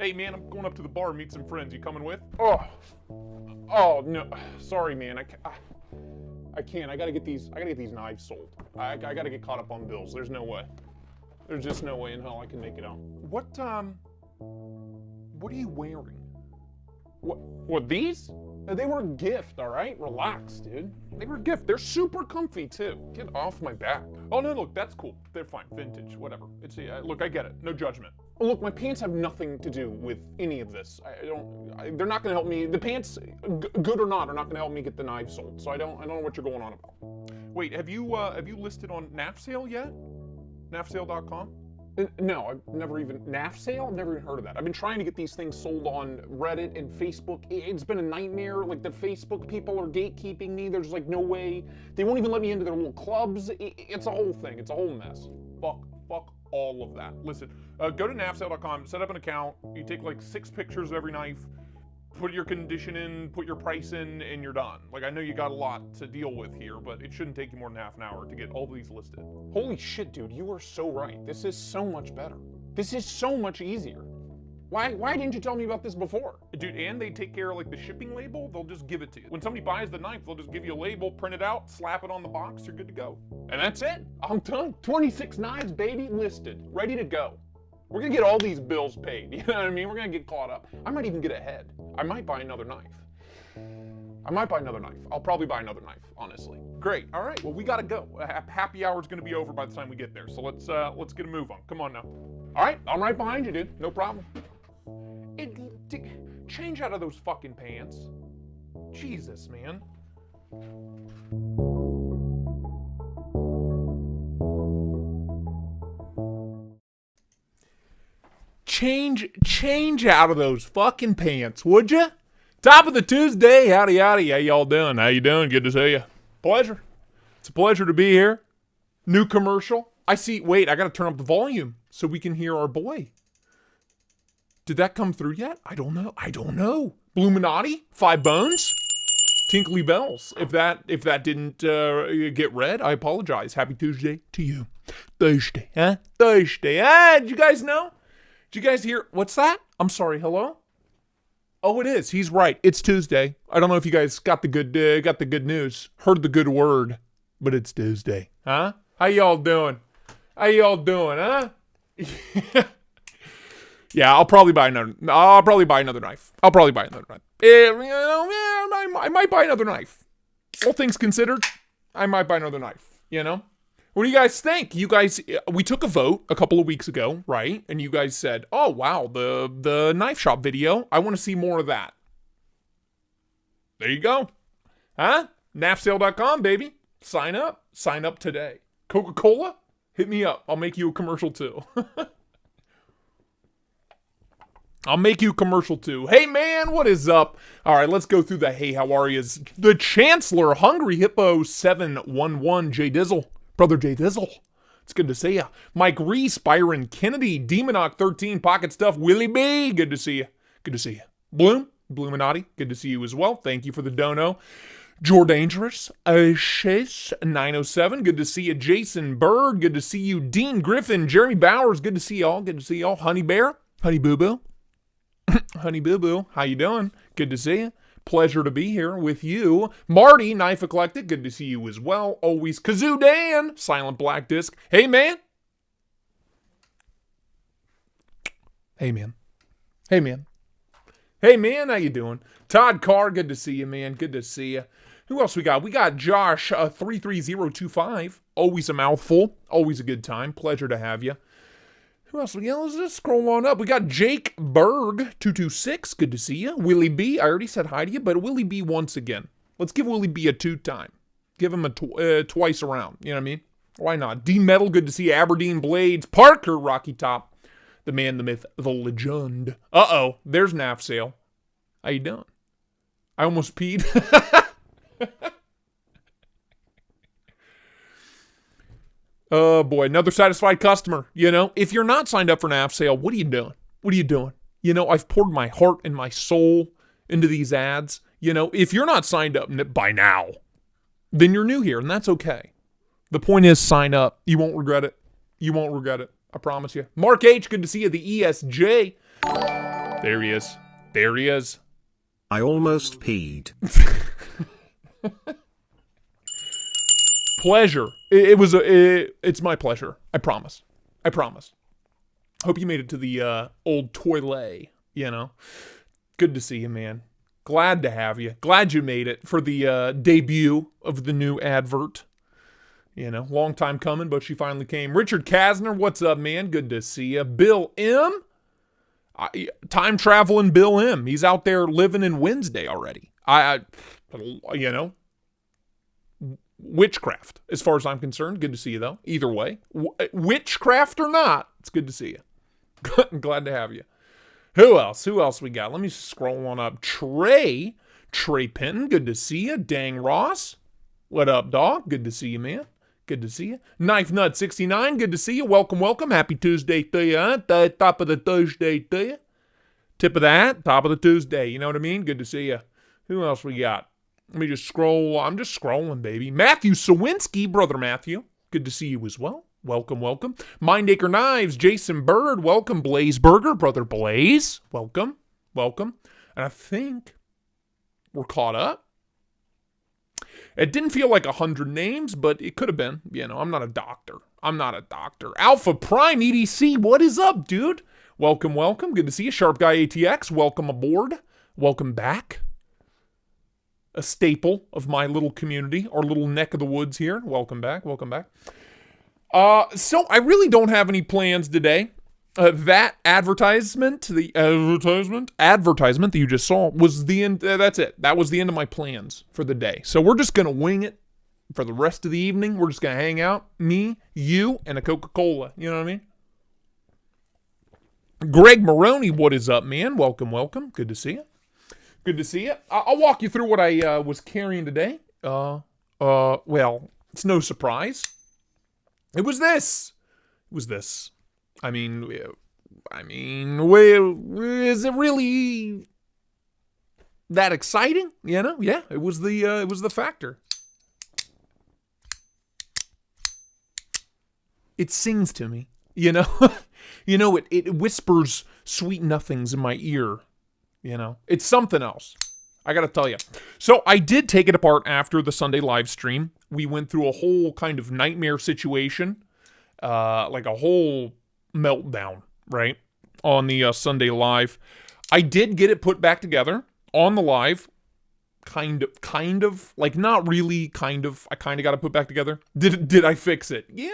Hey, man, I'm going up to the bar, meet some friends. You coming with? Oh no, sorry, man. I can't. I gotta get these knives sold. I gotta get caught up on bills. There's no way. There's just no way in hell I can make it out. What are you wearing? What, these? They were a gift, all right? Relax, dude. They were a gift. They're super comfy, too. Get off my back. Oh, no, look, that's cool. They're fine. Vintage, whatever. Look, I get it. No judgment. Look, my pants have nothing to do with any of this. They're not gonna help me. The pants, good or not, are not gonna help me get the knives sold. So I don't know what you're going on about. Wait, have you listed on KNAFS sale yet? KNAFSsale.com? No, I've never even, KNAFS sale? I've never even heard of that. I've been trying to get these things sold on Reddit and Facebook. It's been a nightmare. Like, the Facebook people are gatekeeping me. There's like no way. They won't even let me into their little clubs. It's a whole thing. It's a whole mess. Fuck all of that. Listen, go to KNAFSsale.com, set up an account. You take like 6 pictures of every knife, put your condition in, put your price in, and you're done. Like, I know you got a lot to deal with here, but it shouldn't take you more than half an hour to get all these listed. Holy shit, dude, you are so right. This is so much better. This is so much easier. Why didn't you tell me about this before? Dude, and they take care of like the shipping label, they'll just give it to you. When somebody buys the knife, they'll just give you a label, print it out, slap it on the box, you're good to go. And that's it. I'm done. 26 knives, baby, listed, ready to go. We're gonna get all these bills paid, you know what I mean? We're gonna get caught up. I might even get ahead. I might buy another knife. I'll probably buy another knife, honestly. Great, all right, well, we gotta go. Happy hour's gonna be over by the time we get there, so let's get a move on. Come on now. All right, I'm right behind you, dude, no problem. Change out of those fucking pants. Jesus, man. Change out of those fucking pants, would ya? Top of the Tuesday, howdy. How y'all doing? How you doing? Good to see you. Pleasure. It's a pleasure to be here. New commercial. Wait, I gotta turn up the volume so we can hear our boy. Did that come through yet? I don't know. Bluminati? 5 bones? Tinkly bells. If that didn't get read, I apologize. Happy Tuesday to you. Thursday, huh? Thursday. Did you guys know? Did you guys hear? What's that? I'm sorry. Hello? Oh, it is. He's right. It's Tuesday. I don't know if you guys got the good news, heard the good word, but it's Tuesday, huh? How y'all doing? Huh? Yeah, I'll probably buy another knife. I might buy another knife. All things considered, I might buy another knife, you know? What do you guys think? We took a vote a couple of weeks ago, right? And you guys said, oh, wow, the knife shop video, I want to see more of that. There you go. Huh? KNAFSsale.com, baby. Sign up today. Coca-Cola? Hit me up. I'll make you a commercial too. Hey, man, what is up? All right, let's go through the hey, how are yous? The Chancellor, Hungry Hippo 711, Jay Dizzle. Brother Jay Dizzle. It's good to see ya. Mike Reese, Byron Kennedy, Demonoc 13, Pocket Stuff, Willie B. Good to see ya. Bluminati, good to see you as well. Thank you for the dono. Jordangerous, Chase 907, good to see you. Jason Bird, good to see you. Dean Griffin, Jeremy Bowers, good to see y'all. Honey Bear, Honey Boo Boo. Honey Boo Boo, how you doing? Good to see you. Pleasure to be here with you. Marty, Knife Eclectic, good to see you as well. Always Kazoo Dan, Silent Black Disc. Hey, man. Hey, man, how you doing? Todd Carr, good to see you, man. Good to see you. Who else we got? We got Josh, 33025. Always a mouthful. Always a good time. Pleasure to have you. Who else we got? Let's just scroll on up. We got Jake Berg, 226. Good to see you. Willie B, I already said hi to you, but Willie B once again. Let's give Willie B a 2-time. Give him a twice around. You know what I mean? Why not? D-Metal, good to see you. Aberdeen Blades. Parker, Rocky Top. The man, the myth, the legend. Uh-oh. There's NAF sale. How you doing? I almost peed. Oh boy, another satisfied customer. You know, if you're not signed up for NAF sale, what are you doing? You know, I've poured my heart and my soul into these ads. You know, if you're not signed up by now, then you're new here, and that's okay. The point is, sign up. You won't regret it. I promise you. Mark H, good to see you. The ESJ. There he is. There he is. I almost peed. Pleasure. It's my pleasure. I promise. I promise. Hope you made it to the old toilet, you know. Good to see you, man. Glad to have you. Glad you made it for the debut of the new advert. You know, long time coming, but she finally came. Richard Kasner, what's up, man? Good to see you. Bill M. Time traveling Bill M. He's out there living in Wednesday already. You know, witchcraft, as far as I'm concerned. Good to see you, though. Either way, witchcraft or not, it's good to see you. Glad to have you. Who else? Who else we got? Let me scroll on up. Trey Penton, good to see you. Dang Ross, what up, dog? Good to see you, man. Good to see you. Knife Nut 69, good to see you. Welcome, welcome. Happy Tuesday to you, huh? Top of the Tuesday to you. Tip of the hat, top of the Tuesday. You know what I mean? Good to see you. Who else we got? Let me just scroll. I'm just scrolling, baby. Matthew Sawinski, brother Matthew. Good to see you as well. Welcome, welcome. Mindacre Knives, Jason Bird. Welcome, Blaze Burger, brother Blaze. Welcome, welcome. And I think we're caught up. It didn't feel like 100 names, but it could have been. You know, I'm not a doctor. Alpha Prime EDC, what is up, dude? Welcome, welcome. Good to see you. Sharp Guy ATX, welcome aboard. Welcome back. A staple of my little community, or little neck of the woods here. Welcome back, welcome back. So I really don't have any plans today. That advertisement that you just saw was the end. That's it. That was the end of my plans for the day. So we're just going to wing it for the rest of the evening. We're just going to hang out. Me, you, and a Coca-Cola. You know what I mean? Greg Maroney, what is up, man? Welcome, welcome. Good to see you. Good to see you. I'll walk you through what I was carrying today. Well, it's no surprise. It was this. I mean, is it really that exciting? You know, yeah, it was the factor. It sings to me, you know. It whispers sweet nothings in my ear. You know, it's something else. I gotta tell you. So I did take it apart after the Sunday live stream. We went through a whole kind of nightmare situation, like a whole meltdown, right? On the Sunday live. I did get it put back together on the live. Kind of, like not really, kind of. I kind of got it put back together. Did I fix it? Yeah,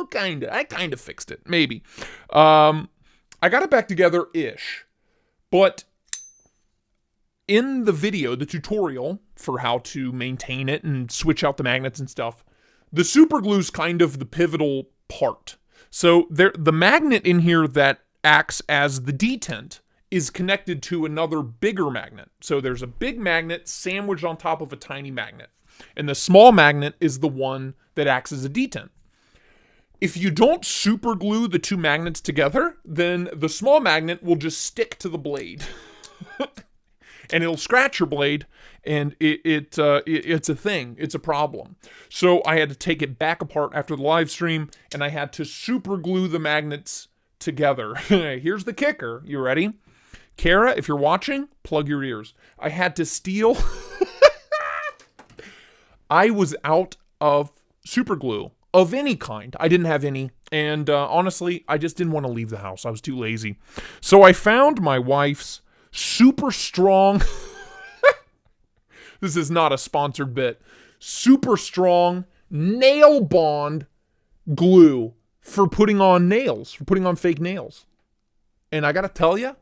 kind of. I kind of fixed it, maybe. I got it back together-ish. But in the video, the tutorial for how to maintain it and switch out the magnets and stuff, the super glue's kind of the pivotal part. So the magnet in here that acts as the detent is connected to another bigger magnet. So there's a big magnet sandwiched on top of a tiny magnet. And the small magnet is the one that acts as a detent. If you don't super glue the two magnets together, then the small magnet will just stick to the blade. And it'll scratch your blade, and it's a thing. It's a problem. So I had to take it back apart after the live stream, and I had to super glue the magnets together. Here's the kicker. You ready? Kara, if you're watching, plug your ears. I had to steal. I was out of super glue. Of any kind. I didn't have any. And honestly, I just didn't want to leave the house. I was too lazy. So I found my wife's super strong. This is not a sponsored bit. Super strong nail bond glue for putting on nails. For putting on fake nails. And I gotta tell you.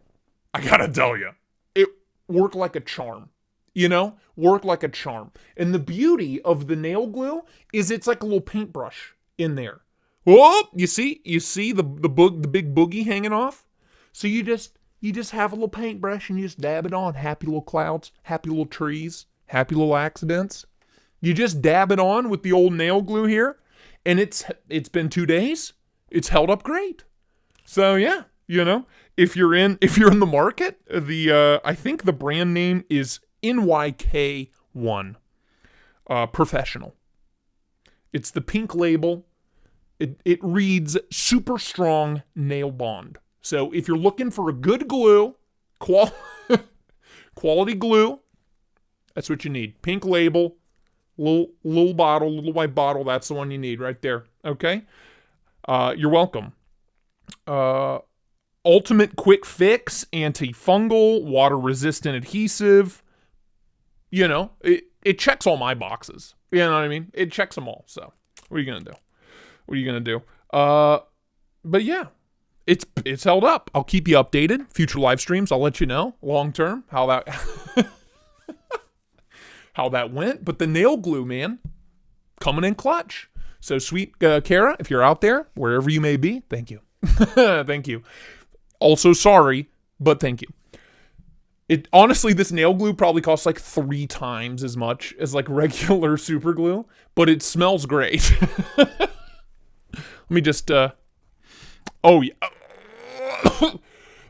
It worked like a charm. You know, work like a charm. And the beauty of the nail glue is it's like a little paintbrush in there. Oh, you see the big boogie hanging off? So you just have a little paintbrush and you just dab it on. Happy little clouds, happy little trees, happy little accidents. You just dab it on with the old nail glue here, and it's been 2 days. It's held up great. So yeah, you know, if you're in the market, I think the brand name is NYK1 Professional. It's the pink label. It reads super strong nail bond. So if you're looking for a good glue, quality glue, that's what you need. Pink label, little bottle, little white bottle. That's the one you need right there. Okay? You're welcome. Ultimate quick fix, antifungal, water-resistant adhesive. You know, it checks all my boxes. You know what I mean? It checks them all. So what are you going to do? But yeah, it's held up. I'll keep you updated. Future live streams, I'll let you know long term how that how that went. But the nail glue, man, coming in clutch. So sweet Kara, if you're out there, wherever you may be, thank you. Thank you. Also sorry, but thank you. It honestly, this nail glue probably costs like 3 times as much as like regular super glue, but it smells great. Let me just oh yeah.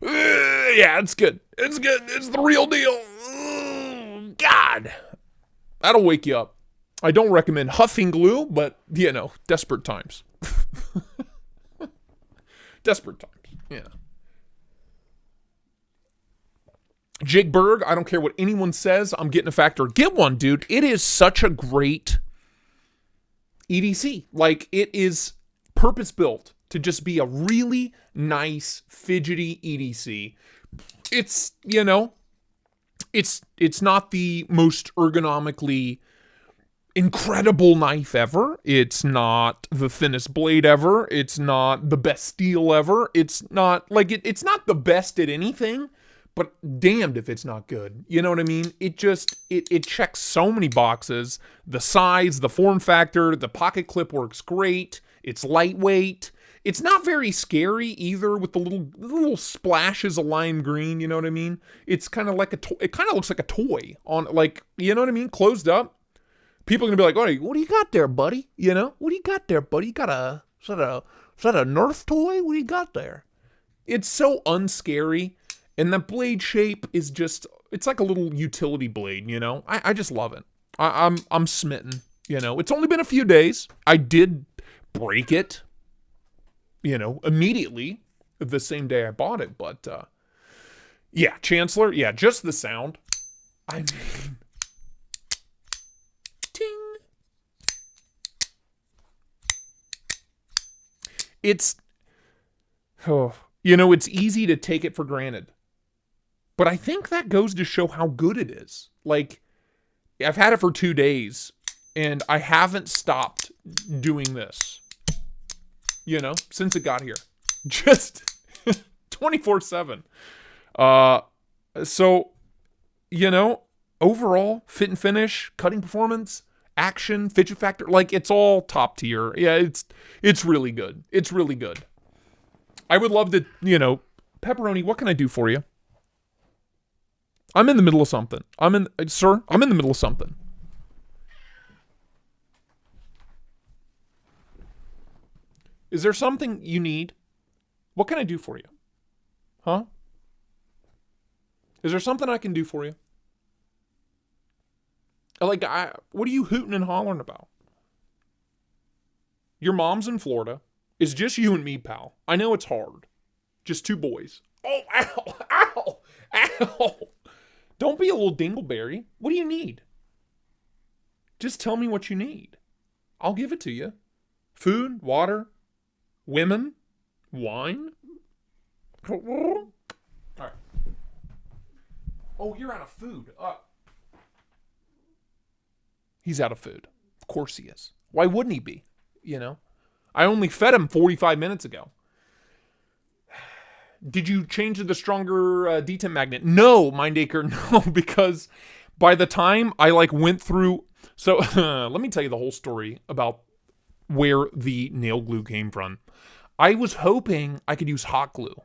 Yeah, it's good. It's good. It's the real deal. God. That'll wake you up. I don't recommend huffing glue, but you know, desperate times. Desperate times. Yeah. Jake Berg, I don't care what anyone says. I'm getting a Factor. Get one, dude. It is such a great EDC. Like, it is purpose-built to just be a really nice, fidgety EDC. It's, you know, it's not the most ergonomically incredible knife ever. It's not the thinnest blade ever. It's not the best steel ever. It's not, like, it's not the best at anything. But damned if it's not good. You know what I mean? It just, it checks so many boxes. The size, the form factor, the pocket clip works great. It's lightweight. It's not very scary either with the little splashes of lime green, you know what I mean? It's kind of like it kind of looks like a toy on, like, you know what I mean? Closed up. People are going to be like, oh, what do you got there, buddy? You know? What do you got there, buddy? You got is that a Nerf toy? What do you got there? It's so unscary. And the blade shape is just, it's like a little utility blade, you know? I just love it. I'm smitten, you know? It's only been a few days. I did break it, you know, immediately the same day I bought it. But, yeah, Chancellor, yeah, just the sound. I mean, ting. It's, oh, you know, it's easy to take it for granted. But I think that goes to show how good it is. Like, I've had it for 2 days, and I haven't stopped doing this, you know, since it got here. Just 24/7. So, you know, overall, fit and finish, cutting performance, action, fidget factor, like, it's all top tier. Yeah, it's really good. It's really good. I would love to, you know, Pepperoni, what can I do for you? I'm in the middle of something. Sir, I'm in the middle of something. Is there something you need? What can I do for you? Huh? Is there something I can do for you? Like, what are you hooting and hollering about? Your mom's in Florida. It's just you and me, pal. I know it's hard. Just 2 boys. Oh, ow, ow, ow. Don't be a little dingleberry. What do you need? Just tell me what you need. I'll give it to you. Food, water, women, wine. All right. Oh, you're out of food. He's out of food. Of course he is. Why wouldn't he be? You know? I only fed him 45 minutes ago. Did you change to the stronger detent magnet? No, Mindacre, no, because by the time I went through, so let me tell you the whole story about where the nail glue came from. I was hoping I could use hot glue.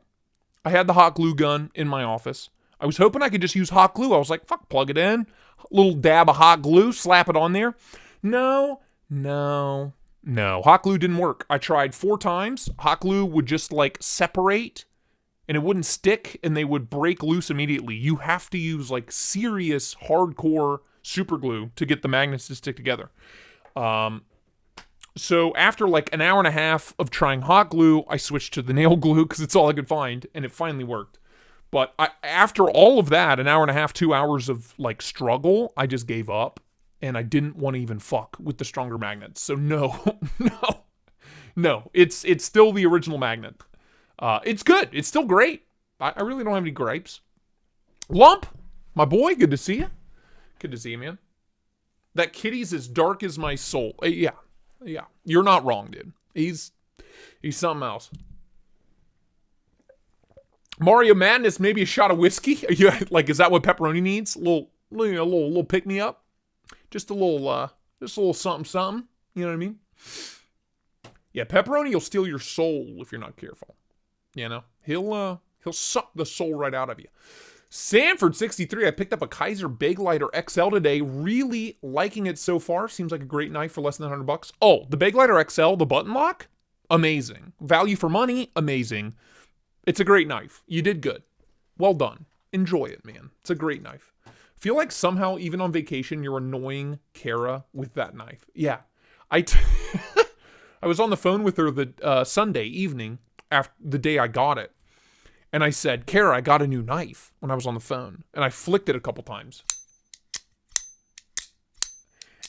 I had the hot glue gun in my office. I was hoping I could just use hot glue. I was like, fuck, plug it in, a little dab of hot glue, slap it on there. No. Hot glue didn't work. I tried 4 times. Hot glue would just separate and it wouldn't stick and they would break loose immediately. You have to use serious hardcore super glue to get the magnets to stick together. So after like an hour and a half of trying hot glue, I switched to the nail glue because it's all I could find, and it finally worked. But after all of that, an hour and a half, 2 hours of like struggle, I just gave up, and I didn't want to even fuck with the stronger magnets. So no, no, it's still the original magnet. It's good. It's still great. I really don't have any gripes. Lump, my boy, good to see you. Good to see you, man. That kitty's as dark as my soul. Yeah. You're not wrong, dude. He's something else. Mario Madness, maybe a shot of whiskey. Like, is that what pepperoni needs? A little pick me up. Just a little something. You know what I mean? Yeah, pepperoni will steal your soul if you're not careful. You know, he'll suck the soul right out of you. Sanford 63, I picked up a Kaiser Bakeliter XL today. Really liking it so far. Seems like a great knife for less than $100. Oh, the Bakeliter XL, the button lock, amazing. Value for money, amazing. It's a great knife. You did good. Well done. Enjoy it, man. It's a great knife. Feel like somehow, even on vacation, you're annoying Kara with that knife. Yeah. I was on the phone with her the Sunday evening after the day I got it. And I said, Kara, I got a new knife when I was on the phone. And I flicked it a couple times.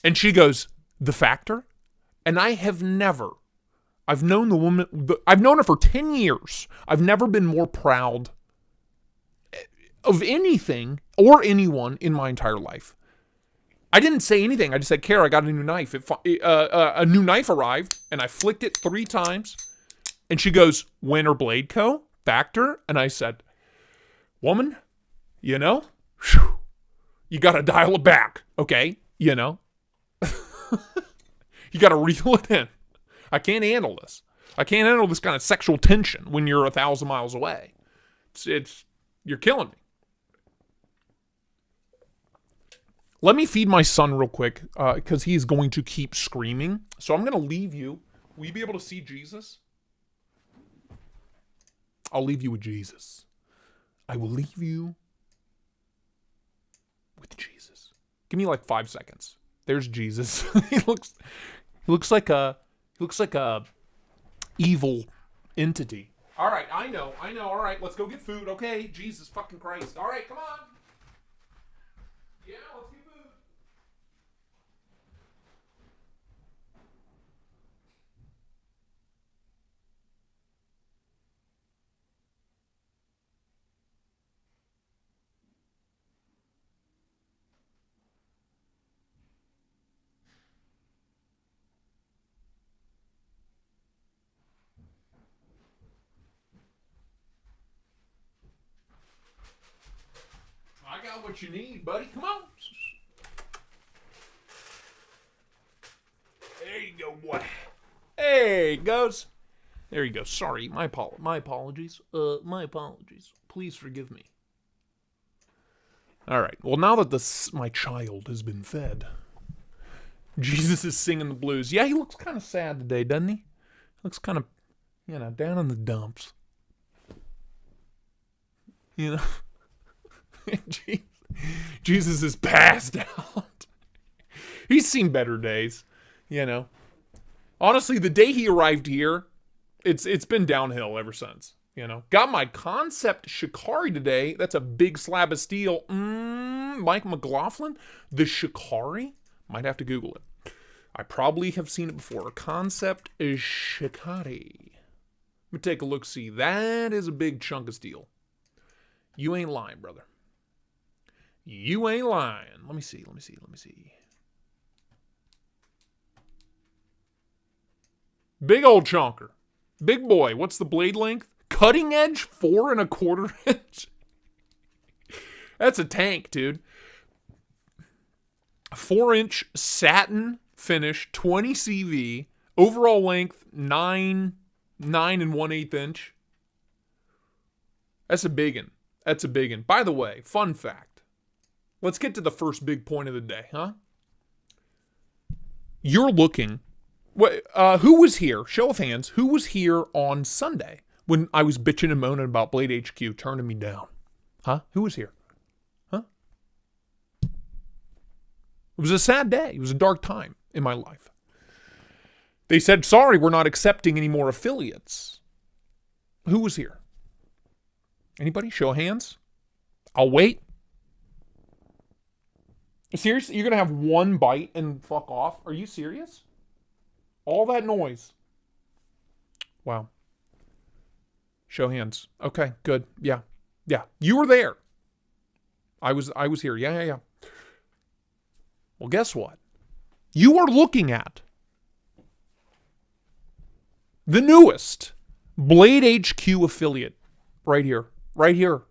And she goes, the Factor? And I've known the woman, I've known her for 10 years. I've never been more proud of anything or anyone in my entire life. I didn't say anything. I just said, Kara, I got a new knife. A new knife arrived, and I flicked it 3 times. And she goes, Winter Blade Co. Factor? And I said, woman, you know, you got to dial it back, okay? You know? You got to reel it in. I can't handle this. I can't handle this kind of sexual tension when you're 1,000 miles away. You're killing me. Let me feed my son real quick because he's going to keep screaming. So I'm going to leave you. Will you be able to see Jesus? I'll leave you with Jesus. I will leave you with Jesus. Give me like 5 seconds. There's Jesus. he looks like a evil entity. All right, I know. All right, let's go get food. Okay, Jesus fucking Christ. All right, come on. Yeah, let's get food. I got what you need, buddy. Come on. There you go, boy. There he goes. There you go. Sorry, my apologies. My apologies. Please forgive me. All right. Well, now that my child has been fed, Jesus is singing the blues. Yeah, he looks kind of sad today, doesn't he? Looks kind of, down in the dumps. You know? Jesus is passed out. He's seen better days, Honestly, the day he arrived here, it's been downhill ever since, Got my Concept Shikari today. That's a big slab of steel. Mike McLaughlin, the Shikari? Might have to Google it. I probably have seen it before. Concept is Shikari. Let me take a look, see. That is a big chunk of steel. You ain't lying, brother. You ain't lying. Let me see. Big old chonker. Big boy. What's the blade length? Cutting edge 4 1/4 inch. That's a tank, dude. 4-inch satin finish, 20 CV. Overall length 9 1/8 inch. That's a big one. By the way, fun fact. Let's get to the first big point of the day, huh? You're looking. Who was here? Show of hands. Who was here on Sunday when I was bitching and moaning about Blade HQ turning me down? Huh? Who was here? Huh? It was a sad day. It was a dark time in my life. They said, sorry, we're not accepting any more affiliates. Who was here? Anybody? Show of hands. I'll wait. Seriously? You're going to have one bite and fuck off? Are you serious? All that noise. Wow. Show hands. Okay, good. Yeah. Yeah. You were there. I was here. Yeah. Well, guess what? You are looking at the newest Blade HQ affiliate right here. Right here.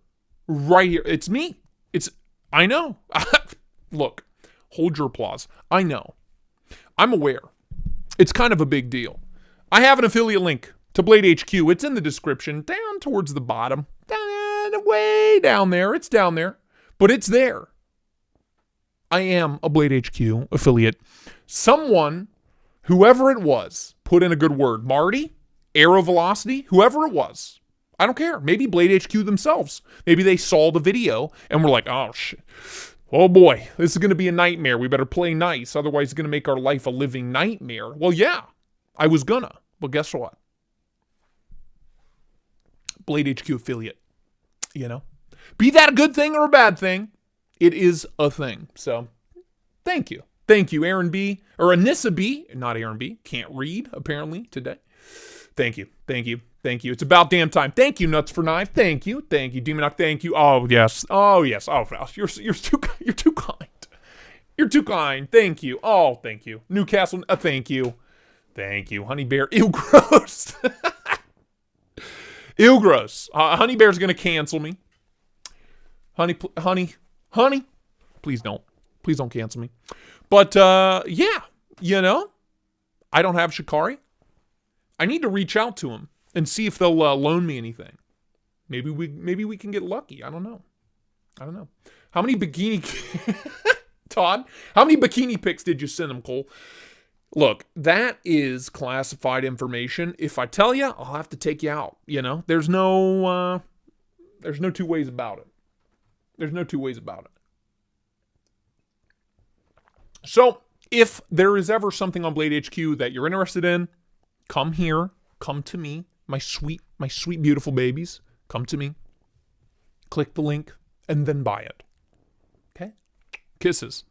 Right here. It's me. I know. Look, hold your applause. I know. I'm aware. It's kind of a big deal. I have an affiliate link to Blade HQ. It's in the description, down towards the bottom. Way down there. It's down there. But it's there. I am a Blade HQ affiliate. Someone, whoever it was, put in a good word. Marty, Aero Velocity, whoever it was. I don't care. Maybe Blade HQ themselves. Maybe they saw the video and were like, oh, shit. Oh, boy. This is going to be a nightmare. We better play nice. Otherwise, it's going to make our life a living nightmare. Well, yeah. I was gonna. But guess what? Blade HQ affiliate. You know? Be that a good thing or a bad thing, it is a thing. So, thank you. Thank you, Aaron B. Or Anissa B. Not Aaron B. Can't read, apparently, today. Thank you. Thank you. Thank you. It's about damn time. Thank you, Nuts for Knife. Thank you. Thank you, Demonoc. Thank you. Oh, yes. Oh, yes. Oh, you're too kind. You're too kind. Thank you. Oh, thank you. Newcastle. Thank you. Thank you. Honey Bear. Ew, gross. Ew, gross. Honey Bear's going to cancel me. Honey, please don't cancel me. But, yeah, you know, I don't have Shikari. I need to reach out to him and see if they'll loan me anything. Maybe we can get lucky. I don't know. How many bikini, Todd, how many bikini pics did you send him, Cole? Look, that is classified information. If I tell you, I'll have to take you out. You know, there's no two ways about it. So, if there is ever something on Blade HQ that you're interested in, come here. Come to me. My sweet, beautiful babies. Come to me. Click the link and then buy it. Okay? Kisses.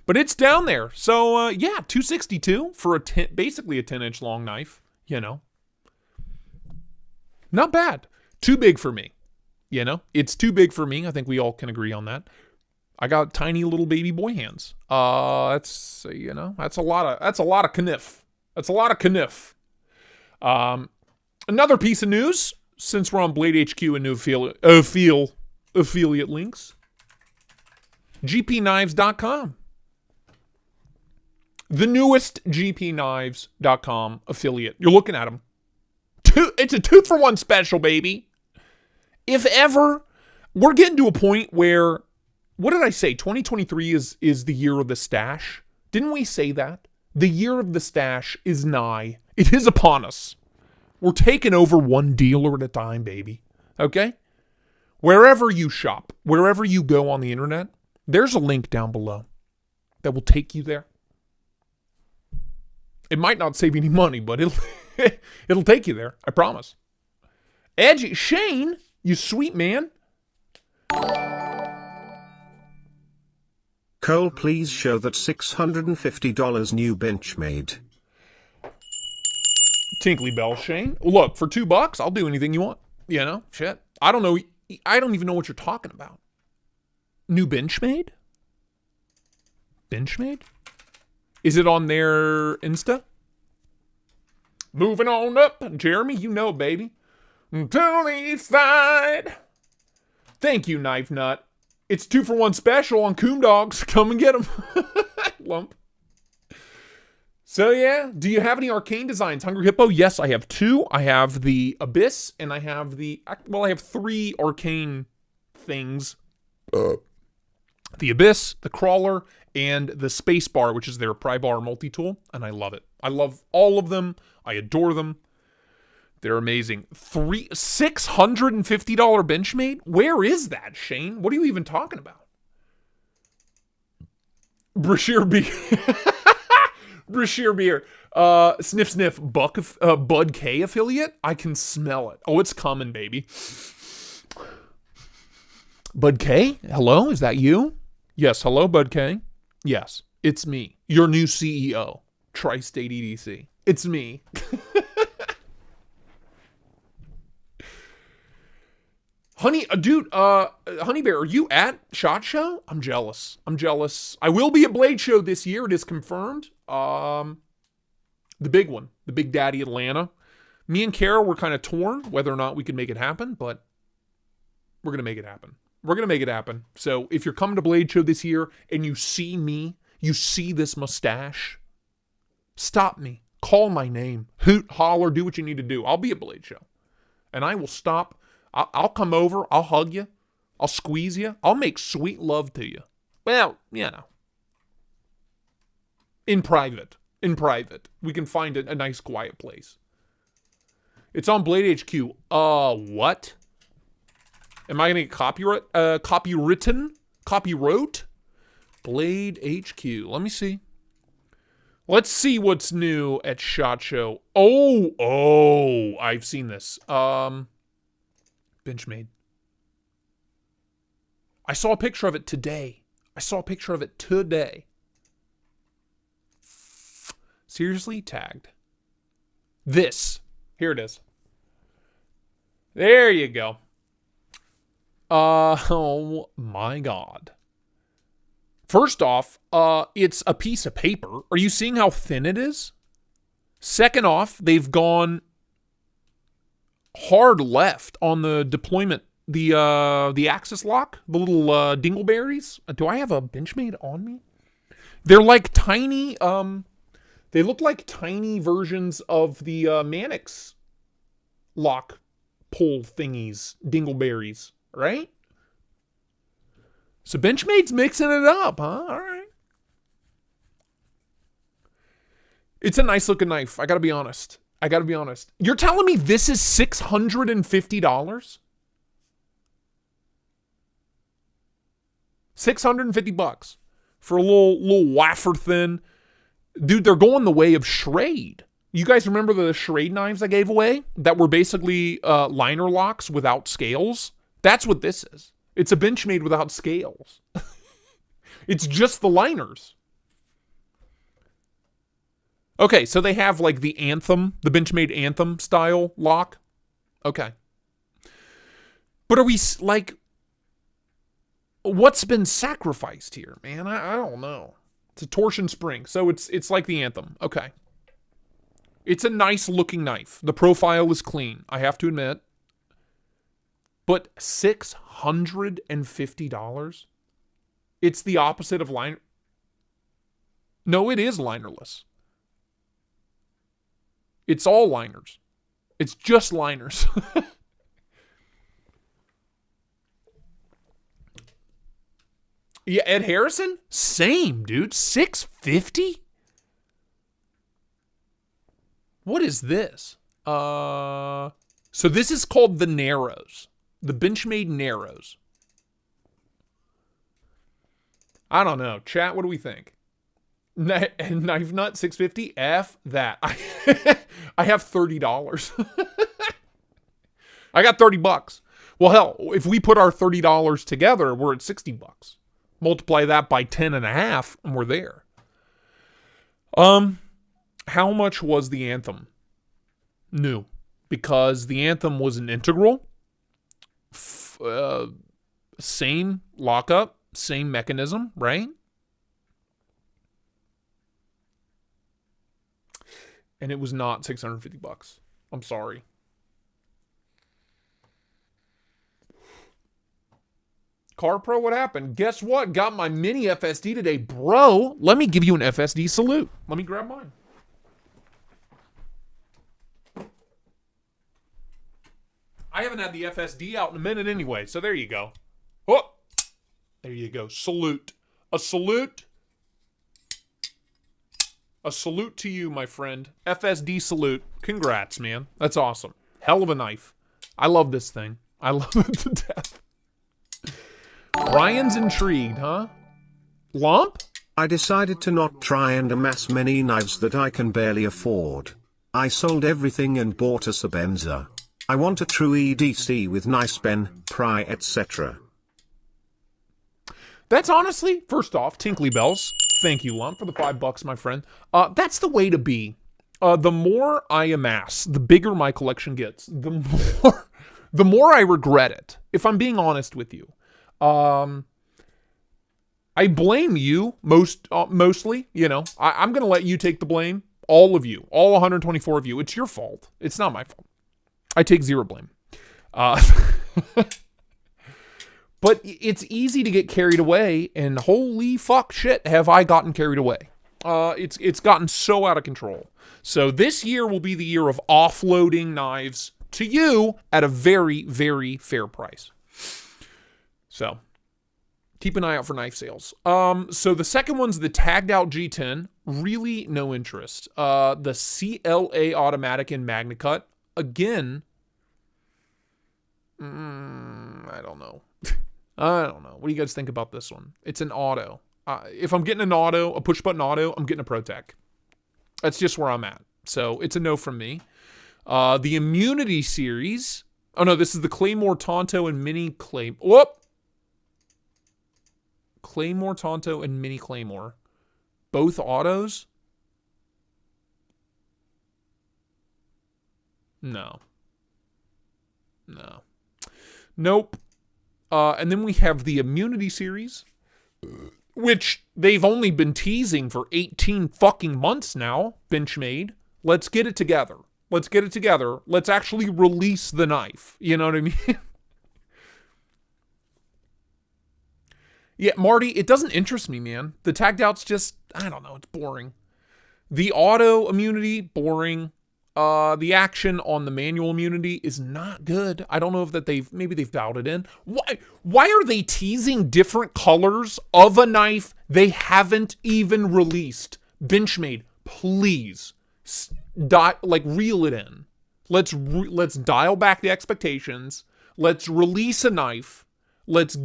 But it's down there. So, yeah, $262 for basically a 10-inch long knife. You know. Not bad. Too big for me. You know, it's too big for me. I think we all can agree on that. I got tiny little baby boy hands. That's a lot of kniff. That's a lot of kniff. Another piece of news, since we're on Blade HQ and new affiliate links. GPKnives.com. The newest GPKnives.com affiliate. You're looking at them. It's a 2-for-1 special, baby. If ever, we're getting to a point where, what did I say? 2023 is the year of the stash. Didn't we say that? The year of the stash is nigh. It is upon us. We're taking over one dealer at a time, baby. Okay? Wherever you shop, wherever you go on the internet, there's a link down below that will take you there. It might not save you any money, but it'll take you there. I promise. Edgy Shane, you sweet man. Cole, please show that $650 new Benchmade. Tinkly Bell, Shane. Look, for $2, I'll do anything you want. You know, shit. I don't know. I don't even know what you're talking about. New Benchmade? Benchmade? Is it on their Insta? Moving on up, Jeremy, you know, baby. To the east side. Thank you, Knife Nut. It's 2-for-1 special on Coom Dogs. Come and get them. Lump. So, yeah. Do you have any arcane designs? Hungry Hippo? Yes, I have 2. I have the Abyss, and I have I have 3 arcane things. The Abyss, the Crawler, and the Spacebar, which is their Pry-Bar multi-tool, and I love it. I love all of them. I adore them. They're amazing. $650 Benchmade? Where is that, Shane? What are you even talking about? Brashear B. Brashear beer. Sniff sniff. Bud K affiliate. I can smell it. Oh, it's coming, baby. Bud K? Hello? Is that you? Yes. Hello, Bud K. Yes. It's me. Your new CEO. Tristate EDC. It's me. Honey, dude, Honey Bear, are you at SHOT Show? I'm jealous. I will be at Blade Show this year. It is confirmed. The big one, the Big Daddy Atlanta. Me and Kara were kind of torn whether or not we could make it happen, but we're going to make it happen. So if you're coming to Blade Show this year and you see me, you see this mustache, stop me. Call my name. Hoot, holler, do what you need to do. I'll be at Blade Show. And I will stop. I'll come over. I'll hug you. I'll squeeze you. I'll make sweet love to you. Well, you know. In private. We can find a nice quiet place. It's on Blade HQ. What? Am I going to get copywrote? Blade HQ. Let me see. Let's see what's new at SHOT Show. Oh, I've seen this. Benchmade. I saw a picture of it today. Seriously? Tagged. This. Here it is. There you go. Oh my God. First off, it's a piece of paper. Are you seeing how thin it is? Second off, they've gone hard left on the deployment, the axis lock, the little dingleberries. Do I have a Benchmade on me? They're like tiny, they look like tiny versions of the Mannix lock pull thingies, dingleberries, right? So Benchmade's mixing it up, huh? All right. It's a nice looking knife. I gotta be honest. You're telling me this is $650? $650 for a little wafer thin. Dude, they're going the way of Schrade. You guys remember the Schrade knives I gave away that were basically liner locks without scales? That's what this is. It's a Benchmade without scales. It's just the liners. Okay, so they have like the Anthem, the Benchmade Anthem style lock. Okay. But are we like, what's been sacrificed here, man? I don't know. It's a torsion spring, so it's like the Anthem. Okay. It's a nice looking knife. The profile is clean, I have to admit. But $650? It's the opposite of liner. No, it is linerless. It's all liners. It's just liners. Yeah, Ed Harrison? Same, dude. $650? What is this? So this is called the Narrows. The Benchmade Narrows. I don't know. Chat, what do we think? Knife nut, $650? F that. I have $30. I got $30. Well, hell, if we put our $30 together, we're at $60. Multiply that by 10.5, and we're there. How much was the Anthem? New. Because the Anthem was an integral. Same lockup, same mechanism, right? And it was not $650. I'm sorry. Car Pro, what happened? Guess what? Got my mini FSD today. Bro, let me give you an FSD salute. Let me grab mine. I haven't had the FSD out in a minute anyway, so there you go. Oh, there you go. Salute. A salute. A salute to you, my friend. FSD salute. Congrats, man. That's awesome. Hell of a knife. I love this thing. I love it to death. Ryan's intrigued, huh? Lump? I decided to not try and amass many knives that I can barely afford. I sold everything and bought a Sabenza. I want a true EDC with nice pen, pry, etc. That's honestly, first off, Tinkly Bells. Thank you, Lump, for the $5, my friend. That's the way to be. The more I amass, the bigger my collection gets. The more I regret it, if I'm being honest with you. I blame you mostly, you know. I'm going to let you take the blame. All of you, all 124 of you. It's your fault. It's not my fault. I take zero blame. But it's easy to get carried away, and holy fuck shit have I gotten carried away. It's gotten so out of control. So this year will be the year of offloading knives to you at a very, very fair price. So keep an eye out for knife sales. So the second one's the tagged out G10. Really no interest. The CLA automatic in MagnaCut. Again, I don't know. I don't know. What do you guys think about this one? It's an auto. If I'm getting an auto, a push button auto, I'm getting a ProTech. That's just where I'm at. So it's a no from me. The Immunity series. Oh no, this is the Claymore Tonto and Mini Claymore. Whoop! Claymore Tonto and Mini Claymore. Both autos? No. Nope. And then we have the Immunity series, which they've only been teasing for 18 fucking months now. Benchmade. Let's get it together. Let's actually release the knife. You know what I mean? Yeah, Marty, it doesn't interest me, man. The tagged out's just, I don't know, it's boring. The auto immunity, boring. The action on the manual immunity is not good. I don't know if maybe they've dialed it in. Why are they teasing different colors of a knife they haven't even released? Benchmade, please, reel it in. Let's dial back the expectations. Let's release a knife. Let's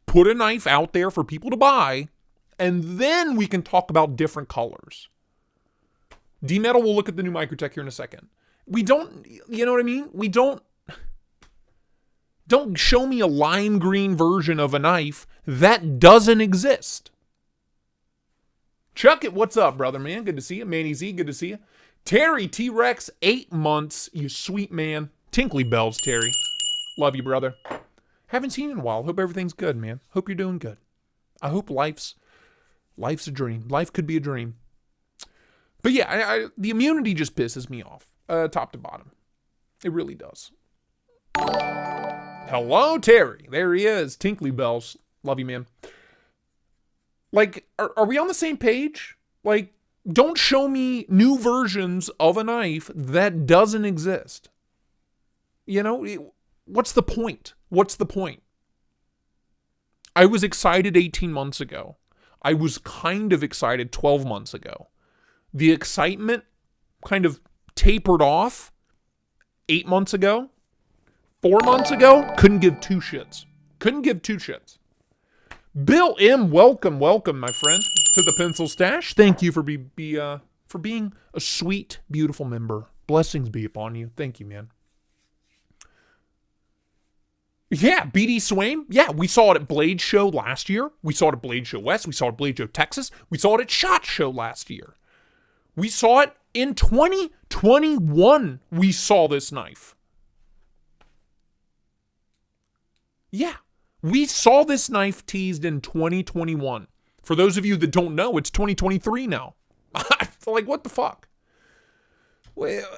put a knife out there for people to buy, and then we can talk about different colors. D-Metal will look at the new Microtech here in a second. We don't, you know what I mean? We don't show me a lime green version of a knife that doesn't exist. Chuck it, what's up, brother, man? Good to see you. Manny Z, good to see you. Terry T-Rex, 8 months, you sweet man. Tinkly Bells, Terry. Love you, brother. Haven't seen you in a while. Hope everything's good, man. Hope you're doing good. I hope life's a dream. Life could be a dream. But yeah, the immunity just pisses me off, top to bottom. It really does. Hello, Terry. There he is. Tinkly Bells. Love you, man. Like, are we on the same page? Like, don't show me new versions of a knife that doesn't exist. You know, what's the point? I was excited 18 months ago. I was kind of excited 12 months ago. The excitement kind of tapered off 8 months ago. 4 months ago, couldn't give two shits. Bill M, welcome, my friend, to the Pencil Stash. Thank you for being a sweet, beautiful member. Blessings be upon you. Thank you, man. Yeah, BD Swain. Yeah, we saw it at Blade Show last year. We saw it at Blade Show West. We saw it at Blade Show Texas. We saw it at SHOT Show last year. We saw it in 2021. We saw this knife. Yeah, we saw this knife teased in 2021. For those of you that don't know, it's 2023 now. Like, what the fuck? Well,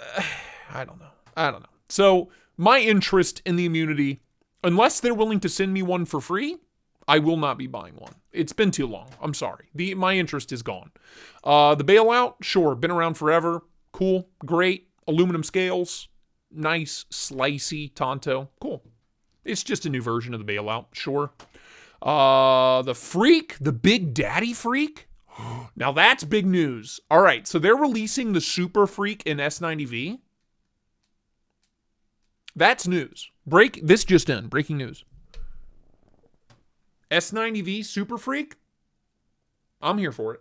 I don't know. So, my interest in the immunity, unless they're willing to send me one for free, I will not be buying one. It's been too long. I'm sorry. My interest is gone. The bailout, sure, been around forever. Cool, great. Aluminum scales, nice, slicey Tonto. Cool. It's just a new version of the bailout, sure. The Freak, the Big Daddy Freak. Now that's big news. All right, so they're releasing the Super Freak in S90V. That's news. This just in, breaking news. S90V Super Freak. I'm here for it.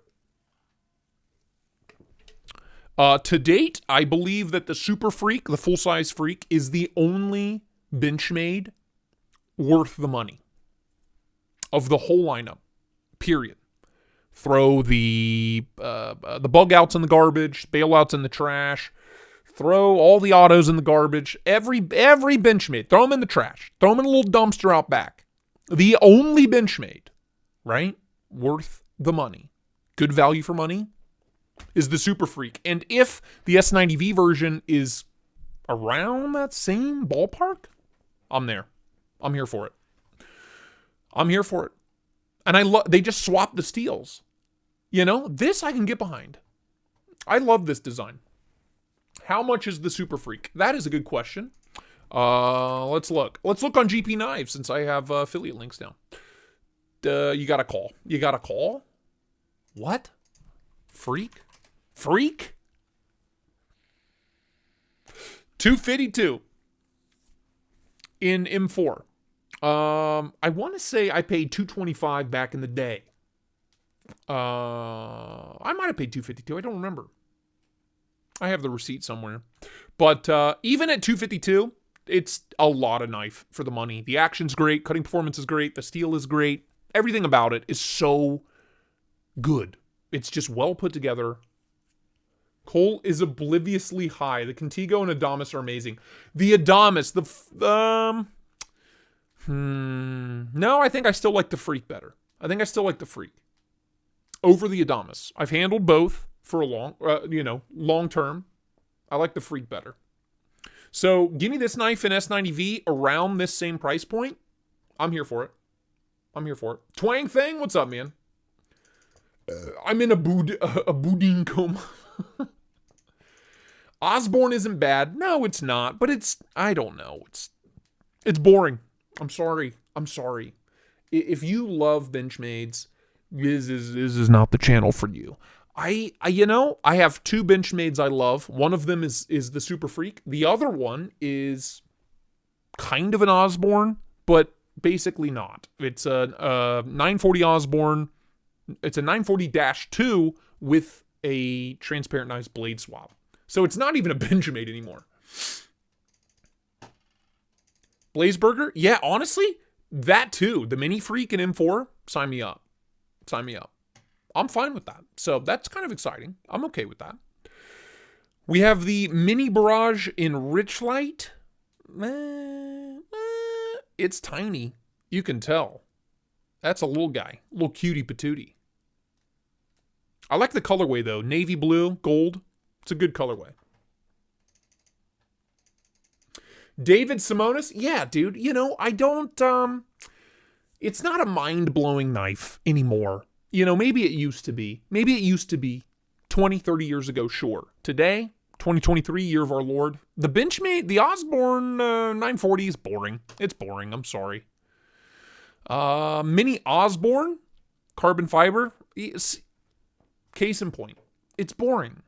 To date, I believe that the Super Freak, the full-size Freak, is the only Benchmade worth the money of the whole lineup, period. Throw the bug outs in the garbage, bailouts in the trash, throw all the autos in the garbage, every Benchmade, throw them in the trash, throw them in a little dumpster out back. The only Benchmade, right, worth the money, good value for money, is the Super Freak. And if the S90V version is around that same ballpark, I'm there. I'm here for it. I'm here for it. And they just swapped the steels. You know, this I can get behind. I love this design. How much is the Super Freak? That is a good question. Let's look. Let's look on GP Knives since I have affiliate links now. You got a call. You got a call? What? Freak? 252 in M4. I want to say I paid $225 back in the day. I might have paid $252. I don't remember. I have the receipt somewhere. But even at $252, it's a lot of knife for the money. The action's great. Cutting performance is great. The steel is great. Everything about it is so good. It's just well put together. Coal is obliviously high. The Contigo and Adamas are amazing. The Adamas, no, I think I still like the Freak better. I think I still like the Freak over the Adamas. I've handled both for a long term. I like the Freak better. So give me this knife in S90V around this same price point. I'm here for it. I'm here for it. Twang Thing, what's up, man? I'm in a boudin coma. Osborne isn't bad. No, it's not. But I don't know. It's boring. I'm sorry. If you love Benchmades, this is not the channel for you. I have two Benchmades I love. One of them is the Super Freak. The other one is kind of an Osborne, but basically not. It's a 940 Osborne. It's a 940-2 with a transparent nice blade swap. So it's not even a Benchmade anymore. Blazeburger? Yeah, honestly, that too. The Mini Freak and M4, sign me up. Sign me up. I'm fine with that. So that's kind of exciting. I'm okay with that. We have the Mini Barrage in Rich Light. It's tiny. You can tell. That's a little guy. Little cutie patootie. I like the colorway though. Navy blue, gold. It's a good colorway. David Simonis? Yeah, dude. I don't, it's not a mind-blowing knife anymore. Maybe it used to be. Maybe it used to be 20, 30 years ago, sure. Today, 2023, year of our Lord, the Benchmade, the Osborne 940 is boring. It's boring. I'm sorry. Mini Osborne, carbon fiber, case in point. It's boring.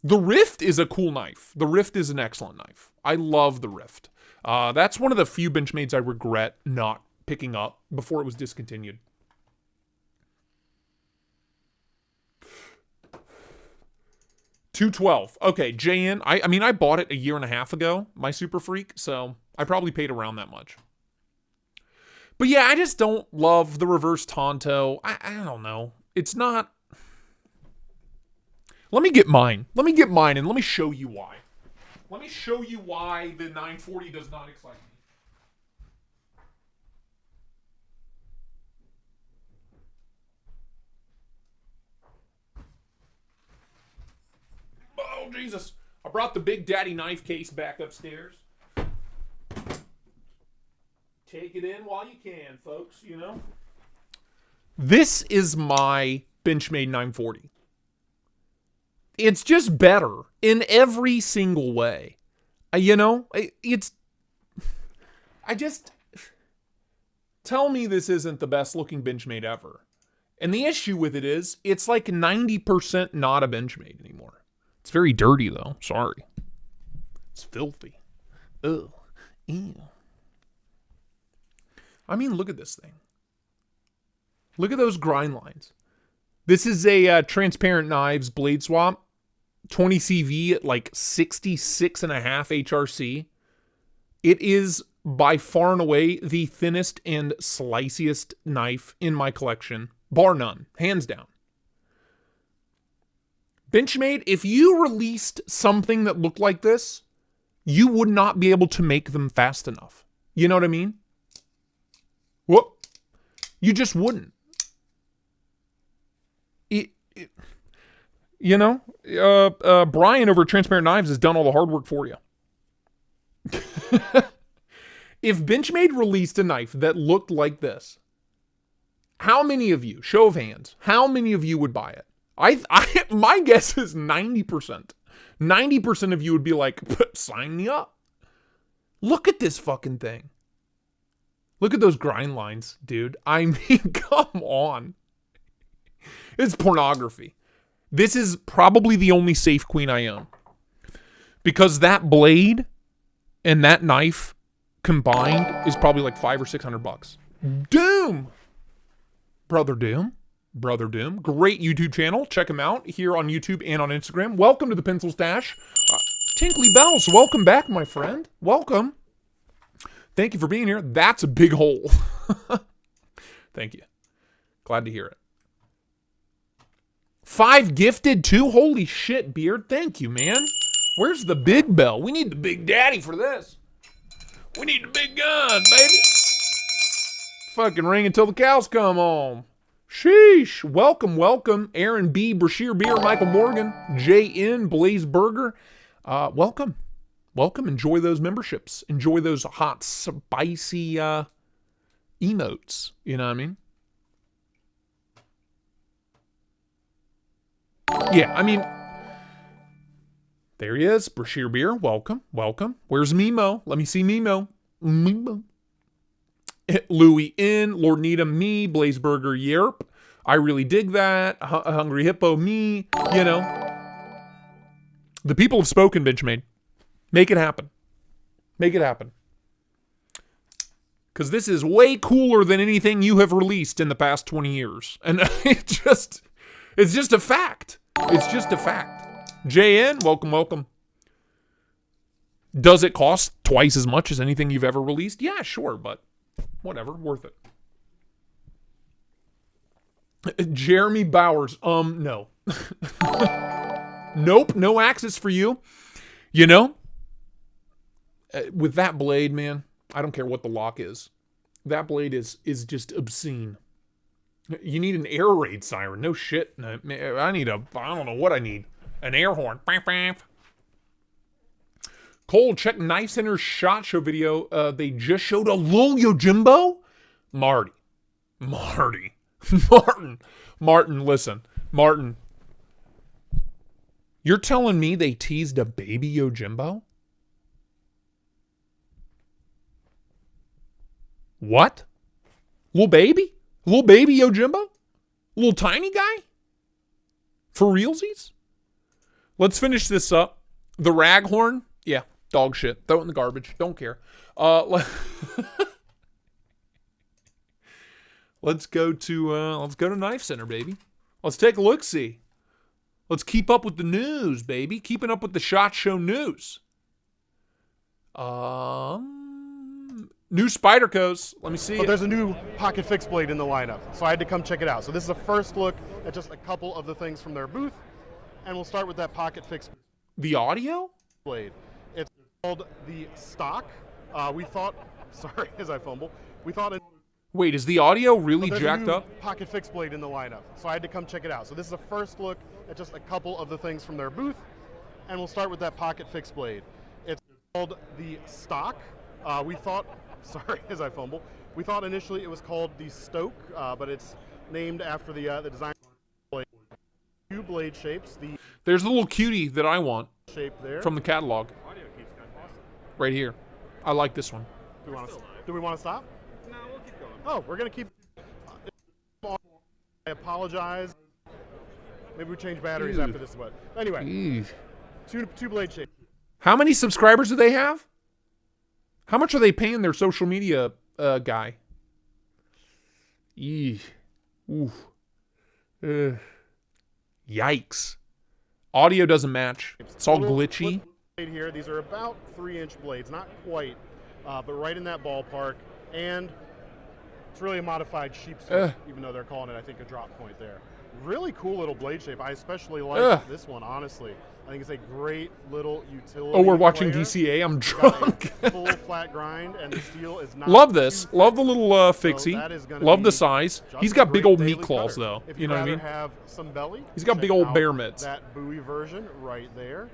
The Rift is a cool knife. The Rift is an excellent knife. I love the Rift. That's one of the few Benchmades I regret not picking up before it was discontinued. $212. Okay, JN. I bought it a year and a half ago, my Super Freak, so I probably paid around that much. But yeah, I just don't love the reverse Tonto. I don't know. It's not... Let me get mine and let me show you why. Let me show you why the 940 does not excite me. Oh, Jesus. I brought the Big Daddy knife case back upstairs. Take it in while you can, folks, This is my Benchmade 940. It's just better in every single way. Tell me this isn't the best looking Benchmade ever. And the issue with it is, it's like 90% not a Benchmade anymore. It's very dirty though, sorry. It's filthy. Ugh. Ew. Look at this thing. Look at those grind lines. This is a Transparent Knives blade swap. 20 CV at like 66.5 HRC. It is by far and away the thinnest and sliciest knife in my collection. Bar none. Hands down. Benchmade, if you released something that looked like this, you would not be able to make them fast enough. You know what I mean? Whoop. You just wouldn't. Brian over at Transparent Knives has done all the hard work for you. If Benchmade released a knife that looked like this, how many of you, show of hands, how many of you would buy it? My guess is 90%. 90% of you would be like, sign me up. Look at this fucking thing. Look at those grind lines, dude. I mean, come on. It's pornography. This is probably the only safe queen I own. Because that blade and that knife combined is probably like $500 or $600. Doom! Brother Doom. Brother Doom. Great YouTube channel. Check him out here on YouTube and on Instagram. Welcome to the Pencil Stash. Tinkly Bells, welcome back, my friend. Welcome. Thank you for being here. That's a big hole. Thank you. Glad to hear it. 5 gifted too? Holy shit, Beard. Thank you, man. Where's the big bell? We need the big daddy for this. We need the big gun, baby. Fucking ring until the cows come home. Sheesh. Welcome, welcome. Aaron B, Brashear Beer, Michael Morgan, JN, Blaze Burger. Welcome. Welcome. Enjoy those memberships. Enjoy those hot, spicy emotes. You know what I mean? Yeah, I mean, there he is. Brashear Beer. Welcome. Welcome. Where's Mimo? Let me see Mimo. Mimo. Louis in, Lord Needham, me, Blazeburger, yerp. I really dig that. Hungry Hippo, me. You know. The people have spoken, Benchmade. Make it happen. Make it happen. Because this is way cooler than anything you have released in the past 20 years. And it's just a fact. It's just a fact. JN, welcome, welcome. Does it cost twice as much as anything you've ever released? Yeah, sure, but whatever, worth it. Jeremy Bowers, no. Nope, no access for you. You know, with that blade, man, I don't care what the lock is. That blade is just obscene. You need an air raid siren. No shit. I don't know what I need. An air horn. Cole, check Knife Center's SHOT Show video. They just showed a Lil Yojimbo. Martin, listen. Martin, you're telling me they teased a baby Yojimbo? What? Little baby? Little baby Yojimbo? Little tiny guy? For realsies? Let's finish this up. The Raghorn? Yeah, dog shit. Throw it in the garbage. Don't care. Let's go to Knife Center, baby. Let's take a look-see. Let's keep up with the news, baby. Keeping up with the SHOT Show news. New Spydercos. Let me see. But there's a new pocket fixed blade in the lineup, so I had to come check it out. So this is a first look at just a couple of the things from their booth, and we'll start with that pocket fixed The audio? blade. It's called the stock. We thought, sorry as I fumble, we thought it. Wait, is the audio really There's jacked a new up? pocket fixed blade in the lineup, so I had to come check it out. So this is a first look at just a couple of the things from their booth, and we'll start with that pocket fixed blade. It's called the stock. We thought, sorry as I fumble, we thought initially it was called the Stoke, but it's named after the design blade. Two blade shapes. There's the little cutie that I want Shape there. from the catalog. Right here. I like this one. Do we want to stop? No, we'll keep going. Oh, we're going to keep. I apologize. Maybe we change batteries after this, but anyway, two blade shapes. How many subscribers do they have? How much are they paying their social media guy? Oof. Yikes. Audio doesn't match. It's all glitchy. Here, these are about 3-inch blades, not quite, but right in that ballpark. And it's really a modified sheepskin, even though they're calling it, I think, a drop point there. Really cool little blade shape. I especially like this one, honestly. I think it's a great little utility. Oh, we're watching player. DCA. I'm drunk. Full flat grind, and the steel is not. Love this. Love the little fixie. So love the size. He's got big old meat daily claws, cutter. though. If You know what I mean? have some belly, He's got check big old out bear mitts. That buoy version right there.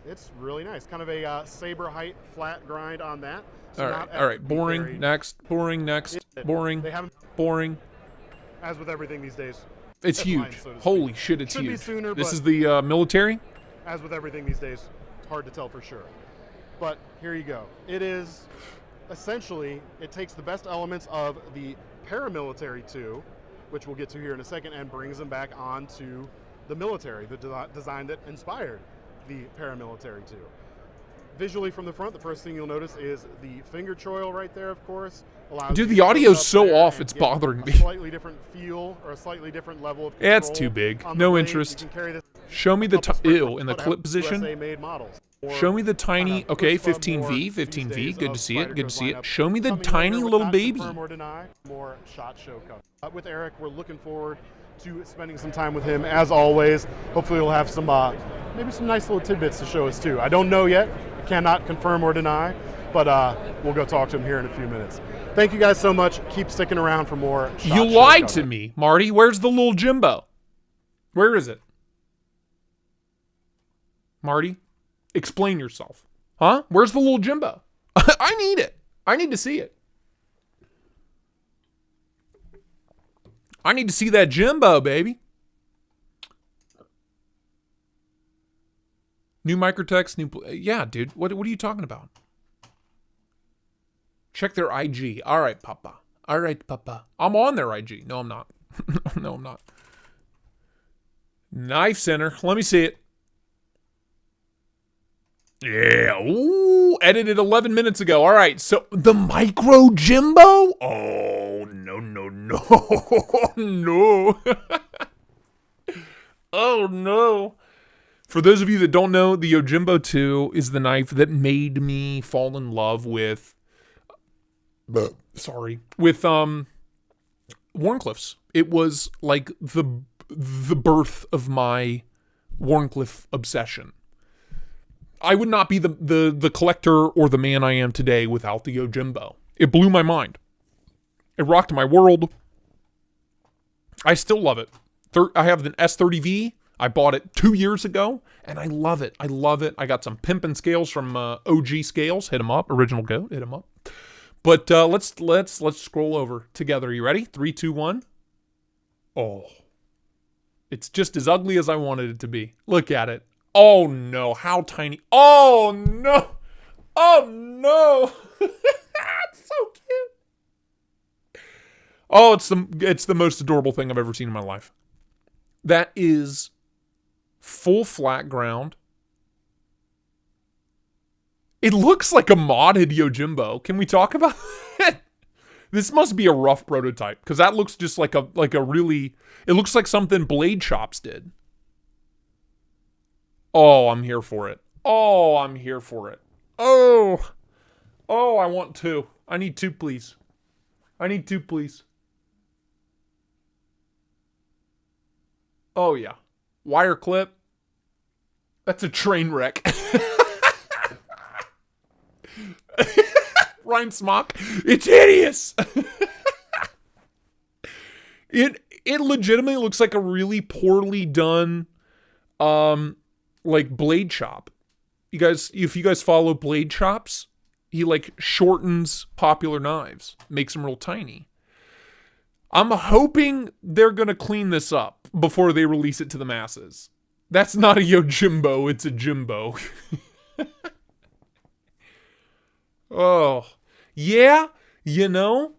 It's really nice. Kind of a saber height flat grind on that. So All right. Boring. Next. Boring. Next. Boring. They haven't, Boring. as with everything these days. It's huge. Line, so to speak. Holy shit, it's Should be huge. sooner, This but- is the military? As with everything these days, it's hard to tell for sure. But here you go. It is essentially, it takes the best elements of the paramilitary 2, which we'll get to here in a second, and brings them back onto the military, the design that inspired the paramilitary 2. Visually from the front, the first thing you'll notice is the finger choil right there, of course. Dude, you the to audio's look up so there off, and it's get bothering me. A slightly different feel or a slightly different level of control. Yeah, it's too big. on the No blade. interest. You can carry this Show me the up a spring ew in the foot, have clip position. USA-made models. Show me the tiny, okay, push foot 15V, more these 15V, days good of to see it, good to Spyderco's see it. lineup. Show me the Coming tiny later with little not baby. confirm or deny, more SHOT Show coverage. With Eric, we're looking forward to spending some time with him as always. Hopefully we'll have some, maybe some nice little tidbits to show us too. I don't know yet, I cannot confirm or deny, but we'll go talk to him here in a few minutes. Thank you guys so much. Keep sticking around for more SHOT You Show lied to coverage. me, Marty. Where's the little Jimbo? Where is it? Marty, explain yourself. Huh? Where's the little Jimbo? I need it. I need to see it. I need to see that Jimbo, baby. New Microtechs, yeah, dude. What are you talking about? Check their IG. All right, Papa. All right, Papa. I'm on their IG. No, I'm not. No, I'm not. Knife Center. Let me see it. Yeah. Ooh, edited 11 minutes ago. All right. So the Micro Jimbo? Oh, no, no, no. No. Oh, no. For those of you that don't know, the Yojimbo 2 is the knife that made me fall in love with Wharncliffes. It was like the birth of my Wharncliffe obsession. I would not be the collector or the man I am today without the Yojimbo. It blew my mind. It rocked my world. I still love it. I have an S30V. I bought it 2 years ago, and I love it. I love it. I got some pimpin' scales from OG Scales. Hit them up. Original Goat. Hit them up. But let's scroll over together. You ready? 3, 2, 1. Oh, it's just as ugly as I wanted it to be. Look at it. Oh no! How tiny! Oh no! Oh no! It's so cute. Oh, it's the most adorable thing I've ever seen in my life. That is full flat ground. It looks like a modded Yojimbo. Can we talk about it? This must be a rough prototype because that looks just like a really. It looks like something Blade Shops did. Oh, I'm here for it. Oh, I'm here for it. Oh, I want 2. I need 2, please. I need 2, please. Oh yeah, wire clip. That's a train wreck. Ryan Smock, it's hideous. It legitimately looks like a really poorly done, like Blade Shop. If you guys follow Blade Shops, he like shortens popular knives, makes them real tiny. I'm hoping they're gonna clean this up before they release it to the masses. That's not a Yojimbo, it's a Jimbo. Oh, yeah, you know,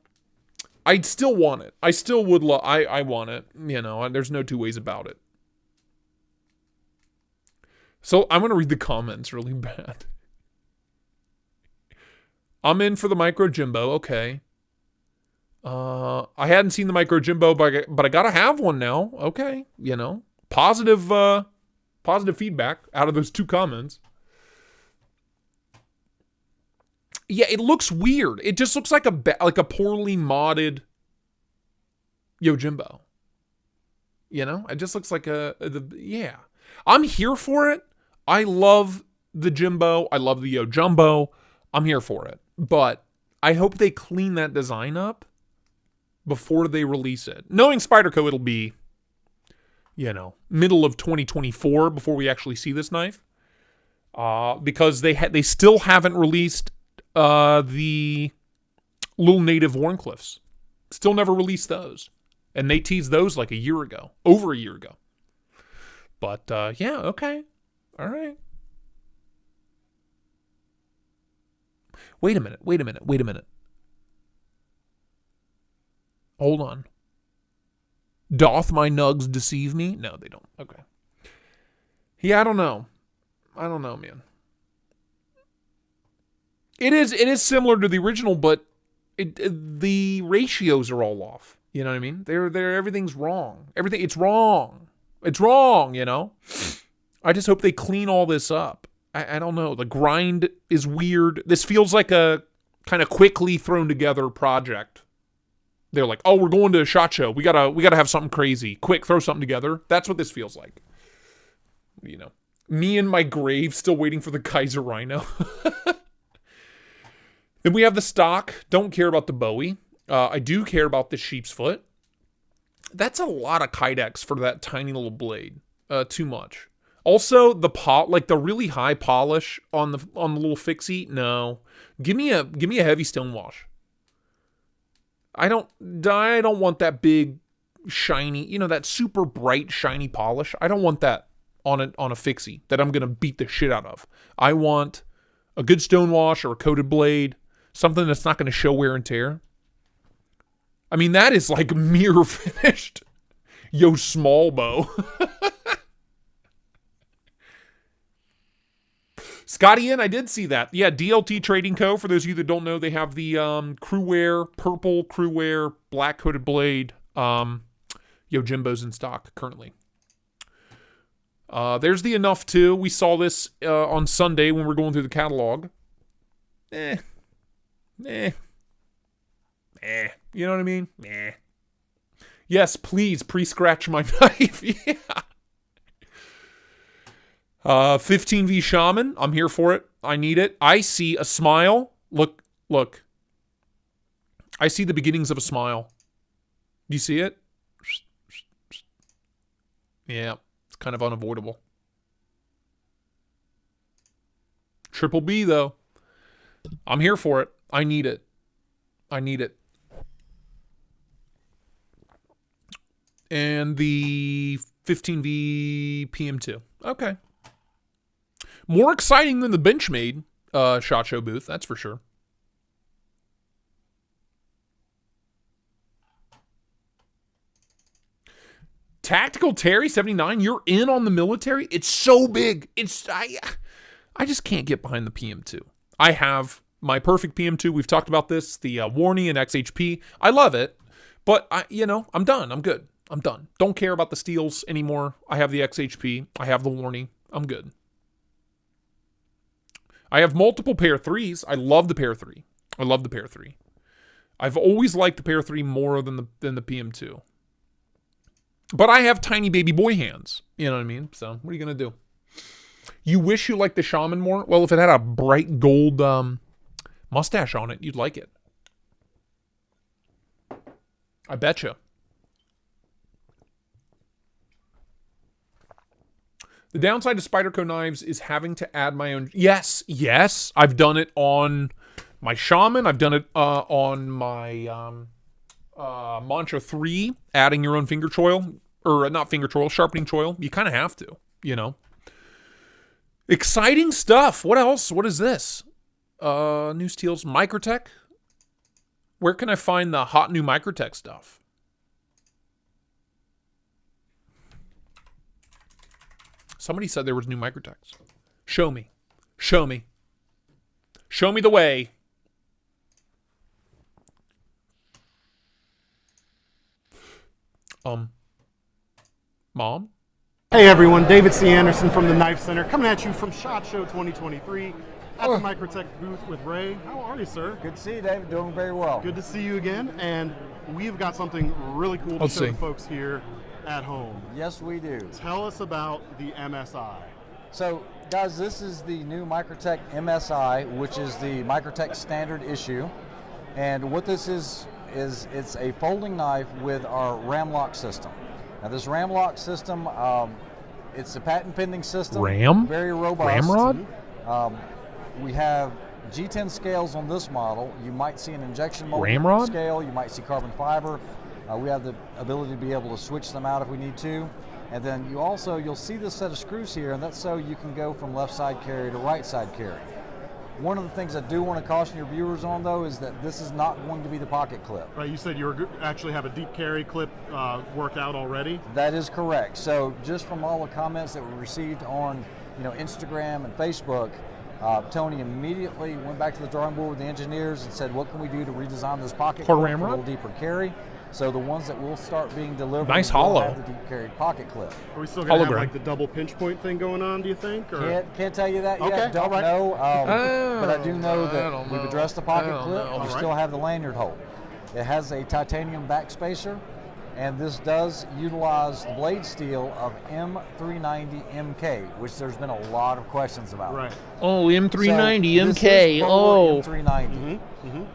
I'd still want it. I still would I want it, you know, there's no two ways about it. So I'm going to read the comments really bad. I'm in for the Micro Jimbo, okay. I hadn't seen the Micro Jimbo, but I gotta have one now. Okay, you know, positive feedback out of those 2 comments. Yeah, it looks weird. It just looks like a poorly modded Yojimbo. You know, it just looks like yeah. I'm here for it. I love the Jimbo. I love the Yojumbo. I'm here for it. But I hope they clean that design up before they release it. Knowing Spyderco, it'll be, you know, middle of 2024 before we actually see this knife. Because they still haven't released the little native Warncliffs. Still never released those. And they teased those like over a year ago. But, yeah, okay. All right. Wait a minute. Hold on. Doth my nugs deceive me? No, they don't. Okay. Yeah, I don't know, man. It is similar to the original, but the ratios are all off. You know what I mean? Everything's wrong. It's wrong. It's wrong, you know? I just hope they clean all this up. I don't know. The grind is weird. This feels like a kind of quickly thrown together project. They're like, oh, we're going to a SHOT Show. We gotta have something crazy. Quick, throw something together. That's what this feels like. You know, me in my grave still waiting for the Kaiser Rhino. Then we have the stock. Don't care about the Bowie. I do care about the sheep's foot. That's a lot of Kydex for that tiny little blade. Too much. Also, the really high polish on the little fixie. No, give me a heavy stonewash. I don't want that big, shiny, you know, that super bright, shiny polish. I don't want that on a fixie that I'm gonna beat the shit out of. I want a good stonewash or a coated blade, something that's not gonna show wear and tear. I mean, that is like mirror finished. Yo, small bow. Scotty I did see that. Yeah, DLT Trading Co. For those of you that don't know, they have the purple Crewwear, black coated blade, Yojimbos in stock currently. There's the Enough too. We saw this on Sunday when we were going through the catalog. You know what I mean? Yes, please pre-scratch my knife. Yeah. 15V Shaman. I'm here for it. I need it. I see a smile. Look. I see the beginnings of a smile. Do you see it? Yeah, it's kind of unavoidable. Triple B, though. I'm here for it. I need it. And the 15V PM2. Okay. More exciting than the Benchmade SHOT Show booth, that's for sure. Tactical Terry 79, you're in on the military? It's so big. I just can't get behind the PM2. I have my perfect PM2. We've talked about this, the Warney and XHP. I love it, but I'm done. I'm good. I'm done. Don't care about the steels anymore. I have the XHP. I have the Warney. I'm good. I have multiple pair 3s. I love the pair 3. I've always liked the pair 3 more than the PM2. But I have tiny baby boy hands. You know what I mean? So, what are you going to do? You wish you liked the Shaman more? Well, if it had a bright gold mustache on it, you'd like it. I betcha. The downside to Spyderco knives is having to add my own... Yes. I've done it on my Shaman. I've done it on my Mantra 3, adding your own finger choil. Or not finger choil, sharpening choil. You kind of have to, you know. Exciting stuff. What else? What is this? New steels. Microtech. Where can I find the hot new Microtech stuff? Somebody said there was new Microtechs. Show me. Show me the way. Mom? Hey everyone, David C. Anderson from the Knife Center, coming at you from SHOT Show 2023 at the Microtech booth with Ray. How are you, sir? Good to see you, David. Doing very well. Good to see you again, and we've got something really cool to Let's show see. the folks here at home. Yes, we do. Tell us about the MSI. So, guys, this is the new Microtech MSI, which is the Microtech standard issue. And what this is it's a folding knife with our ram lock system. Now, this ram lock system, it's a patent pending system. Ram? Very robust. Ramrod? We have G10 scales on this model. You might see an injection molded Ramrod? scale. You might see carbon fiber. We have the ability to be able to switch them out if we need to. And then you'll see this set of screws here, and that's so you can go from left side carry to right side carry. One of the things I do want to caution your viewers on, though, is that this is not going to be the pocket clip. Right, you said you actually have a deep carry clip worked out already. That is correct. So just from all the comments that we received on Instagram and Facebook, Tony immediately went back to the drawing board with the engineers and said, what can we do to redesign this pocket clip for a ramrod? little deeper carry? So the ones that will start being delivered Nice will hollow. have the deep carried pocket clip. Are we still going to have Hologram. like the double pinch point thing going on, do you think? Or? Can't tell you that yet. Okay, Don't all right. know. But I do know I that don't we've know. addressed the I pocket don't clip. know. We All still right. have the lanyard hole. It has a titanium backspacer, and this does utilize the blade steel of M390 MK, which there's been a lot of questions about. Right. Oh, M390 So, this MK. is Oh. Bowler M390.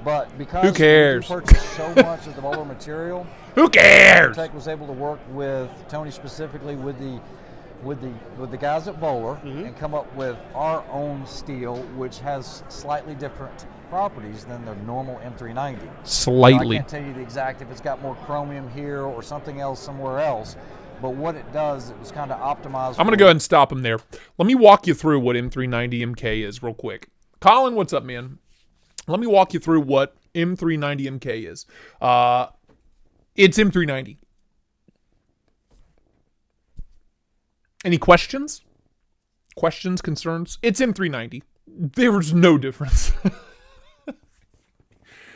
But because Who cares? we do purchase so much of the bowler material, Who cares? Tech was able to work with Tony specifically with the guys at Bowler and come up with our own steel, which has slightly different properties than the normal M390. I Slightly. can't tell you the exact if it's got more chromium here or something else somewhere else, but what it does, it was kind of optimized. I'm going to go ahead and stop him there. Let me walk you through what M390 MK is real quick. Colin, what's up, man? Let me walk you through what M390 MK is. It's M390. Any questions? Questions, concerns? It's M390. There's no difference.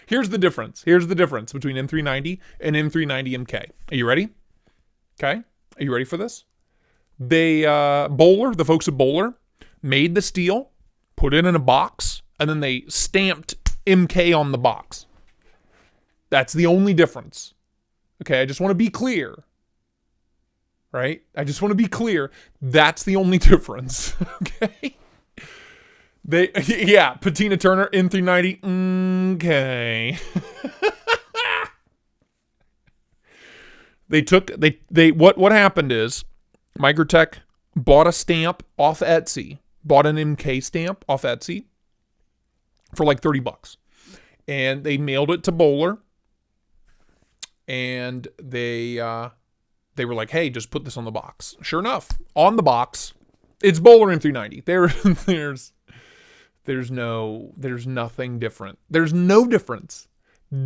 Here's the difference. Here's the difference between M390 and M390 MK. Are you ready? Okay. Are you ready for this? They, Bowler, the folks at Bowler, made the steel, put it in a box, and then they stamped MK on the box. That's the only difference. Okay, I just want to be clear. Right? I just want to be clear. That's the only difference. Okay? Patina Turner, M390. Okay. What happened is Microtech bought a stamp off Etsy, bought an MK stamp off Etsy for like $30. And they mailed it to Bowler. And they were like, hey, just put this on the box. Sure enough, on the box, it's Bowler M390. There's nothing different. There's no difference.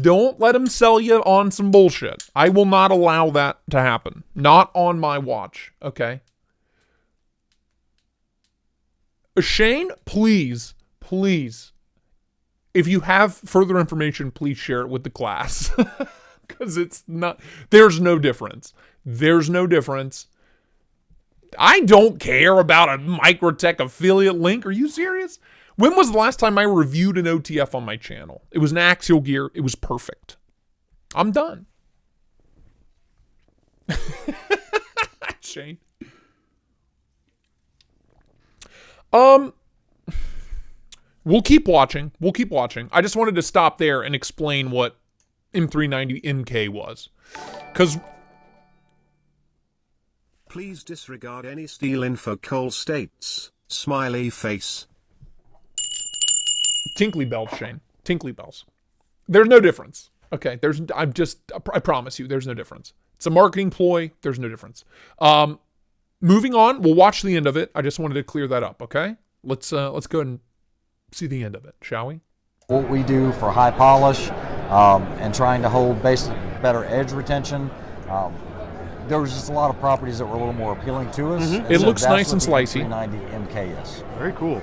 Don't let them sell you on some bullshit. I will not allow that to happen. Not on my watch, okay? Shane, please, if you have further information, please share it with the class. Because there's no difference. There's no difference. I don't care about a Microtech affiliate link. Are you serious? When was the last time I reviewed an OTF on my channel? It was an axial gear. It was perfect. I'm done. Shane. We'll keep watching. I just wanted to stop there and explain what M390 MK was. Because Please disregard any steel info. Cole states, smiley face. tinkly bells, Shane. Tinkly bells. There's no difference. Okay, I promise you, there's no difference. It's a marketing ploy. There's no difference. Moving on, we'll watch the end of it. I just wanted to clear that up, okay? Let's go ahead and see the end of it, shall we? What we do for high polish and trying to hold basically better edge retention. There was just a lot of properties that were a little more appealing to us. And It looks that's nice what and the slicey. 390 MK is. Very cool.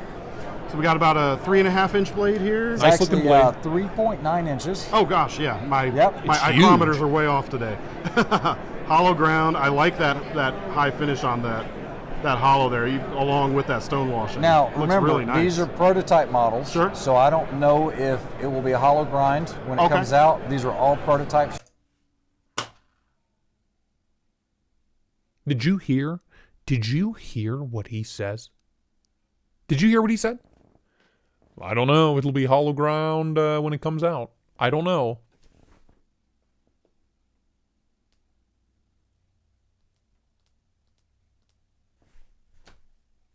So we got about a 3.5 inch blade here. Nice looking blade. 3.9 inches. Oh gosh, yeah. My Yep. my It's huge. micrometers are way off today. Hollow ground. I like that high finish on that hollow there, along with that stone washing. Now, Looks remember, really nice. these are prototype models, Sure. so I don't know if it will be a hollow grind when it comes out. These are all prototypes. Did you hear? Did you hear what he says? Did you hear what he said? I don't know. It'll be hollow ground when it comes out. I don't know.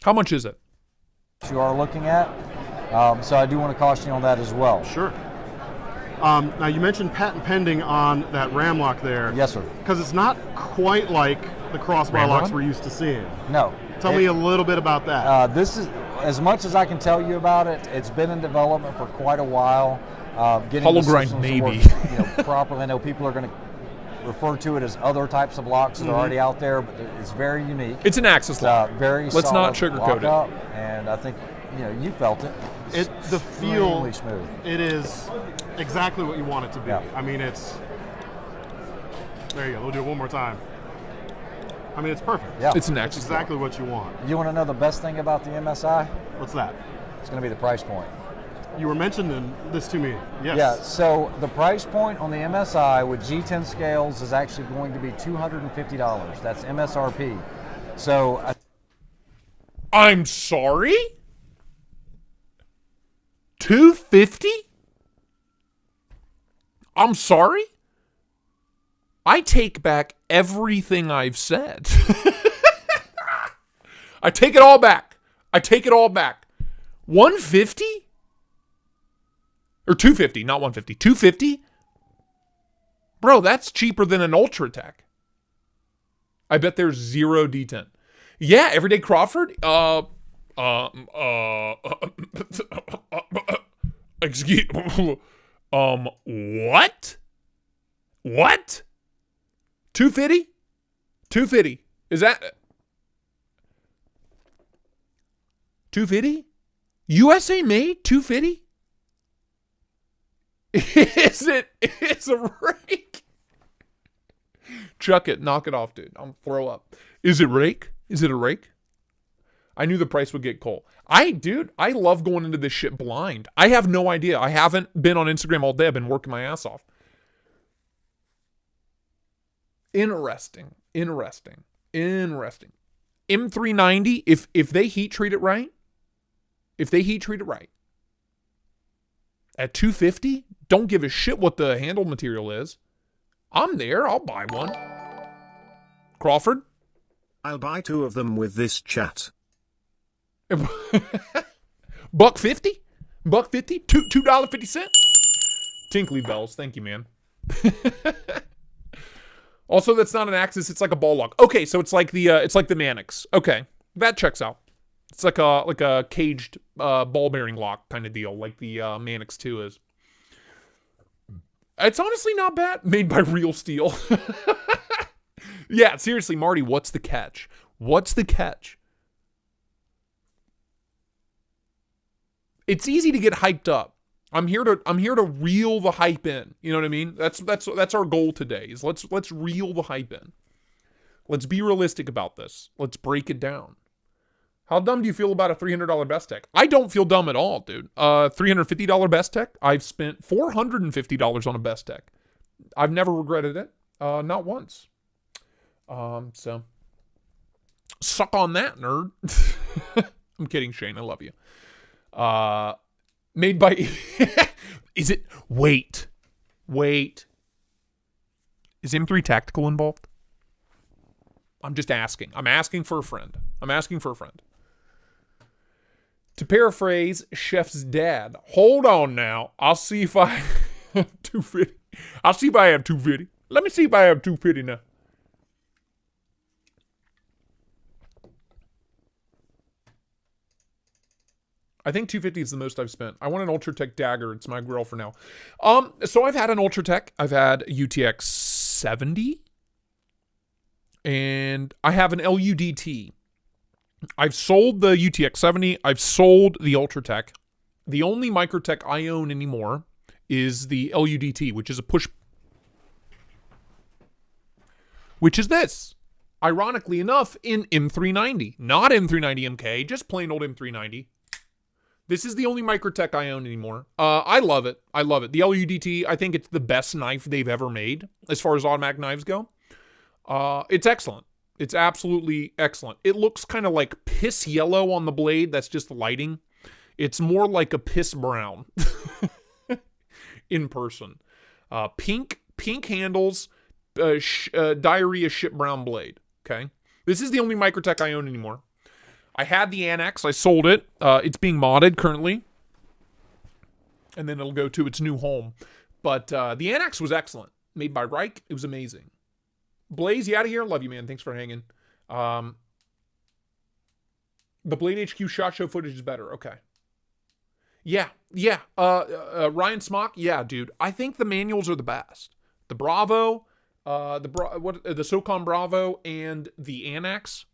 How much is it? You are looking at, so I do want to caution you on that as well. Sure. Now you mentioned patent pending on that ram lock there. Yes, sir. Because it's not quite like the crossbar Ram locks rod? we're used to seeing. No. Tell me a little bit about that. This is, as much as I can tell you about it, it's been in development for quite a while. Getting Hollow the grind, systems to maybe. work, properly. I know people are going to refer to it as other types of locks that are already out there, but it's very unique. It's an Axis lock. Very Let's not solid sugarcoat it. lock-up, and I think you felt it. The feel, Extremely smooth. it is exactly what you want it to be. Yeah. I mean, it's, there you go, we'll do it one more time. I mean, it's perfect. Yeah. It's an It's Axis exactly lock. what you want. You want to know the best thing about the MSI? What's that? It's going to be the price point. You were mentioning this to me. Yes. Yeah, so the price point on the MSI with G10 scales is actually going to be $250. That's MSRP. So I'm sorry? $250? I'm sorry? I take back everything I've said. I take it all back. I take it all back. 150? Or 250, not 150. 250? Bro, that's cheaper than an Ultratech. I bet there's 0 D10. Yeah, Everyday Crawford. Excuse. What? What? 250? 250. Is that 250? USA made 250? Is it? It's a rake. Chuck it. Knock it off, dude. I'll throw up. Is it rake? Is it a rake? I knew the price would get cold. Dude, I love going into this shit blind. I have no idea. I haven't been on Instagram all day. I've been working my ass off. Interesting. M390, if they heat treat it right, at 250, don't give a shit what the handle material is. I'm there. I'll buy one. Crawford? I'll buy 2 of them with this chat. $1.50? $2.50? $2.50? Tinkly bells. Thank you, man. Also, that's not an Axis. It's like a ball lock. Okay, so it's like the Mannix. Okay, that checks out. It's like a caged ball bearing lock kind of deal, like the Mannix 2 is. It's honestly not bad. Made by real steel. Yeah, seriously, Marty, what's the catch? What's the catch? It's easy to get hyped up. I'm here to reel the hype in. You know what I mean? That's our goal today. Is let's reel the hype in. Let's be realistic about this. Let's break it down. How dumb do you feel about a $300 Best Tech? I don't feel dumb at all, dude. $350 Best Tech. I've spent $450 on a Best Tech. I've never regretted it. Not once. So suck on that, nerd. I'm kidding, Shane. I love you. Made by is it wait. Is M3 Tactical involved? I'm just asking. I'm asking for a friend. To paraphrase Chef's dad, hold on now. I'll see if I have 250. I'll see if I have 250. Let me see if I have 250 now. I think 250 is the most I've spent. I want an Ultratech dagger. It's my grill for now. So I've had an Ultratech. I've had a UTX 70. And I have an LUDT. I've sold the UTX 70. I've sold the Ultratech. The only Microtech I own anymore is the LUDT, which is a push which is this. Ironically enough, in M390. Not M390 MK, just plain old M390. This is the only Microtech I own anymore. I love it. I love it. The LUDT, I think it's the best knife they've ever made as far as automatic knives go. It's excellent. It's absolutely excellent. It looks kind of like piss yellow on the blade. That's just the lighting. It's more like a piss brown in person. Pink handles, diarrhea shit brown blade. Okay. This is the only Microtech I own anymore. I had the Annex. I sold it. It's being modded currently. And then it'll go to its new home. But the Annex was excellent. Made by Reich. It was amazing. Blaze, you out of here? Love you, man. Thanks for hanging. The Blade HQ SHOT Show footage is better. Okay. Yeah. Ryan Smock? Yeah, dude. I think the manuals are the best. The Bravo, the SOCOM Bravo, and the Annex.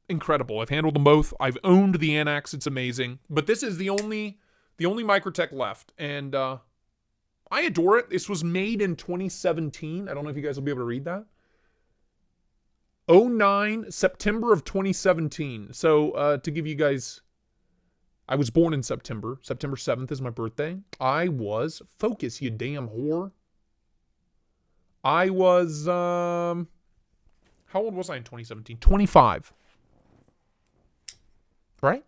Incredible. I've handled them both. I've owned the Annex. It's amazing. But this is the only Microtech left. And I adore it. This was made in 2017. I don't know if you guys will be able to read that. 09, September of 2017. So to give you guys, I was born in September. September 7th is my birthday. I was, focus, you damn whore. I was, how old was I in 2017? 25. Right?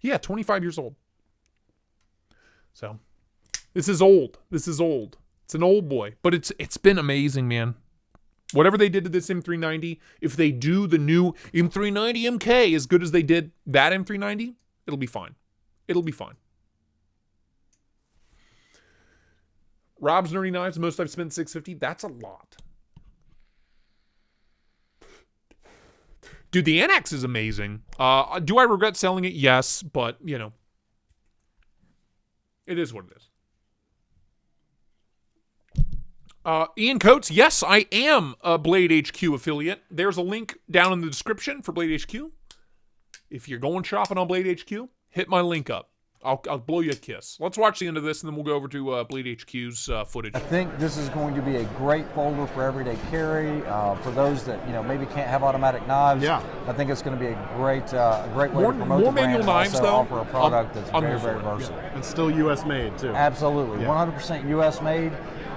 Yeah, 25 years old. So, this is old. This is old. It's an old boy. But it's been amazing, man. Whatever they did to this M390, if they do the new M390 MK as good as they did that M390, it'll be fine. It'll be fine. Rob's Nerdy Knives, the most I've spent $650. That's a lot. Dude, the Annex is amazing. Do I regret selling it? Yes, but, you know, it is what it is. Ian Coates, yes, I am a Blade HQ affiliate. There's a link down in the description for Blade HQ. If you're going shopping on Blade HQ, hit my link up. I'll blow you a kiss. Let's watch the end of this, and then we'll go over to Blade HQ's footage. I think this is going to be a great folder for everyday carry. For those that maybe can't have automatic knives, Yeah. I think it's going to be a great way to promote the more brand manual and knives, also though. offer a product that's I'm very, here for very it. versatile. And still U.S. made, too. Absolutely, Yeah. 100% U.S. made.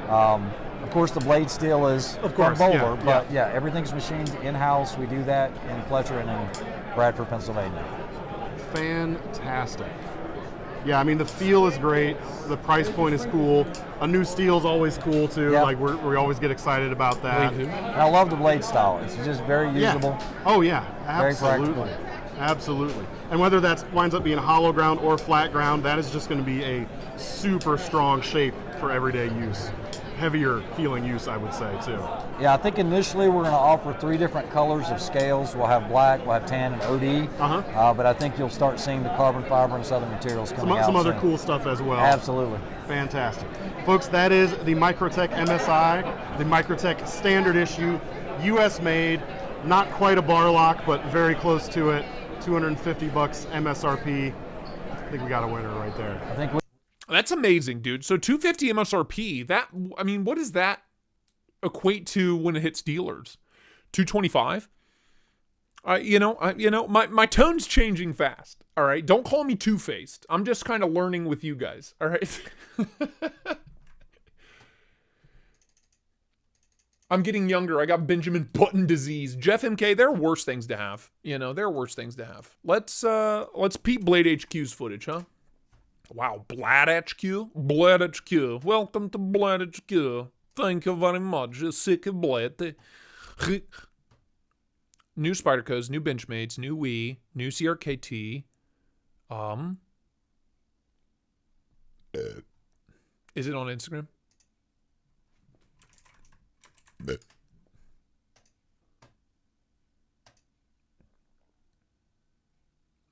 Of course, the blade steel is Of course, from Boulder, yeah, but yeah, everything's machined in-house. We do that in Fletcher and in Bradford, Pennsylvania. Fantastic. Yeah, I mean, the feel is great. The price point is cool. A new steel is always cool, too. Yeah. Like, we always get excited about that. And I love the blade style. It's just very usable. Yeah. Oh, yeah. Very Absolutely. practical. Absolutely. And whether that winds up being hollow ground or flat ground, that is just going to be a super strong shape for everyday use. Heavier feeling use, I would say, too. Yeah, I think initially we're going to offer 3 different colors of scales. We'll have black, we'll have tan, and OD. But I think you'll start seeing the carbon fiber and southern materials coming out Some other soon. cool stuff as well. Absolutely. Fantastic. Folks, that is the Microtech MSI, the Microtech standard issue, US made, not quite a bar lock, but very close to it. $250 MSRP. I think we got a winner right there. I think That's amazing, dude. So $250 MSRP. That, I mean, what does that equate to when it hits dealers? $225. My tone's changing fast. All right, don't call me two-faced. I'm just kind of learning with you guys. All right. I'm getting younger. I got Benjamin Button disease. Jeff MK. There are worse things to have. There are worse things to have. Let's peep Blade HQ's footage, huh? Wow, Blad HQ? Blad HQ. Welcome to Blad HQ. Thank you very much. Sick of Blad. New Spydercos, new Benchmades, new Wii, new CRKT. Is it on Instagram?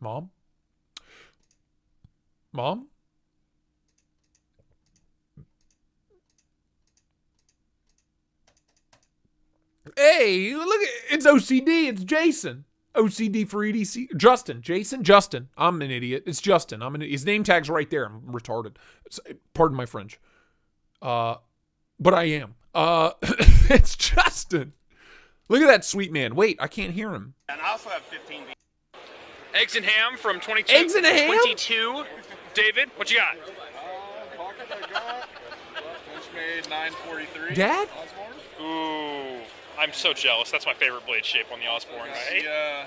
Mom? Hey, look, it's OCD. It's Jason. OCD for EDC. Justin. I'm an idiot. It's Justin. His name tag's right there. I'm retarded. Pardon my French. But I am. It's Justin. Look at that sweet man. Wait, I can't hear him. And I also have 15 V. Eggs and ham from 22. Eggs and ham? 22. David, what you got? Pocket I got. Benchmade 943. Dad? Ooh, I'm so jealous. That's my favorite blade shape on the Osborne, right?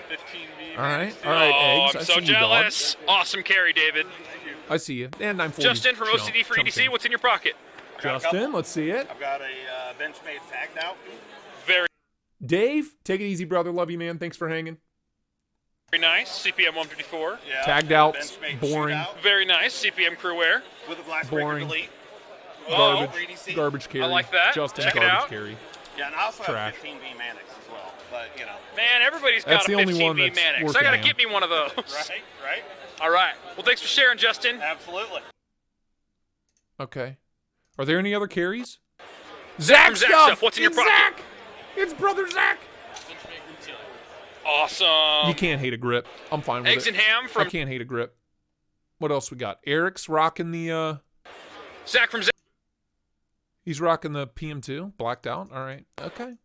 15 V. All right, Oh, eggs. I'm I so see you, dog. jealous. Awesome carry, David. I see you. And 940. Justin from OCD for EDC, what's in your pocket? Justin, let's see it. I've got a Benchmade tagged out. Very, Dave, take it easy, brother. Love you, man. Thanks for hanging. very nice. CPM 154. Yeah, Tagged out, Benchmade boring. shootout Very nice. CPM crew wear. with a black Boring. breaker delete. Oh, Garbage carry. I like that. Justin, Check it garbage out. carry. Yeah, and I also Trash. have 15 V Mannix as well. But, you know. man, everybody's That's got the a only 15 one V that's Mannix. worth I a gotta damn. get me one of those. Right? All right. Well, thanks for sharing, Justin. Absolutely. Okay. Are there any other carries? From Zach Zach stuff. Stuff, what's in your It's pocket? Zach. It's brother Zach. Awesome. You can't hate a grip. I'm fine with Eggs it. and ham I from can't hate a grip. What else we got? Eric's rocking the Zach from Zach. he's rocking the PM2, blacked out. All right. Okay.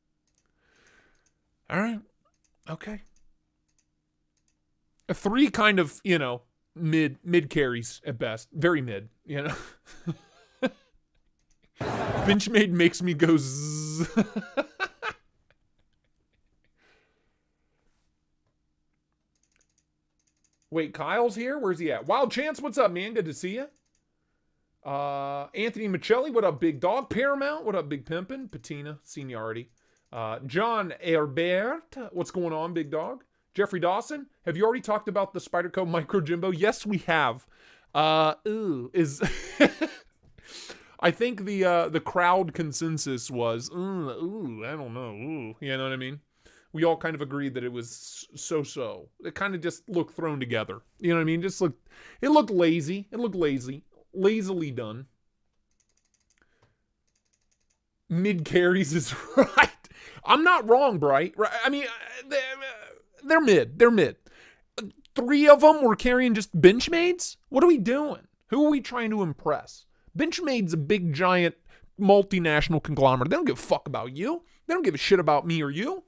All right. Okay. 3 kind of, mid carries at best. Very mid, Benchmade makes me go zzz. Wait, Kyle's here? Where's he at? Wild Chance, what's up, man? Good to see you. Anthony Michelli, what up, big dog? Paramount, what up, big pimpin'? Patina, seniority. John Herbert, what's going on, big dog? Jeffrey Dawson, have you already talked about the Spyderco Micro Jimbo? Yes, we have. I think the crowd consensus was, I don't know. Ooh, you know what I mean? We all kind of agreed that it was so-so. It kind of just looked thrown together. You know what I mean? It looked lazy. It looked lazy. Lazily done. Mid carries is right. I'm not wrong, Bright. Right? I mean, they're mid. They're mid. 3 of them were carrying just Benchmades? What are we doing? Who are we trying to impress? Benchmade's a big, giant, multinational conglomerate. They don't give a fuck about you. They don't give a shit about me or you.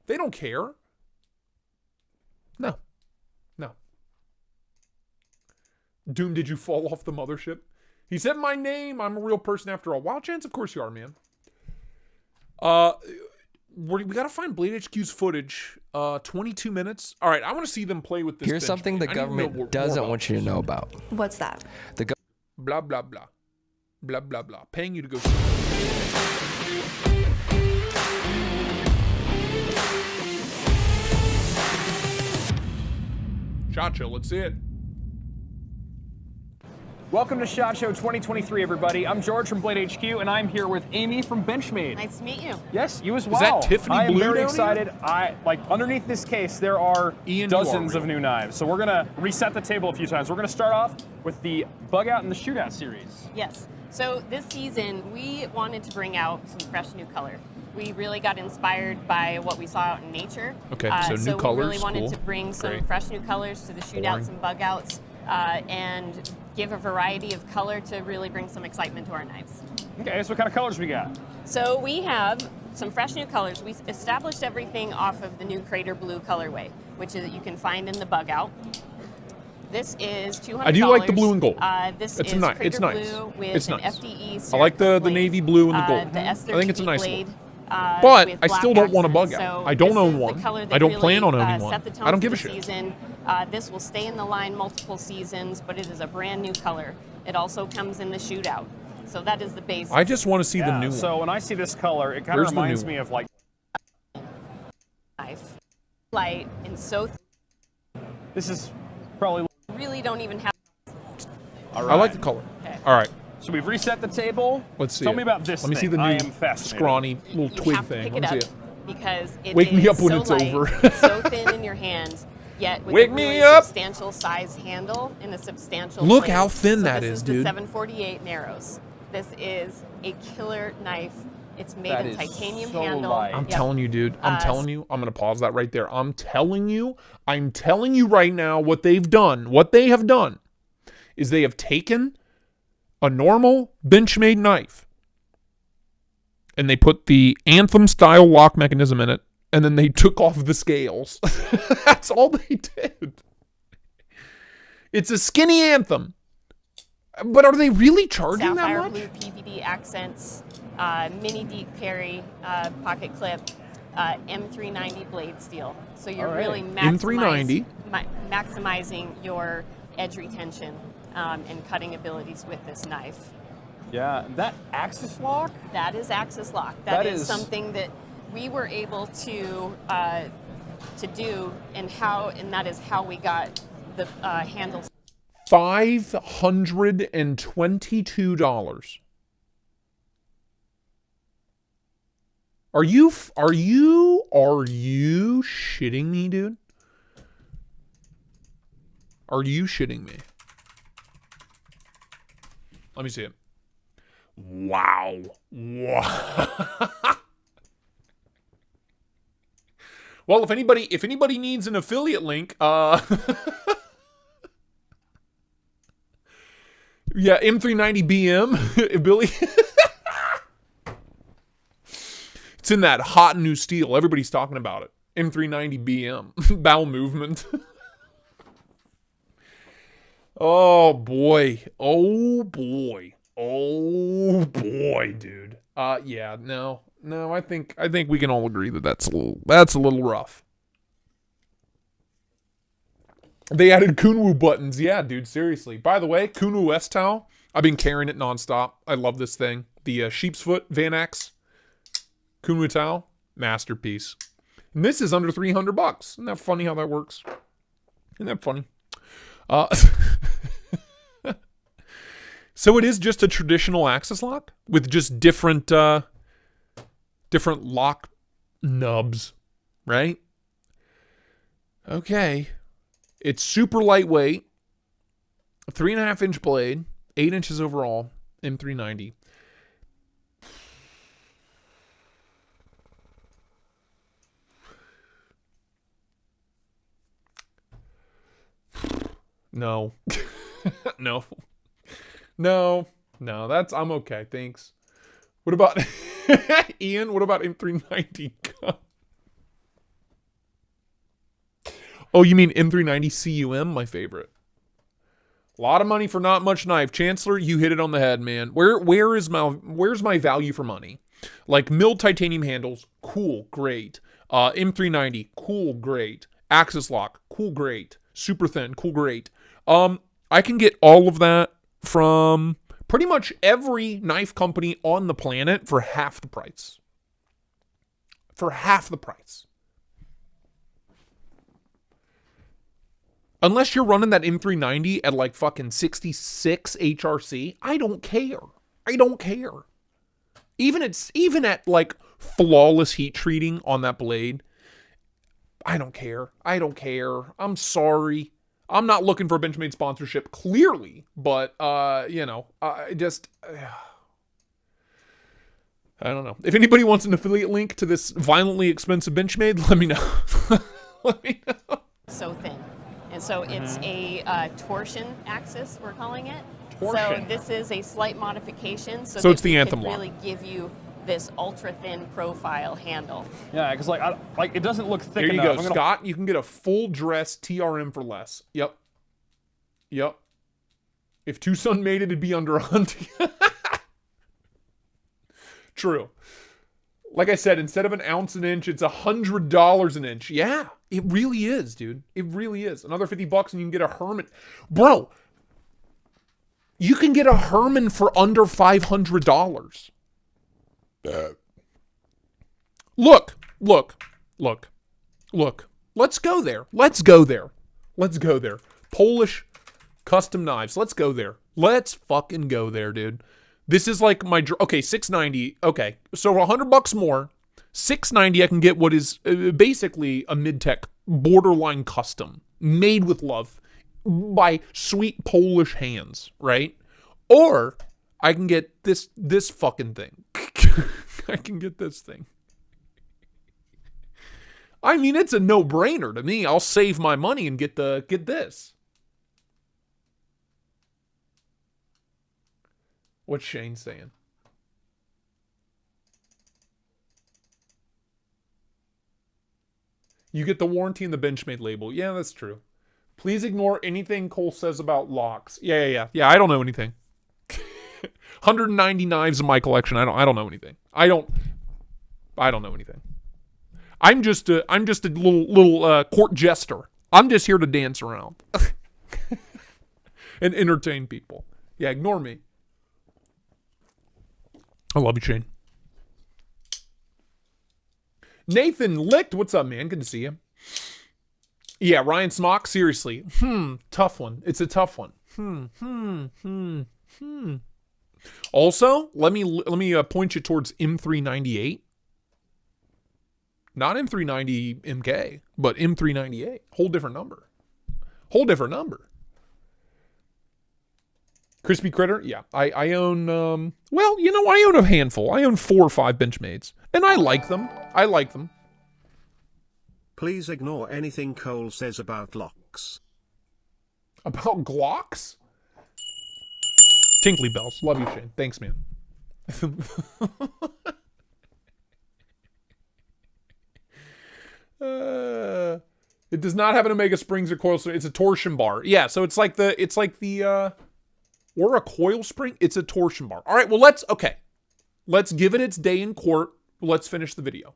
They don't care. No. Doom, did you fall off the mothership? He said my name. I'm a real person after all. Wild Chance? Of course you are, man. We got to find Blade HQ's footage. 22 minutes. All right, I want to see them play with this. Here's something the I need to know more government doesn't about want you to know about. What's that? Blah, blah, blah. Blah, blah, blah. Paying you to go. SHOT Show, let's see it. Welcome to SHOT Show 2023, everybody. I'm George from Blade HQ, and I'm here with Amy from Benchmade. Nice to meet you. Yes, you as well. that Tiffany I am blue very down excited. Underneath this case, there are Ian, you are dozens real. of new knives. So we're gonna reset the table a few times. We're gonna start off with the Bug Out and the Shootout series. Yes. So this season, we wanted to bring out some fresh new color. We really got inspired by what we saw out in nature. Okay, so new we colors, really wanted cool. to bring some Great. fresh new colors to the Boring. shootouts and bug outs, and give a variety of color to really bring some excitement to our knives. Okay, so what kind of colors we got? So we have some fresh new colors. We established everything off of the new Crater Blue colorway, which is you can find in the bug out. This is $200. I do like the blue and gold. This It's is nice. Crater It's nice. Blue with It's an nice. FDE. I like the blade. navy blue and the gold. The I think it's a nice blade, look. But with I still black don't want a bug accents. out. So I don't this own is the one. color that I don't really, plan on owning set one. the tone I don't for give a the shit. Season. This will stay in the line multiple seasons, but it is a brand new color. It also comes in the shootout. So that is the base. I just want to see the new one. So when I see this color, it kind of Where's the new reminds one? me of like knife. Light and so this is probably. really don't even have. All I like the color. Okay. All right, So we've reset the table. let's see Tell it. me about this. Let me see thing. the I new am fascinated. scrawny little You twig have to thing. pick Let me it see up it. because it Wake me is up when so it's light, over. so thin in your hands, yet with Wake a me really up. substantial size handle and a substantial Look blade. how thin So that this is, is dude. The 748 Narrows. This is a killer knife. It's made That in is titanium so handle. light. I'm Yep. telling you, dude. I'm telling you. I'm going to pause that right there. I'm telling you right now what they've done. What they have done is they have taken a normal Benchmade knife and they put the Anthem style lock mechanism in it, and then they took off the scales. That's all they did. It's a skinny Anthem. But are they really charging Sapphire that much? blue PVD accents, mini deep carry, pocket clip, M390 blade steel. So you're really M390. maximizing your edge retention and cutting abilities with this knife. Yeah, that axis lock? That is axis lock. That is is something that we were able to do, and that is how we got the handles. $522. Are you shitting me, dude? Are you shitting me? Let me see it. Wow. Well, if anybody needs an affiliate link, yeah, M390BM, Billy. It's in that hot new steel. Everybody's talking about it. M390BM, bowel movement. Oh boy. Oh boy. Oh boy, dude. Yeah, no. I think we can all agree that that's a little rough. They added Kunwu buttons. Yeah, dude, seriously. By the way, Kunwu S-Towel, I've been carrying it nonstop. I love this thing. The sheep's foot Van Axe Kunwu towel, masterpiece. And this is under $300. Isn't that funny how that works? Isn't that funny? So it is just a traditional axis lock with just different lock nubs, right? Okay. It's super lightweight, 3.5-inch blade, 8 inches overall, M390. No. No, I'm okay, thanks. What about, Ian, what about M390? Oh, you mean M390 CUM? My favorite. A lot of money for not much knife. Chancellor, you hit it on the head, man. Where's my value for money? Like milled titanium handles, cool, great. M390, cool, great. Axis lock, cool, great. Super thin, cool, great. I can get all of that from pretty much every knife company on the planet for half the price. For half the price. Unless you're running that M390 at like fucking 66 HRC, I don't care. Even at like flawless heat treating on that blade, I don't care. I'm sorry. I'm not looking for a Benchmade sponsorship, clearly, but I don't know. If anybody wants an affiliate link to this violently expensive Benchmade, let me know. Let me know. So thin. And so it's a torsion axis, we're calling it. Torsion. So this is a slight modification. So it's the Anthem lock. Really give you this ultra thin profile handle. Yeah, because like it doesn't look thick Here you enough. go, Scott. You can get a full dress TRM for less. Yep. If Tucson made it, it'd be under $100. True. Like I said, instead of an ounce an inch, it's $100 an inch. Yeah, it really is, dude. It really is. Another $50 and you can get a Herman. Bro, you can get a Herman for under $500. Look. Let's go there. Polish custom knives. Let's go there. Let's fucking go there, dude. This is like my, okay, $690. Okay, so for $100 more, $690, I can get what is basically a mid-tech borderline custom, made with love by sweet Polish hands, right? Or I can get this fucking thing. I can get this thing. I mean, it's a no-brainer to me. I'll save my money and get this. What's Shane saying? You get the warranty and the Benchmade label. Yeah, that's true. Please ignore anything Cole says about locks. Yeah, I don't know anything. 190 knives in my collection. I don't know anything. I don't know anything. I'm just a little court jester. I'm just here to dance around and entertain people. Yeah, ignore me. I love you, Shane. Nathan Licht, what's up, man? Good to see you. Yeah, Ryan Smock, seriously. Tough one. It's a tough one. Also, let me point you towards M398. Not M390 MK, but M398. Whole different number. Crispy Critter, yeah. I own, I own a handful. I own 4 or 5 Benchmades. And I like them. Please ignore anything Cole says about locks. About Glocks? Tinkly bells. Love you, Shane. Thanks, man. It does not have an Omega springs or coil spring. It's a torsion bar. Yeah, so it's like the or a coil spring. It's a torsion bar. All right, well let's give it its day in court. Let's finish the video.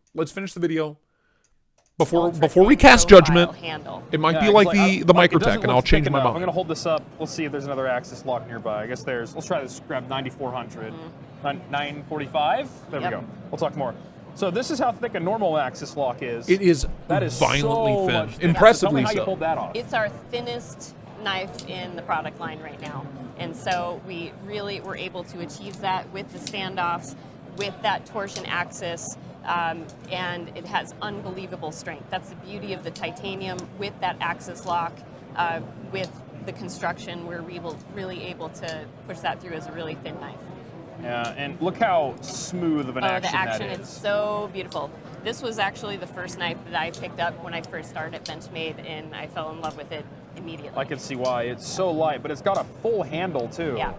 Before we cast judgment. Handle. It might be like the Microtech, and I'll change my mind. I'm gonna hold this up. Let's see if there's another axis lock nearby. I guess let's try this. Grab 9400, 945. There we go. We'll talk more. So this is how thick a normal axis lock is. It is violently thin. Impressively so. Tell me how you so. pulled that off. It's our thinnest knife in the product line right now. And so we really were able to achieve that with the standoffs, with that torsion axis, and it has unbelievable strength. That's the beauty of the titanium with that axis lock, with the construction. We're really able to push that through as a really thin knife. Yeah, and look how smooth of an action the action that is. It's so beautiful. This was actually the first knife that I picked up when I first started at Benchmade, and I fell in love with it immediately. I can see why. It's so light, but it's got a full handle too. Yeah.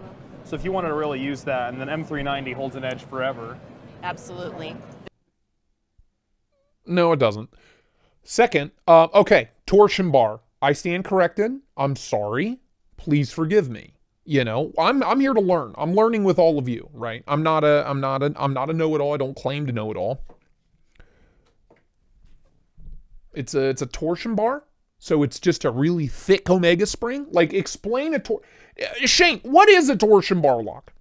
So if you wanted to really use that, and then M390 holds an edge forever. Absolutely. No, it doesn't. Second, okay, torsion bar. I stand corrected. I'm sorry. Please forgive me. You know, I'm here to learn. I'm learning with all of you, right? I'm not a know-it-all. I don't claim to know it all. It's a torsion bar, so it's just a really thick Omega spring. Like, explain Shane, what is a torsion bar lock?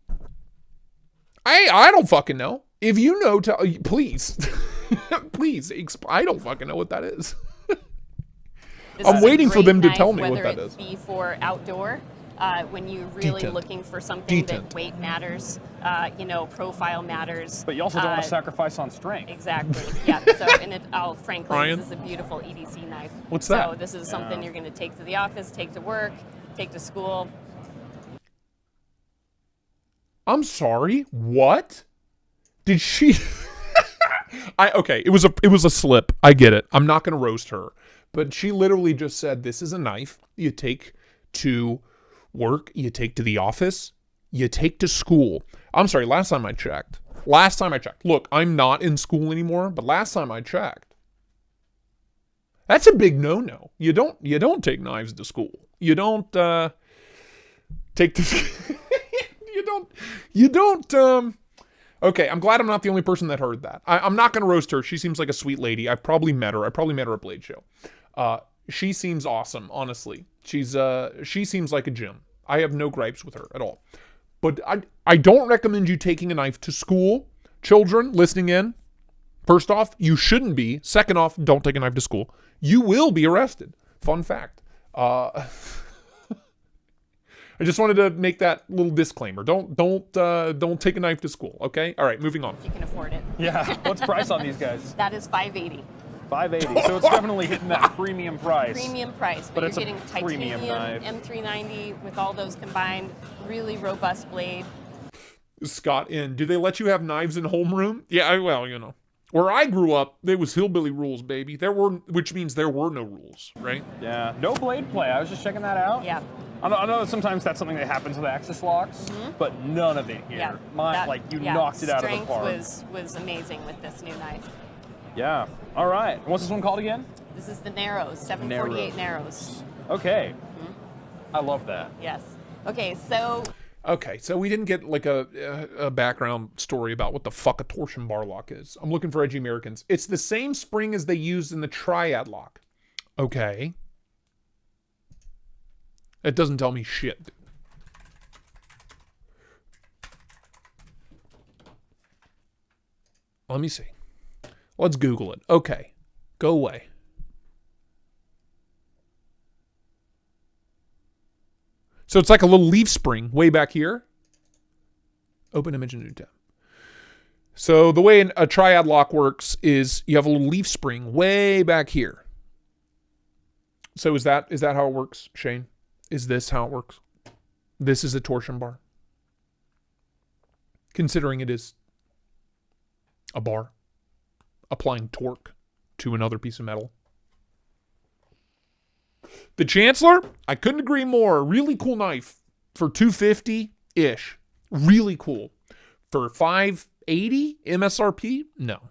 I don't fucking know. If you know, please, please. I don't fucking know what that is. I'm waiting for them to tell me what that is. Whether it be for outdoor. When you're really looking for something that weight matters, profile matters. But you also don't want to sacrifice on strength. Exactly. Yeah. So, and frankly, Ryan? this is a beautiful EDC knife. What's that? So this is something you're going to take to the office, take to work, take to school. I'm sorry. What? Did she? Okay. It was a slip. I get it. I'm not going to roast her, but she literally just said, "This is a knife you take to work, you take to the office, you take to school." I'm sorry, last time I checked. Look, I'm not in school anymore, but last time I checked. That's a big no-no. You don't take knives to school. You don't take to you don't okay, I'm glad I'm not the only person that heard that. I'm not going to roast her. She seems like a sweet lady. I've probably met her. I probably met her at Blade Show. She seems awesome, honestly. She seems like a gem. I have no gripes with her at all. But I don't recommend you taking a knife to school. Children listening in, first off, you shouldn't be. Second off, don't take a knife to school. You will be arrested. Fun fact. I just wanted to make that little disclaimer. Don't take a knife to school, okay? All right, moving on. You can afford it. Yeah. What's the price on these guys? That is $580. $580. So it's definitely hitting that premium price. Premium price, but it's you're getting a premium titanium, knife. M390 with all those combined. Really robust blade. Scott in. Do they let you have knives in homeroom? Yeah, well, you know. Where I grew up, there was hillbilly rules, baby. Which means there were no rules, right? Yeah. No blade play. I was just checking that out. Yeah. I know that sometimes that's something that happens with axis locks, but none of it here. Yeah. Knocked it out of the park. Strength was amazing with this new knife. Yeah. All right. What's this one called again? This is the Narrows, 748 Narrows. Okay. I love that. Yes. Okay, so Okay, so we didn't get like a background story about what the fuck a torsion bar lock is. I'm looking for edgy Americans. It's the same spring as they used in the triad lock. Okay. It doesn't tell me shit, dude. Let me see. Let's Google it. Okay. Go away. So it's like a little leaf spring way back here. Open image in new tab. So the way a triad lock works is you have a little leaf spring way back here. So is that how it works, Shane? Is this how it works? This is a torsion bar. Considering it is a bar applying torque to another piece of metal. The Chancellor, I couldn't agree more. Really cool knife for $250-ish. Really cool. For $580 MSRP? No.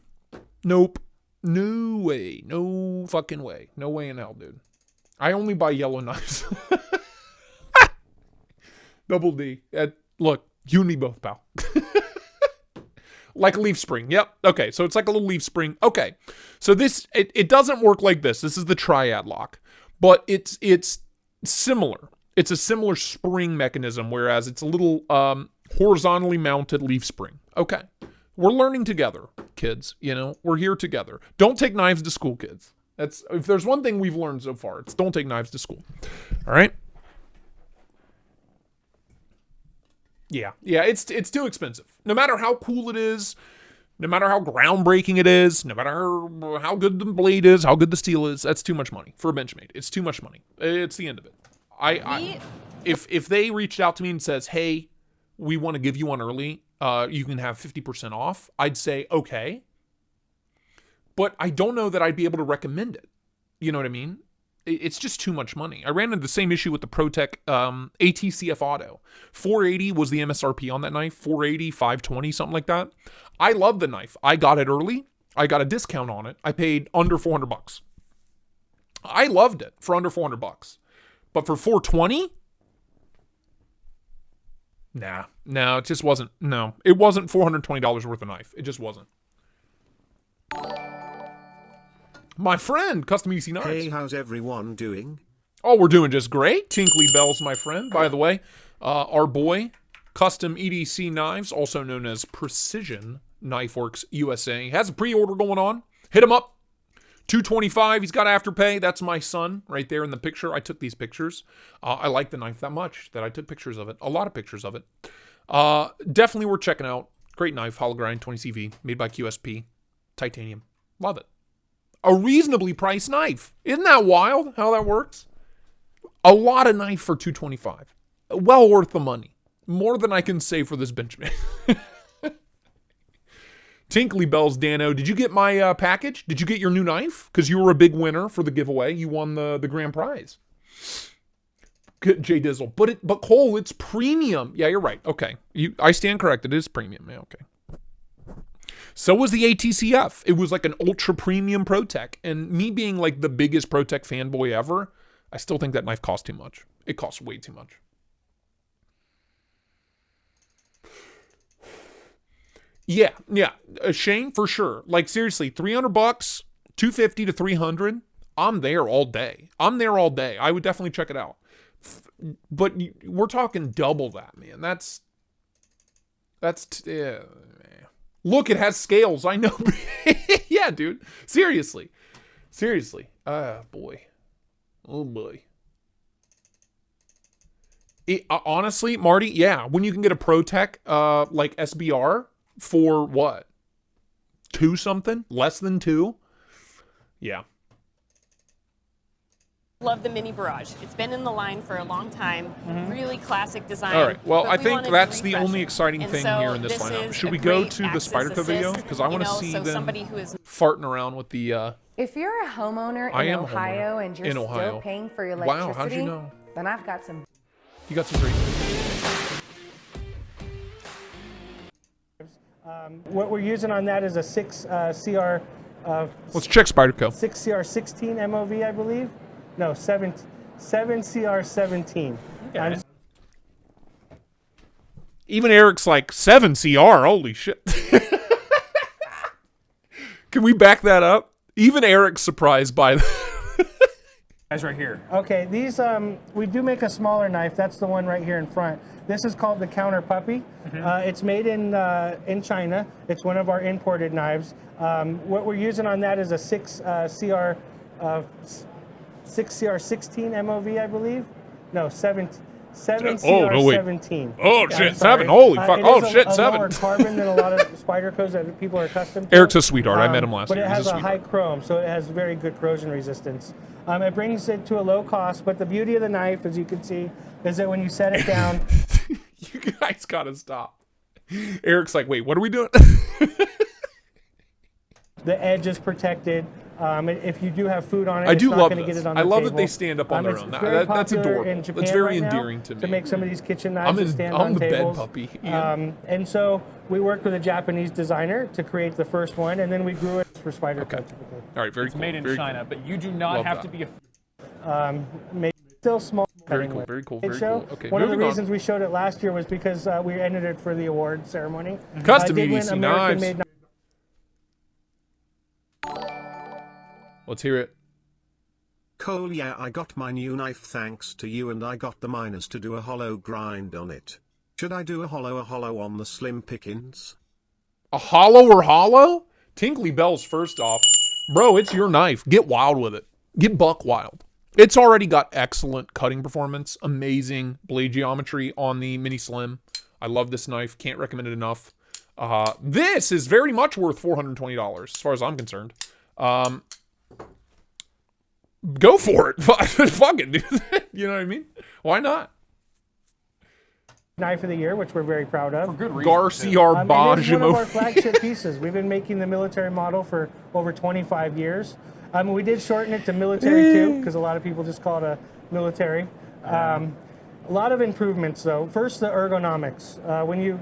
Nope. No way. No fucking way. No way in hell, dude. I only buy yellow knives. Double D. Look, you and me both, pal. Like a leaf spring. Yep. Okay, so it's like a little leaf spring. Okay. So this, it doesn't work like this. This is the triad lock. But it's similar. It's a similar spring mechanism, whereas it's a little horizontally mounted leaf spring. Okay. We're learning together, kids. You know, we're here together. Don't take knives to school, kids. If there's one thing we've learned so far, it's don't take knives to school. All right? Yeah, it's too expensive. No matter how cool it is, no matter how groundbreaking it is, no matter how good the blade is, how good the steel is, that's too much money for a Benchmade. It's too much money. It's the end of it. If they reached out to me and says, hey, we want to give you one early, you can have 50% off, I'd say, okay. But I don't know that I'd be able to recommend it. You know what I mean? It's just too much money. I ran into the same issue with the ProTech ATCF Auto. $480 was the MSRP on that knife. $480, $520, something like that. I love the knife. I got it early. I got a discount on it. I paid under $400. I loved it for under $400. But for $420? No, it just wasn't. No, it wasn't $420 worth of knife. It just wasn't. My friend, Custom EDC Knives. Hey, how's everyone doing? Oh, we're doing just great. Tinkly Bells, my friend. By the way, our boy, Custom EDC Knives, also known as Precision Knife Works USA, has a pre-order going on. Hit him up. $225. He's got Afterpay. That's my son right there in the picture. I took these pictures. I like the knife that much that I took pictures of it. A lot of pictures of it. Definitely worth checking out. Great knife. Hollow grind 20CV. Made by QSP. Titanium. Love it. A reasonably priced knife. Isn't that wild how that works? A lot of knife for $225. Well worth the money. More than I can say for this Benchmade. Tinkly Bells, Dano. Did you get my package? Did you get your new knife? Because you were a big winner for the giveaway. You won the grand prize. Jay Dizzle. But Cole, it's premium. Yeah, you're right. Okay. I stand corrected. It is premium. Yeah, okay. So was the ATCF. It was like an ultra premium ProTech. And me being like the biggest ProTech fanboy ever, I still think that knife cost too much. It costs way too much. Yeah. Shane, for sure. Like seriously, $300, $250 to $300. I'm there all day. I would definitely check it out. But we're talking double that, man. That's look, it has scales. I know. Yeah, dude. Seriously. Boy. Oh, boy. Honestly, Marty, yeah. When you can get a ProTech like SBR for what? 2 something? Less than 2? Yeah. Love the mini barrage. It's been in the line for a long time. Really classic design. All right. Well, I think that's the only exciting thing here in this lineup. Should we go to the Spyderco video? Because I want to see them farting around with the... If you're a homeowner in Ohio and you're still paying for your electricity, wow, how'd you know? Then I've got some... You got some great... What we're using on that is a 6 CR Let's check Spyderco. 6CR16 MOV, I believe. No, 7CR17. Okay. Even Eric's like 7CR. Holy shit. Can we back that up? Even Eric's surprised by that. Guys, right here. Okay, these we do make a smaller knife. That's the one right here in front. This is called the Counter Puppy. It's made in China. It's one of our imported knives. What we're using on that is a 6CR16 MOV, I believe. No, 7CR17. Oh shit, 7. Holy fuck. Oh shit, 7. Lower carbon than a lot of Spydercos that people are accustomed to. Eric's a sweetheart. I met him last year. But it has a high chrome, so it has very good corrosion resistance. It brings it to a low cost, but the beauty of the knife, as you can see, is that when you set it down... You guys gotta stop. Eric's like, wait, what are we doing? The edge is protected. If you do have food on it, I do love get it on I the love table. that they stand up on their own. That's adorable. That's very endearing to me. To make some of these kitchen knives that stand on tables. I'm the bed puppy. And so we worked with a Japanese designer to create the first one, and then we grew it for Spyderco. Okay. All right, very it's cool. made in very China, cool. but you do not have to be a... Still small. Very cool, very cool, very show. cool. Okay, one of the moving reasons we showed it last year was because we entered it for the award ceremony. Custom did win EDC American-made knives. Let's hear it. Cole, yeah, I got my new knife thanks to you, and I got the miners to do a hollow grind on it. Should I do a hollow on the slim pickings? A hollow? Tinkly bells first off. Bro, it's your knife. Get wild with it. Get buck wild. It's already got excellent cutting performance, amazing blade geometry on the Mini Slim. I love this knife. Can't recommend it enough. This is very much worth $420 as far as I'm concerned. Go for it. Fuck it, dude. You know what I mean? Why not? Knife of the year, which we're very proud of. For good reason. Garcia It's one of our flagship pieces. We've been making the military model for over 25 years. We did shorten it to military too, because a lot of people just call it a military. A lot of improvements though. First, the ergonomics. When you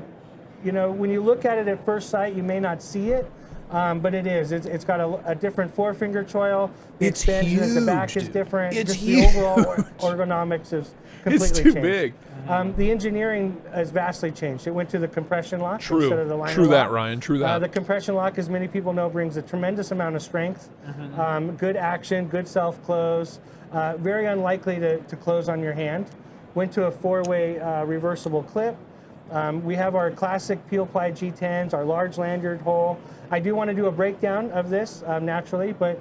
look at it at first sight, you may not see it, but it is. It's got a different four-finger choil. The expansion at the back is different. It's just huge. The overall ergonomics is completely It's too changed. big. The engineering has vastly changed. It went to the compression lock instead of the liner True lock. that, Ryan. True that. The compression lock, as many people know, brings a tremendous amount of strength, good action, good self-close, very unlikely to close on your hand. Went to a four-way reversible clip. We have our classic peel-ply G10s, our large lanyard hole. I do want to do a breakdown of this naturally, but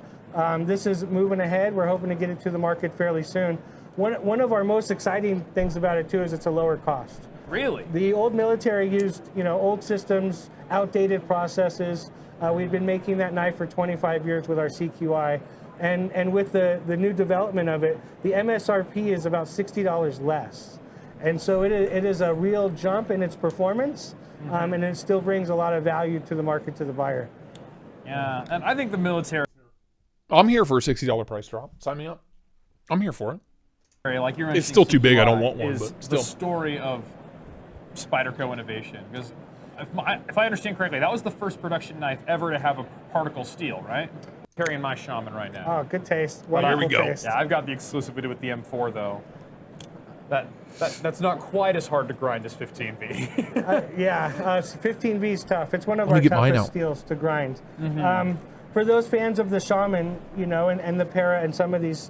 this is moving ahead. We're hoping to get it to the market fairly soon. One of our most exciting things about it too is it's a lower cost. Really? The old military used, old systems, outdated processes. We've been making that knife for 25 years with our CQI, and with the new development of it, the MSRP is about $60 less, and so it is a real jump in its performance, and it still brings a lot of value to the market, to the buyer. Yeah, and I think the military. I'm here for a $60 price drop. Sign me up. I'm here for it. Like you're it's still too big. I don't want one, but still. The story of Spyderco innovation, because if I understand correctly, that was the first production knife ever to have a particle steel, right? Carrying my Shaman right now. Oh, good taste. Here we go. Taste. Yeah, I've got the exclusivity with the M4 though. That's not quite as hard to grind as 15V. 15V is tough. It's one of our toughest steels to grind. For those fans of the Shaman, and the Para and some of these,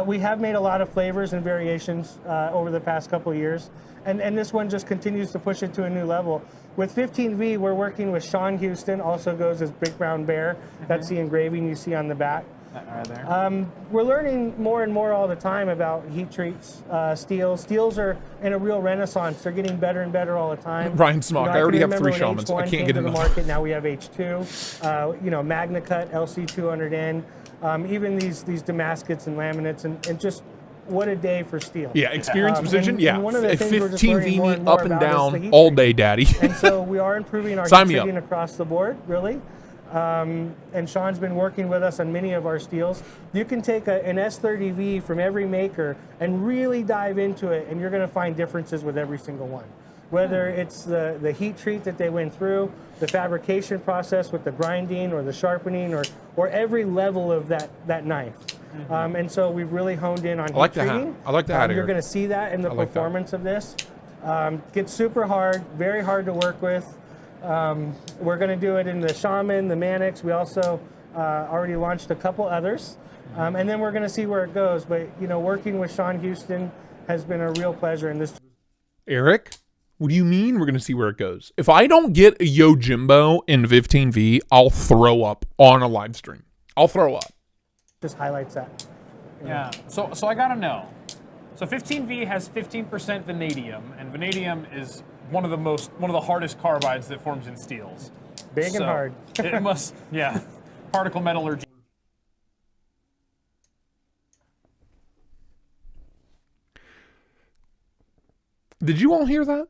we have made a lot of flavors and variations over the past couple of years, and this one just continues to push it to a new level. With 15V, we're working with Sean Houston, also goes as Big Brown Bear. That's the engraving you see on the back. We're learning more and more all the time about heat treats, steels. Steels are in a real renaissance. They're getting better and better all the time. Ryan Smock, I already have 3 when Shamans. I H1 can't get in in the market. Now we have H2. MagnaCut, LC200N. Even these Damascus and laminates, and just what a day for steel. Yeah, experience precision. And one of the things we're just 15 learning more V and more up and about is the down heat all treat. day, daddy. And so we are improving our Sign heat me up. treating across the board, really. And Sean's been working with us on many of our steels. You can take an S30V from every maker and really dive into it, and you're going to find differences with every single one. whether it's the heat treat that they went through, the fabrication process with the grinding or the sharpening or every level of that knife. And so we've really honed in on heat treating. I like the hat. You're going to see that in the performance of this. Gets super hard, very hard to work with. We're going to do it in the Shaman, the Manix. We also already launched a couple others. And then we're going to see where it goes. But, you know, working with Sean Houston has been a real pleasure in this. Eric, what do you mean we're going to see where it goes? If I don't get a Yojimbo in 15V, I'll throw up on a live stream. I'll throw up. Just highlights that. Yeah. So I got to know. So 15V has 15% vanadium, and vanadium is one of the hardest carbides that forms in steels. Big and hard. It must, yeah. Particle metallurgy. Did you all hear that?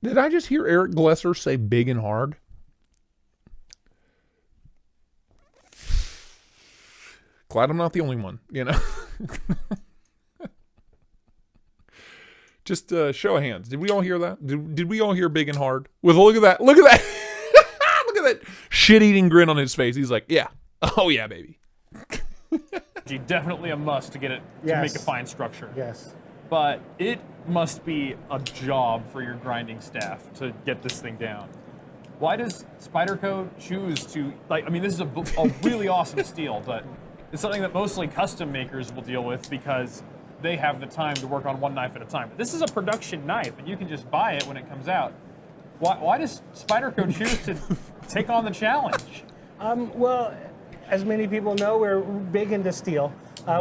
Did I just hear Eric Glesser say big and hard? Glad I'm not the only one, you know. Just show of hands. Did we all hear that? Did we all hear big and hard? With look at that. Look at that. Look at that shit-eating grin on his face. He's like, yeah. Oh, yeah, baby. Definitely a must to get it to make a fine structure. Yes. But it must be a job for your grinding staff to get this thing down. Why does Spyderco choose to, like, I mean, this is a really awesome steel, but it's something that mostly custom makers will deal with because they have the time to work on one knife at a time. But this is a production knife, and you can just buy it when it comes out. Why does Spyderco choose to take on the challenge? Well, as many people know, we're big into steel.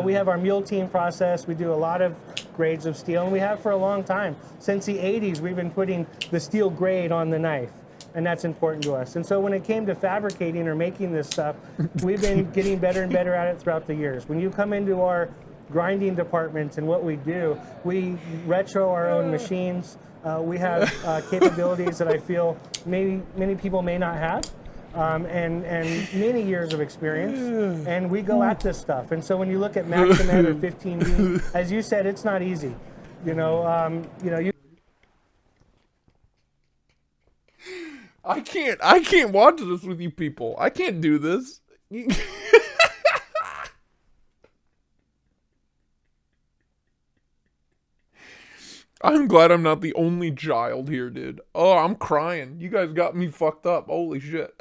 We have our mule team process. We do a lot of grades of steel, and we have for a long time. Since the 80s, we've been putting the steel grade on the knife, and that's important to us. And so when it came to fabricating or making this stuff, we've been getting better and better at it throughout the years. When you come into our grinding departments and what we do, we retro our own machines. We have capabilities that I feel many people may not have. And many years of experience, and we go at this stuff. And so when you look at Maximet or 15V, as you said, it's not easy. You know, I can't watch this with you people. I can't do this. I'm glad I'm not the only child here, dude. Oh, I'm crying. You guys got me fucked up. Holy shit.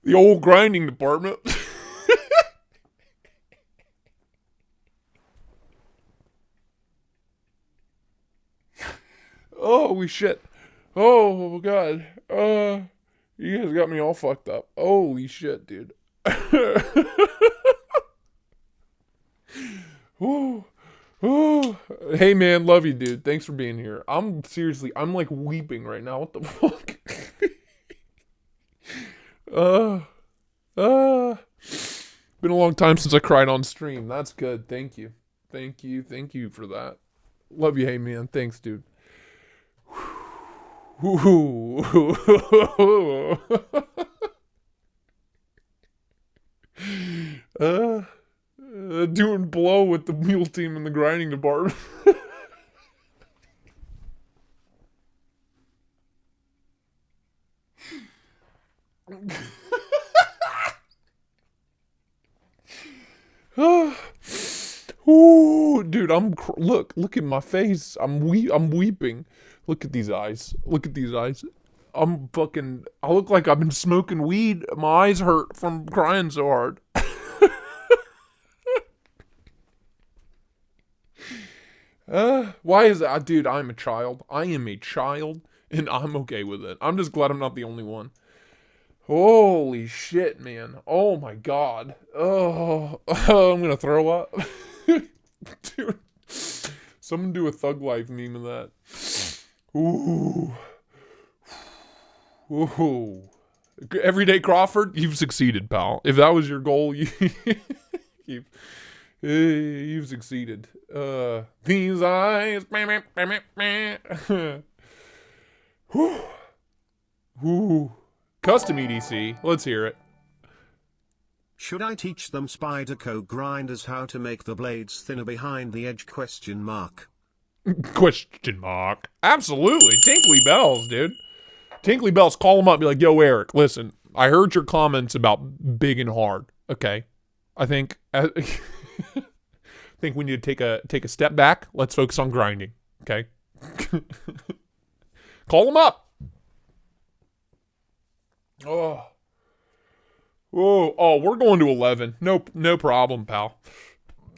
The old grinding department. Oh, holy shit. Oh, God. You guys got me all fucked up. Holy shit, dude. Ooh. Ooh. Hey, man, love you, dude. Thanks for being here. I'm like weeping right now. What the fuck? Been a long time since I cried on stream. That's good. Thank you. Thank you for that. Love you, hey, man. Thanks, dude. Doing blow with the mule team in the grinding department. Ooh, dude, look at my face. I'm weeping. Look at these eyes. Look at these eyes. I look like I've been smoking weed. My eyes hurt from crying so hard. Why is that? Dude, I'm a child. I am a child, and I'm okay with it. I'm just glad I'm not the only one. Holy shit, man. Oh, my God. Oh, I'm gonna throw up. Dude, someone do a Thug Life meme of that. Ooh. Ooh. Everyday Crawford, you've succeeded, pal. If that was your goal, you've succeeded. These eyes. Ooh. Custom EDC. Let's hear it. Should I teach them Spyderco grinders how to make the blades thinner behind the edge ? Question mark. Absolutely. Tinkly bells, dude. Tinkly bells, call them up. Be like, yo, Eric, listen, I heard your comments about big and hard. Okay. I think we need to take a step back. Let's focus on grinding. Okay. Call them up. Oh, we're going to 11. No problem, pal.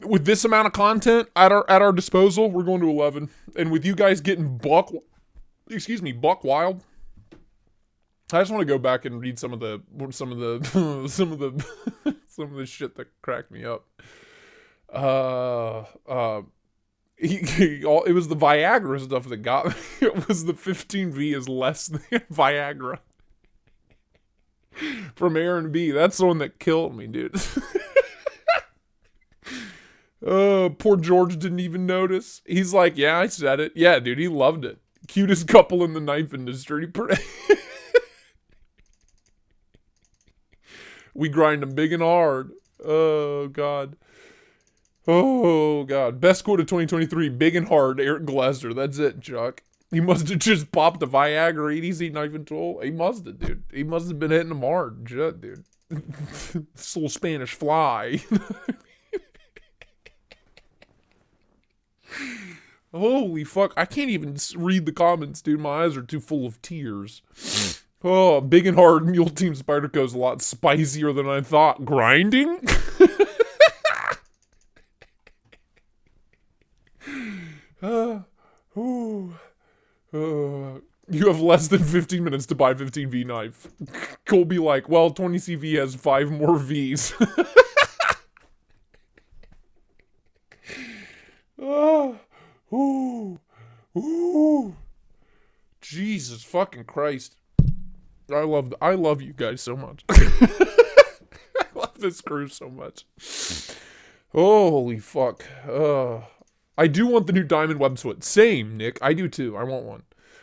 With this amount of content at our disposal, we're going to 11. And with you guys getting buck wild. I just want to go back and read some of the shit that cracked me up. It was the Viagra stuff that got me. It was the 15V is less than Viagra. From Aaron B. That's the one that killed me, dude. Poor George didn't even notice. He's like, yeah, I said it. Yeah, dude, he loved it. Cutest couple in the knife industry. We grind them big and hard. Oh, God. Oh, God. Best quote of 2023, big and hard, Eric Glasser. That's it, Chuck. He must have just popped the Viagra EDC knife and tool. He must have, dude. He must have been hitting them hard. Shit, dude. This little Spanish fly. Holy fuck. I can't even read the comments, dude. My eyes are too full of tears. Oh, big and hard Mule Team Spyderco is a lot spicier than I thought. Grinding? You have less than 15 minutes to buy 15V knife. Colby like, well, 20CV has 5 more Vs. Jesus fucking Christ. I love you guys so much. I love this crew so much. Holy fuck. I do want the new diamond web switch. Same, Nick. I do too. I want one.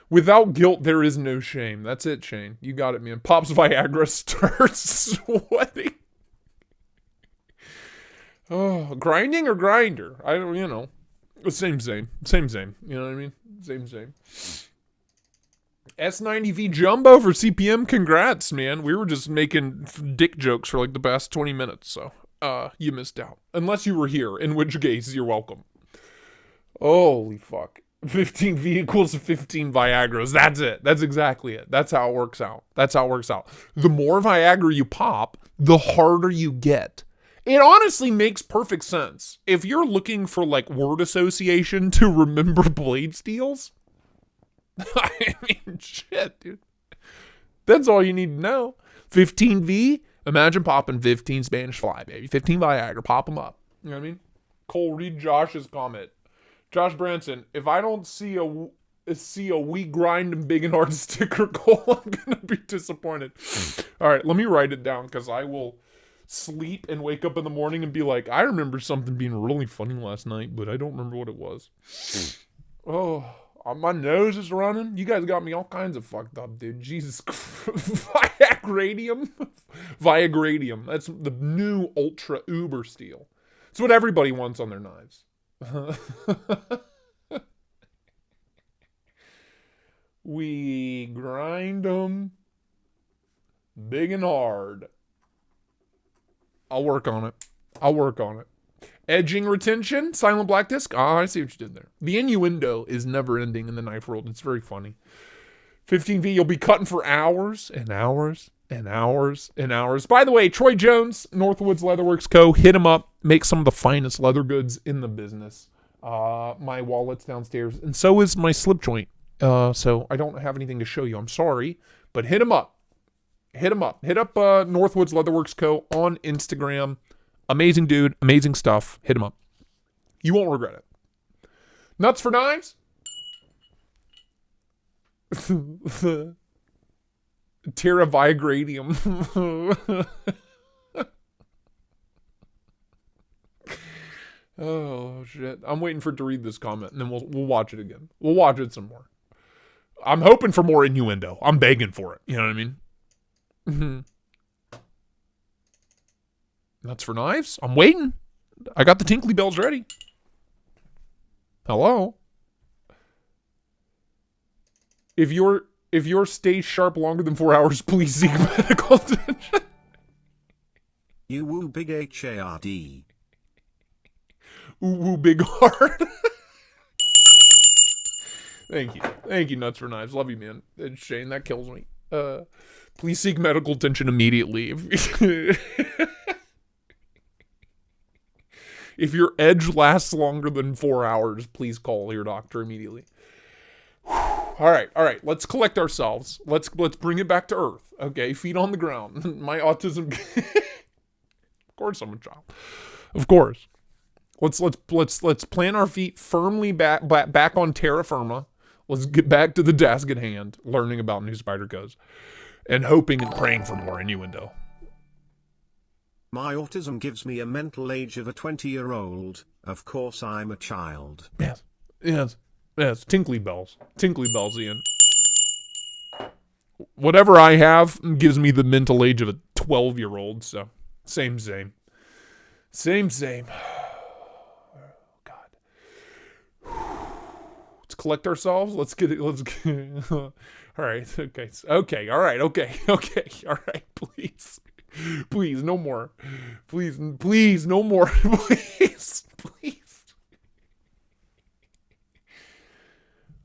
Without guilt, there is no shame. That's it, Shane. You got it, man. Pops Viagra starts sweating. Oh, grinding or grinder? I don't, Same. You know what I mean? Same. S90V Jumbo for CPM. Congrats, man. We were just making dick jokes for like the past 20 minutes, so you missed out. Unless you were here, in which case, you're welcome. Holy fuck. 15V equals 15 Viagras. That's it. That's exactly it. That's how it works out. The more Viagra you pop, the harder you get. It honestly makes perfect sense. If you're looking for like word association to remember blade steels, I mean, shit, dude. That's all you need to know. 15V, imagine popping 15 Spanish fly, baby. 15 Viagra, pop them up. You know what I mean? Cole, read Josh's comment. Josh Branson, if I don't see a we grind and big and hard sticker, Cole, I'm going to be disappointed. All right, let me write it down because I will sleep and wake up in the morning and be like, I remember something being really funny last night, but I don't remember what it was. Oh, my nose is running. You guys got me all kinds of fucked up, dude. Jesus Christ. Viagradium. That's the new ultra uber steel. It's what everybody wants on their knives. We grind them big and hard. I'll work on it. Edging retention, silent black disc. Oh, I see what you did there. The innuendo is never ending in the knife world. It's very funny. 15V, you'll be cutting for hours and hours and hours and hours. By the way, Troy Jones, Northwoods Leatherworks Co. Hit him up. Make some of the finest leather goods in the business. My wallet's downstairs, and so is my slip joint. So I don't have anything to show you. I'm sorry, but hit him up. Hit up Northwoods Leatherworks Co. on Instagram. Amazing dude, amazing stuff. Hit him up. You won't regret it. Nuts for knives? Terra Viagradium. Oh, shit. I'm waiting for it to read this comment, and then we'll watch it again. We'll watch it some more. I'm hoping for more innuendo. I'm begging for it. You know what I mean? Nuts for knives? I'm waiting. I got the tinkly bells ready. Hello? If your stay sharp longer than 4 hours, please seek medical attention. You woo big HARD. Ooh, woo big heart. Thank you. Thank you, Nuts for Knives. Love you, man. Shane, that kills me. Please seek medical attention immediately. If your edge lasts longer than 4 hours, please call your doctor immediately. All right. Let's collect ourselves. Let's bring it back to earth. Okay, feet on the ground. My autism. Of course, I'm a child. Of course. Let's plant our feet firmly back on terra firma. Let's get back to the task at hand, learning about new Spydercos, and hoping and praying for more innuendo. My autism gives me a mental age of a 20-year-old. Of course, I'm a child. Yes. Tinkly bells, Ian. Whatever I have gives me the mental age of a 12-year-old. So, same. God. Let's collect ourselves. Let's get it. All right. Okay. All right. Please, no more. Please, no more. Please.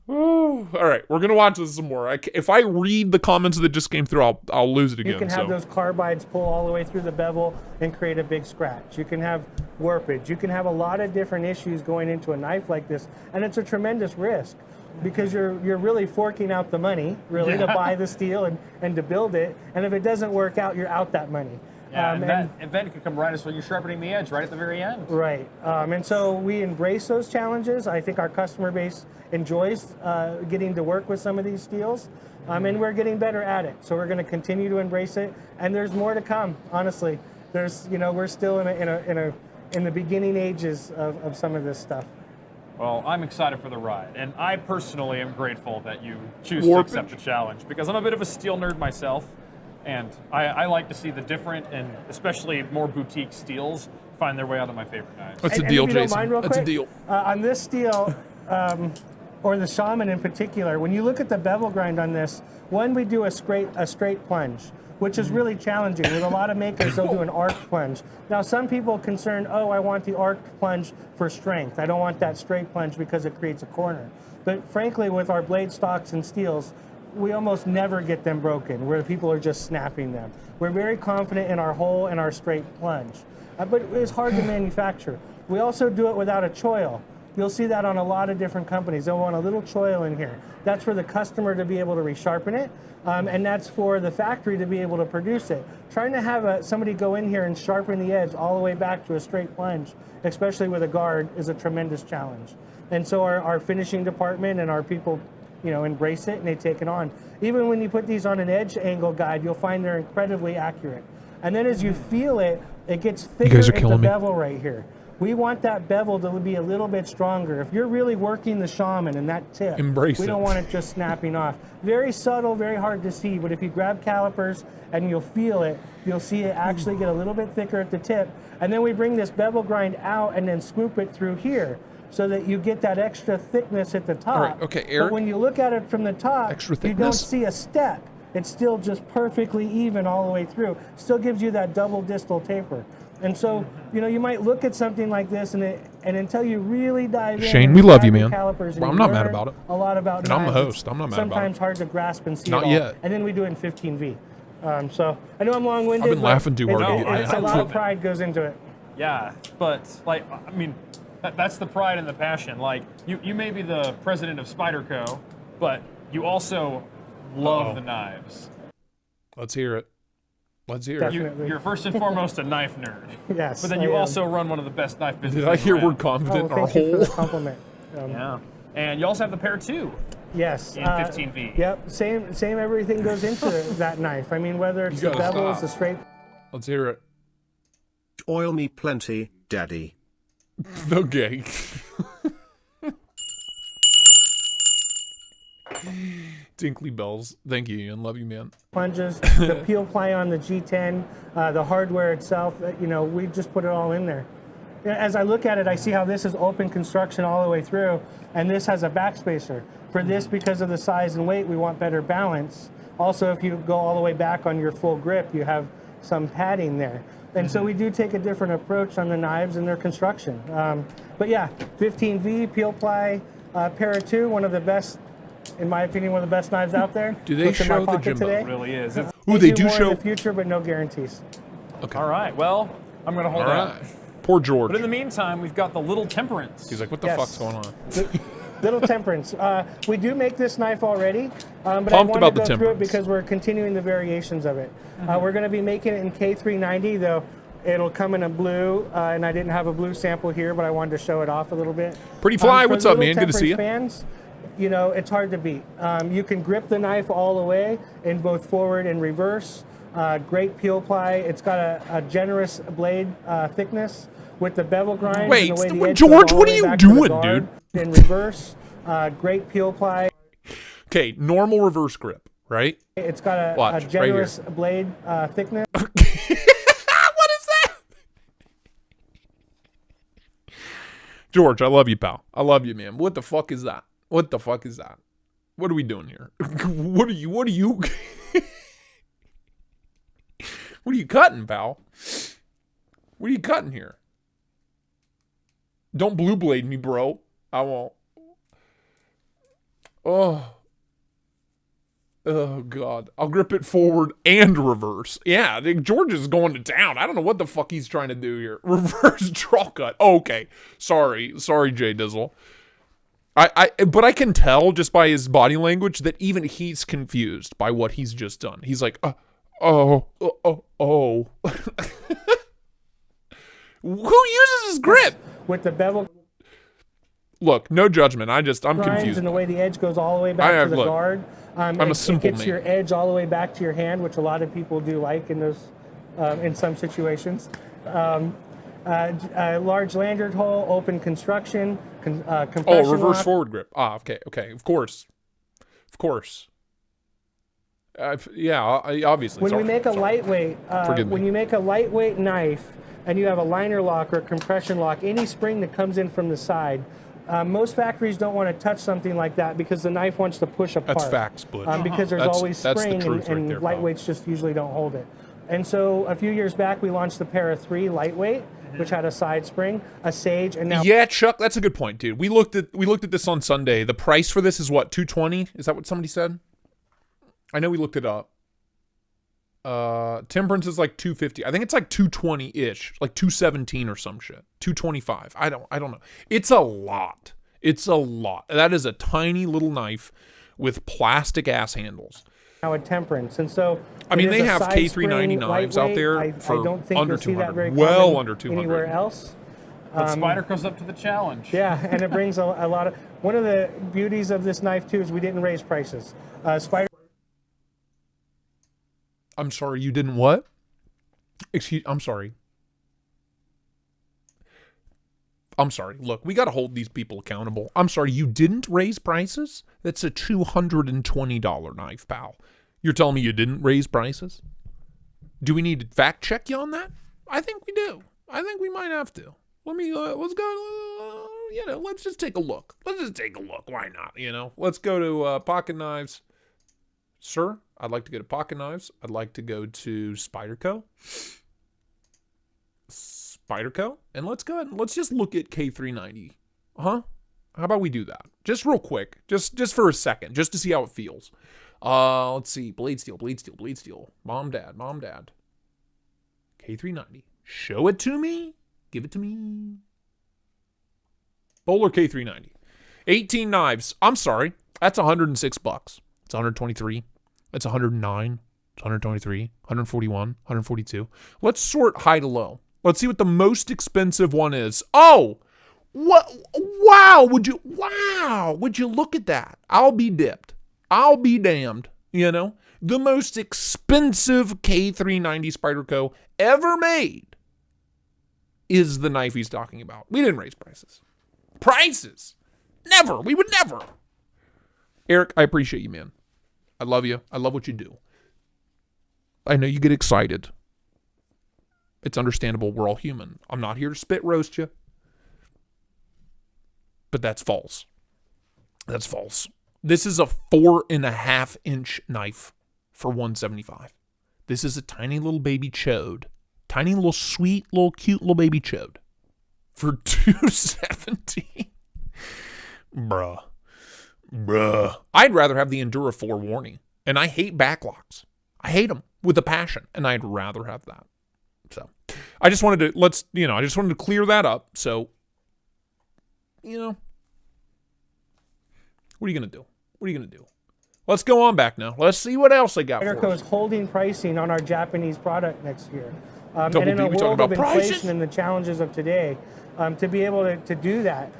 Oh, all right, we're gonna watch this some more. If I read the comments that just came through, I'll lose it again. You can have those carbides pull all the way through the bevel and create a big scratch. You can have warpage. You can have a lot of different issues going into a knife like this, and it's a tremendous risk because you're really forking out the money, to buy the steel and to build it. And if it doesn't work out, you're out that money. And that could come right as when you're sharpening the edge, right at the very end. Right. And so we embrace those challenges. I think our customer base enjoys getting to work with some of these steels, and we're getting better at it. So we're going to continue to embrace it, and there's more to come. Honestly, we're still in the beginning ages of some of this stuff. Well, I'm excited for the ride, and I personally am grateful that you choose to accept the challenge because I'm a bit of a steel nerd myself. And I like to see the different and especially more boutique steels find their way onto my favorite knives. That's a deal, Jason. That's a deal. On this steel, or the Shaman in particular, when you look at the bevel grind on this, we do a straight plunge, which is really challenging. With a lot of makers, they'll do an arc plunge. Now, some people are concerned, I want the arc plunge for strength. I don't want that straight plunge because it creates a corner. But frankly, with our blade stocks and steels, we almost never get them broken, where people are just snapping them. We're very confident in our hole and our straight plunge. But it's hard to manufacture. We also do it without a choil. You'll see that on a lot of different companies. They'll want a little choil in here. That's for the customer to be able to resharpen it, and that's for the factory to be able to produce it. Trying to have somebody go in here and sharpen the edge all the way back to a straight plunge, especially with a guard, is a tremendous challenge. And so our finishing department and our people embrace it and they take it on. Even when you put these on an edge angle guide, you'll find they're incredibly accurate. And then as you feel it, it gets thicker at the bevel right here. We want that bevel to be a little bit stronger. If you're really working the Shaman and that tip, we don't want it just snapping off. Very subtle, very hard to see, but if you grab calipers and you'll feel it, you'll see it actually get a little bit thicker at the tip. And then we bring this bevel grind out and then swoop it through here, so that you get that extra thickness at the top. All right, okay, Eric. But when you look at it from the top, you don't see a step. It's still just perfectly even all the way through. Still gives you that double distal taper. And so, you might look at something like this, and until you really dive in. Shane, we love you, man. Well, I'm not mad about it. A lot about and I'm the host. I'm not mad about it. Sometimes hard to grasp and see not it all. Yet. And then we do it in 15V. So I know I'm long-winded. I've been laughing too hard. A lot of pride goes into it. Yeah, but that's the pride and the passion. Like, you may be the president of Spyderco, but you also love the knives. Let's hear it. You're first and foremost a knife nerd. Yes. But then you also run one of the best knife businesses. Did I hear we're confident in our thank you for hole? the compliment. Yeah. And you also have the pair 2. Yes. In 15V. Yep. Same everything goes into that knife. I mean, whether it's the bevels, the straight. Let's hear it. Oil me plenty, daddy. Okay. Tinkly bells. Thank you, Ian. Love you, man. Plunges, the peel ply on the G10, the hardware itself, we just put it all in there. As I look at it, I see how this is open construction all the way through, and this has a backspacer. For this, because of the size and weight, we want better balance. Also, if you go all the way back on your full grip, you have some padding there. And so we do take a different approach on the knives and their construction. But yeah, 15V, peel ply, Para 2, one of the best, in my opinion, one of the best knives out there. Do they show the Jimbo? It really is. Ooh, they do more show in the future, but no guarantees. Okay. All right. Well, I'm going to hold out. Poor George. But in the meantime, we've got the Little Temperance. He's like, what the fuck's going on? Little Temperance. We do make this knife already, but I Pumped want about to the go through it Temperance. because we're continuing the variations of it. We're going to be making it in K390, though it'll come in a blue, and I didn't have a blue sample here, but I wanted to show it off a little bit. Pretty Fly, for what's the up, Little man? Good to see you. Fans, it's hard to beat. You can grip the knife all the way in both forward and reverse. Great peel ply. It's got a generous blade thickness with the bevel grind. Wait, and the way the edge George, goes all what the are way you back to the doing, guard dude? In reverse, great peel ply. Okay, normal reverse grip, right? It's got a Watch, generous blade thickness. What is that? George, I love you, pal. I love you, man. What the fuck is that? What the fuck is that? What are we doing here? What are you what are you cutting, pal? What are you cutting here? Don't blue blade me, bro. I won't. Oh, God. I'll grip it forward and reverse. Yeah, George is going to town. I don't know what the fuck he's trying to do here. Reverse draw cut. Oh, okay. Sorry, Jay Dizzle. But I can tell just by his body language that even he's confused by what he's just done. He's like, oh. Who uses his grip? With the bevel. Look, no judgment. I'm confused. And the way the edge goes all the way back to the guard. I'm a simple man. It gets your edge all the way back to your hand, which a lot of people do like in those, in some situations. Large lanyard hole, open construction, compression reverse lock. forward grip. Okay. Of course. Obviously. When you make a lightweight knife and you have a liner lock or compression lock, any spring that comes in from the side, most factories don't want to touch something like that because the knife wants to push apart. That's facts, Butch. Because there's always spring and right there, lightweights just usually don't hold it. And so a few years back we launched the Para 3 lightweight, which had a side spring, a Sage, and now Chuck, that's a good point, dude. We looked at this on Sunday. The price for this is what, $220? Is that what somebody said? I know we looked it up. Temperance is like $250. I think it's like $220-ish, like $217 or some shit. $225. I don't know. It's a lot. That is a tiny little knife with plastic ass handles. Now a Temperance, and so they have K390 knives out there for I don't think under you'll see that very well under 200 anywhere else. But Spyderco's up to the challenge. Yeah, and it brings a lot of. One of the beauties of this knife too is we didn't raise prices. I'm sorry, you didn't what? I'm sorry. Look, we got to hold these people accountable. I'm sorry, you didn't raise prices? That's a $220 knife, pal. You're telling me you didn't raise prices? Do we need to fact check you on that? I think we do. I think we might have to. Let's go, let's just take a look. Why not, Let's go to pocket knives. Sir, I'd like to go to pocket knives. I'd like to go to Spyderco. And let's go ahead and let's just look at K390. How about we do that? Just real quick. Just for a second. Just to see how it feels. Let's see. Blade steel. Mom, dad. K390. Show it to me. Give it to me. Bowler K390. 18 knives. I'm sorry. That's $106. It's 123. That's 109. It's 123. 141. 142. Let's sort high to low. Let's see what the most expensive one is. Oh! What? Wow! Would you look at that? I'll be dipped. I'll be damned. The most expensive K390 Spyderco ever made is the knife he's talking about. We didn't raise prices. Never. We would never. Eric, I appreciate you, man. I love you. I love what you do. I know you get excited. It's understandable. We're all human. I'm not here to spit roast you. But that's false. That's false. This is a 4.5-inch knife for $175. This is a tiny little baby chode. Tiny little sweet, little cute little baby chode. For $270. Bruh. I'd rather have the Endura 4 warning. And I hate backlocks. I hate them with a passion. And I'd rather have that. So I just wanted to I just wanted to clear that up. So, what are you gonna do? What are you gonna do? Let's go on back now. Let's see what else they got for us. Spyderco is holding pricing on our Japanese product next year. And Double in D, a we talking world about of prices? inflation and the challenges of today, to be able to do that,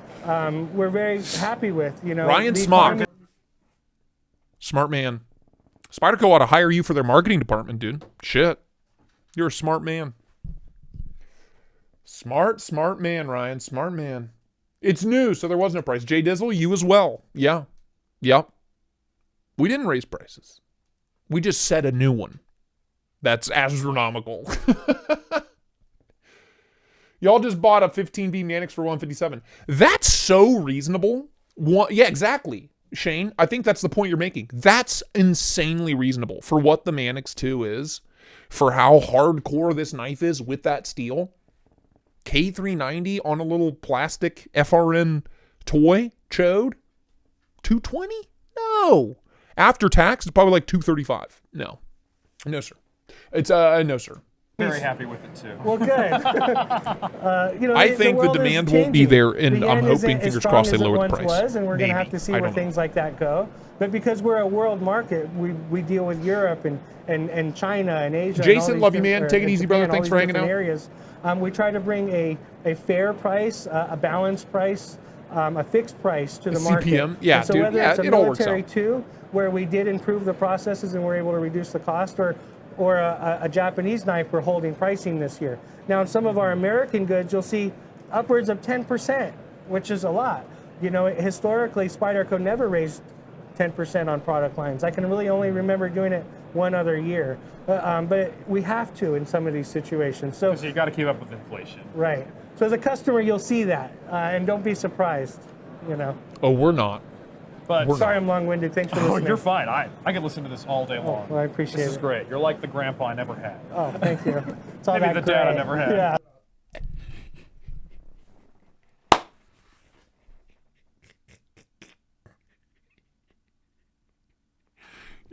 we're very happy with. Ryan the Smock. economy- Smart man. Spyderco ought to hire you for their marketing department, dude. Shit. You're a smart man. Smart man, Ryan. Smart man. It's new, so there was no price. Jay Dizzle, you as well. Yeah. Yep. We didn't raise prices. We just set a new one. That's astronomical. Y'all just bought a 15V Manix for $157. That's so reasonable. Yeah, exactly. Shane, I think that's the point you're making. That's insanely reasonable for what the Manix 2 is, for how hardcore this knife is with that steel. K390 on a little plastic FRN toy chode? $220? No. After tax, it's probably like $235. No. No, sir. It's no, sir. Very happy with it too. Well, good. I think the demand won't be there, and I'm hoping, fingers crossed, they lower the price. Was, and we're going to have to see where things like that go. But because we're a world market, we deal with Europe and China and Asia. Jason, and love you, man. Take it easy, brother. Thanks for hanging out. Areas. We try to bring a fair price, a balanced price, a fixed price to the market. CPM, yeah, so dude. whether Yeah, it's a it all works military out. too, where we did improve the processes and we're able to reduce the cost, or a Japanese knife, we're holding pricing this year. Now, in some of our American goods, you'll see upwards of 10%, which is a lot. Historically, Spyderco never raised 10% on product lines. I can really only remember doing it one other year. But we have to in some of these situations. So you got to keep up with inflation. Right. So as a customer, you'll see that, and don't be surprised. Oh, we're not. But sorry, I'm long-winded. Thanks for listening. Oh, you're fine. I could listen to this all day long. Well, I appreciate it. This is great. You're like the grandpa I never had. Oh, thank you. It's all Maybe that the dad I gray. never had. Yeah.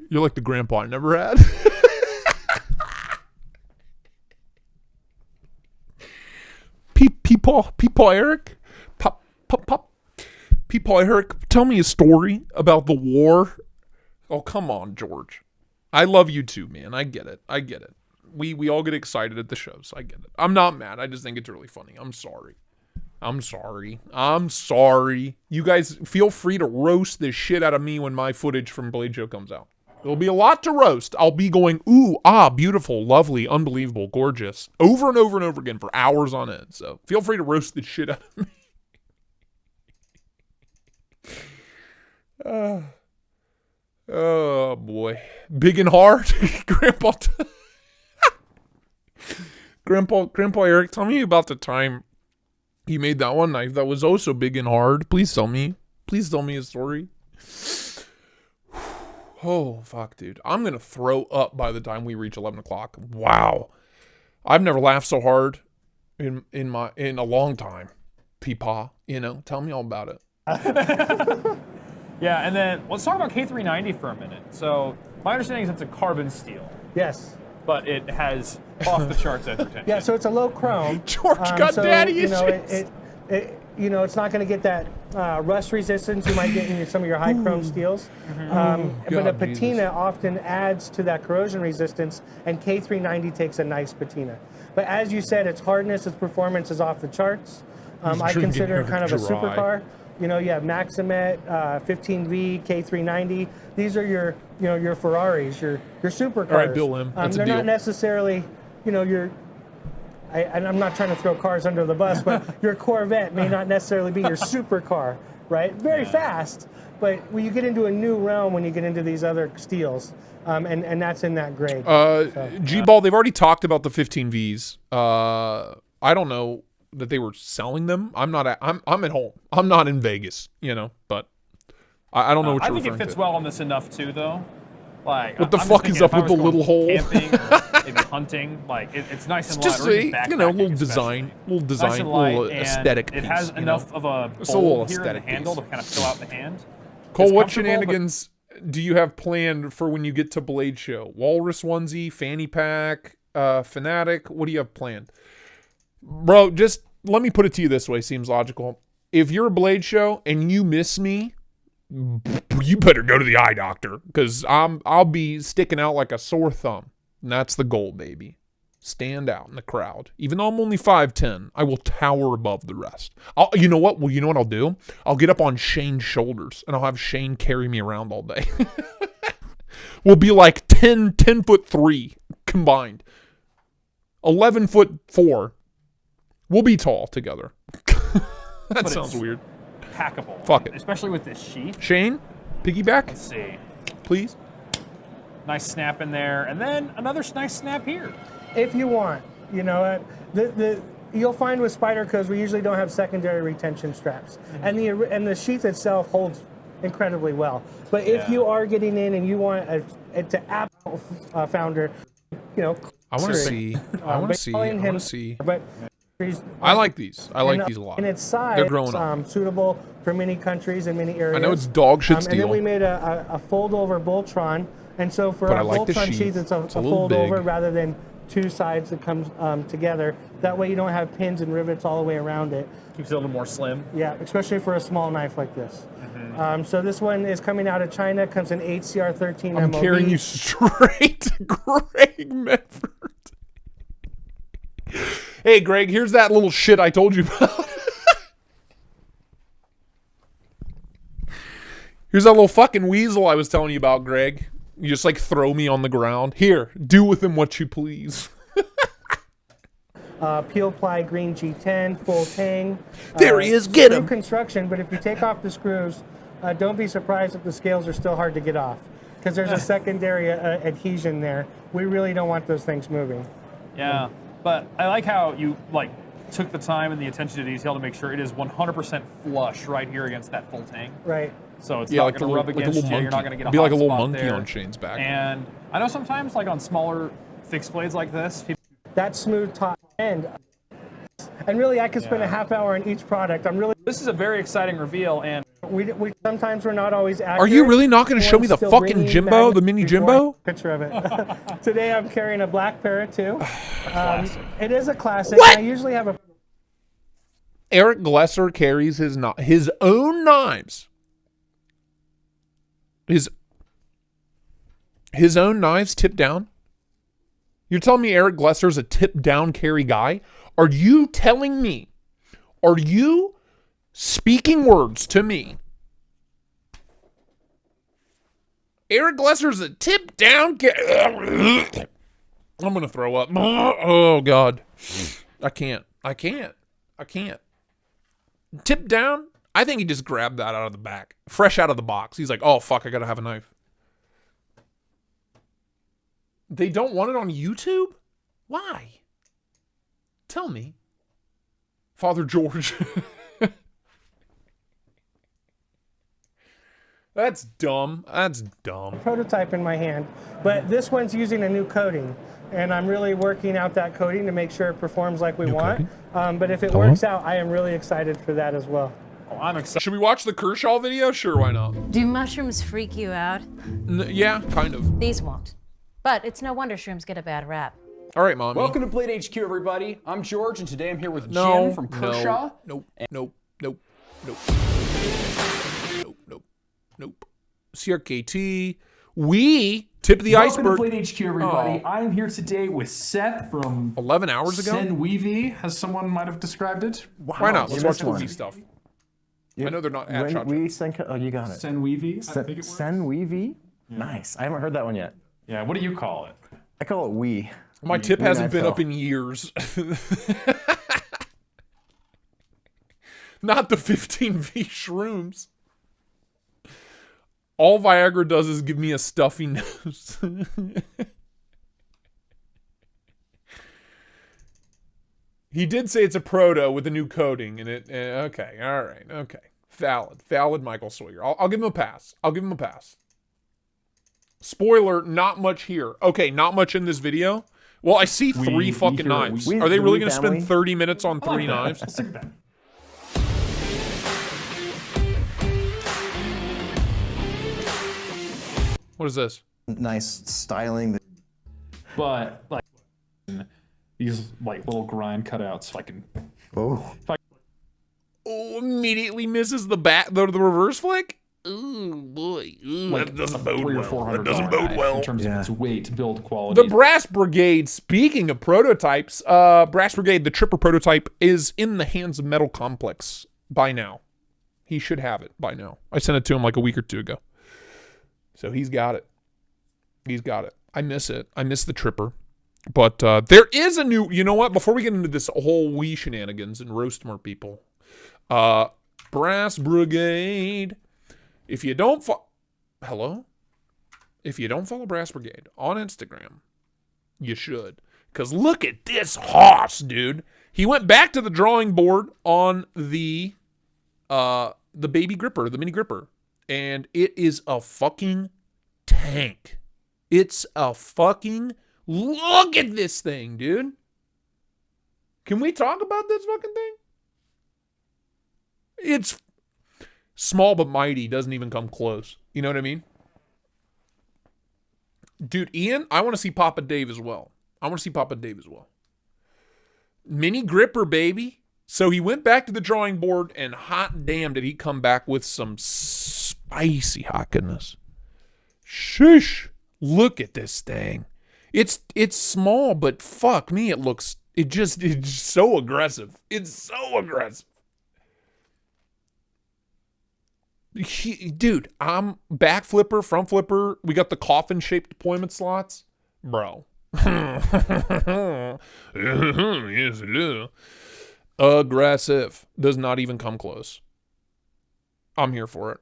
You're like the grandpa I never had. People Eric? People Eric, tell me a story about the war. Oh, come on, George. I love you too, man. I get it. We all get excited at the shows. I get it. I'm not mad. I just think it's really funny. I'm sorry. You guys feel free to roast the shit out of me when my footage from Blade Show comes out. There'll be a lot to roast. I'll be going, ooh, beautiful, lovely, unbelievable, gorgeous, over and over and over again for hours on end. So feel free to roast the shit out of me. Oh boy, big and hard, Grandpa Eric, tell me about the time he made that one knife that was also big and hard. Please tell me a story. Oh fuck, dude, I'm gonna throw up by the time we reach 11 o'clock. Wow, I've never laughed so hard in a long time. Peepaw, tell me all about it. Yeah, and then let's talk about K390 for a minute. So my understanding is it's a carbon steel. Yes. But it has off the charts edge retention. Yeah, so it's a low chrome. George got daddy issues. It's not going to get that rust resistance you might get in some of your high chrome steels. But a patina often adds to that corrosion resistance, and K390 takes a nice patina. But as you said, its hardness, its performance is off the charts. I consider it kind of a supercar. You have Maximet, 15V, K390. These are your Ferraris, your supercars. All right, Bill M. That's they're a deal. not necessarily, and I'm not trying to throw cars under the bus, but your Corvette may not necessarily be your supercar. right? Very fast, but when you get into a new realm, when you get into these other steels, and that's in that grade. G-Ball, they've already talked about the 15Vs. I don't know that they were selling them. I'm at home. I'm not in Vegas, you know, but I don't know what you're referring to. I think it fits well on this enough too, though. Like, what the fuck is up with the little hole? Camping, or maybe hunting, like it's nice and light. Just little design, little aesthetic. It has enough of a bowl here in the handle to kind of fill out the hand. Cole, what shenanigans do you have planned for when you get to Blade Show? Walrus onesie, fanny pack, fanatic. What do you have planned, bro? Just let me put it to you this way. Seems logical. If you're a Blade Show and you miss me, you better go to the eye doctor, because I'll be sticking out like a sore thumb. And that's the goal, baby. Stand out in the crowd. Even though I'm only 5'10", I will tower above the rest. You know what? Well, you know what I'll do? I'll get up on Shane's shoulders, and I'll have Shane carry me around all day. We'll be like 10'3" combined. 11'4". We'll be tall together. That sounds weird. Packable. Fuck it. Especially with this sheath. Shane, piggyback. Let's see. Please. Nice snap in there, and then another nice snap here. If you want, you know, you'll find with Spydercos we usually don't have secondary retention straps, and the sheath itself holds incredibly well. But if you are getting in and you want to app founder, you know, I want to see. But I like these. I like these a lot. And its size, they're growing up. Suitable for many countries and many areas. I know it's dog shit steel. And then we made a fold-over Boltron, and so for our Boltron sheath, it's a fold-over rather than two sides that comes together. That way you don't have pins and rivets all the way around it. Keeps it a little more slim. Yeah, especially for a small knife like this. So this one is coming out of China, comes in HCR13 I'm MOV. carrying you straight to Greg Medford. Hey, Greg, here's that little shit I told you about. Here's that little fucking weasel I was telling you about, Greg. You just like throw me on the ground. Here, do with him what you please. Peel Ply Green G10, full tang. There he is, get him. Construction, but if you take off the screws, don't be surprised if the scales are still hard to get off, because there's a secondary adhesion there. We really don't want those things moving. Yeah, but I like how you took the time and the attention to detail to make sure it is 100% flush right here against that full tang. Right. So it's not going to rub against you. You're not going to get a hot like a little spot monkey there. on Shane's back. And I know sometimes, like on smaller fixed blades like this, that smooth top end. And really, I could spend a half hour on each product. This is a very exciting reveal, and we sometimes we're not always accurate. Are you really not going to show me the fucking Jimbo, the mini Jimbo? Picture of it. Today I'm carrying a black Parrot too. It is a classic. What? I usually have a. Eric Glesser carries his own knives. His own knives tipped down? You're telling me Eric Glesser's a tip down carry guy? Are you telling me? Are you speaking words to me? Eric Glesser's a tip down carry. I'm gonna throw up. Oh God. I can't. Tip down? I think he just grabbed that out of the back. Fresh out of the box. He's like, oh, fuck, I gotta have a knife. They don't want it on YouTube? Why? Tell me. Father George. That's dumb. Prototype in my hand, but this one's using a new coating, and I'm really working out that coating to make sure it performs like we want. But if it works out, I am really excited for that as well. Oh, I'm excited. Should we watch the Kershaw video? Sure, why not? Do mushrooms freak you out? Yeah, kind of. These won't. But it's no wonder shrooms get a bad rap. All right, Mommy. Welcome to Blade HQ, everybody. I'm George, and today I'm here with Jim from Kershaw. Nope. CRKT. We tip the iceberg. Welcome to Blade HQ, everybody. I'm here today with Seth from 11 hours ago. Senweavy, as someone might have described it. Wow. Why not? Let's watch the movie stuff. I know they're not at Shot. Oh, you got it. Senweavy, I think it was. Senweavy? Yeah. Nice. I haven't heard that one yet. Yeah, what do you call it? I call it we. My tip hasn't been up in years. Not the 15V shrooms. All Viagra does is give me a stuffy nose. He did say it's a proto with a new coating, and it. Okay, all right, okay. Valid, Michael Sawyer. I'll give him a pass. I'll give him a pass. Spoiler: not much here. Okay, not much in this video. Well, I see three fucking knives. Are they really going to spend 30 minutes on 3 knives? What is this? Nice styling. But like these like little grind cutouts, fucking. Oh. Oh, immediately misses the the reverse flick. Ooh boy, Like that doesn't bode well. That doesn't bode well in terms of its weight, build quality. The Brass Brigade. Speaking of prototypes, Brass Brigade, the Tripper prototype is in the hands of Metal Complex by now. He should have it by now. I sent it to him like a week or two ago. So he's got it. He's got it. I miss it. I miss the Tripper. But there is a new... You know what? Before we get into this whole Wii shenanigans and roast more people. Brass Brigade. If you don't... Hello? If you don't follow Brass Brigade on Instagram, you should. Because look at this hoss, dude. He went back to the drawing board on the baby gripper, the mini gripper. And it is a fucking tank. It's a fucking... Look at this thing, dude. Can we talk about this fucking thing? It's small but mighty. Doesn't even come close. You know what I mean? Dude, Ian, I want to see Papa Dave as well. Mini gripper, baby. So he went back to the drawing board, and hot damn did he come back with some spicy hot goodness. Shush. Look at this thing. It's small, but fuck me, it's so aggressive. It's so aggressive. Dude, I'm back flipper, front flipper. We got the coffin-shaped deployment slots. Bro. Yes, it is. Aggressive. Does not even come close. I'm here for it.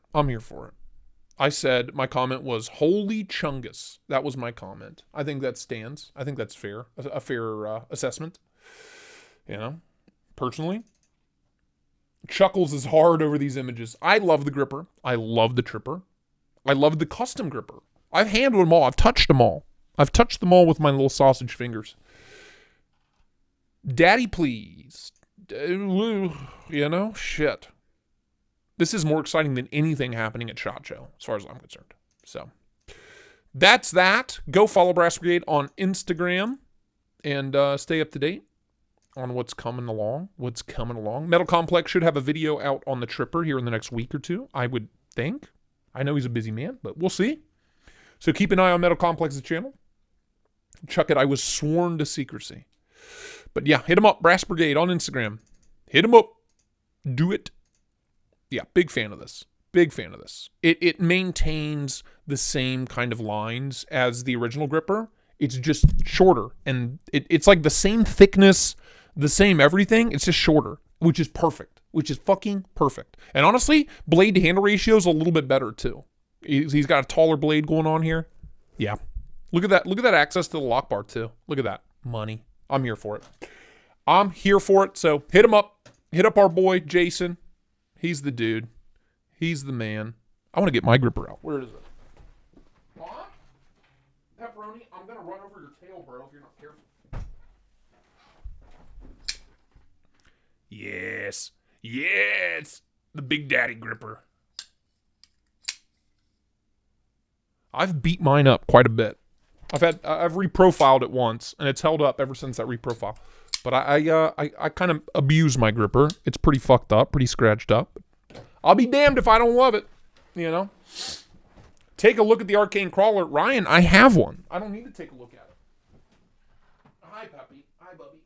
I said, my comment was, holy chungus. That was my comment. I think that stands. I think that's fair. A fair assessment. You know, personally. Chuckles is hard over these images. I love the gripper. I love the Tripper. I love the custom gripper. I've handled them all. I've touched them all. I've touched them all with my little sausage fingers. Daddy, please. You know, shit. This is more exciting than anything happening at SHOT Show, as far as I'm concerned. So, that's that. Go follow Brass Brigade on Instagram and stay up to date on what's coming along. Metal Complex should have a video out on the Tripper here in the next week or two, I would think. I know he's a busy man, but we'll see. So keep an eye on Metal Complex's channel. Chuck it, I was sworn to secrecy. But yeah, hit him up, Brass Brigade on Instagram. Hit him up. Do it. Yeah, big fan of this. It maintains the same kind of lines as the original gripper. It's just shorter. And it's like the same thickness, the same everything. It's just shorter, which is perfect. Which is fucking perfect. And honestly, blade to handle ratio is a little bit better too. He's got a taller blade going on here. Yeah. Look at that. Look at that access to the lock bar too. Look at that. Money. I'm here for it. So hit him up. Hit up our boy, Jason. He's the dude. He's the man. I want to get my gripper out. Where is it? Mom? Pepperoni, I'm going to run over your tail, bro, if you're not careful. Yes. The Big Daddy gripper. I've beat mine up quite a bit. I've reprofiled it once, and it's held up ever since that reprofile. But I kind of abuse my gripper. It's pretty fucked up, pretty scratched up. I'll be damned if I don't love it, you know. Take a look at the Arcane Crawler. Ryan, I have one. I don't need to take a look at it. Hi, puppy. Hi, bubby.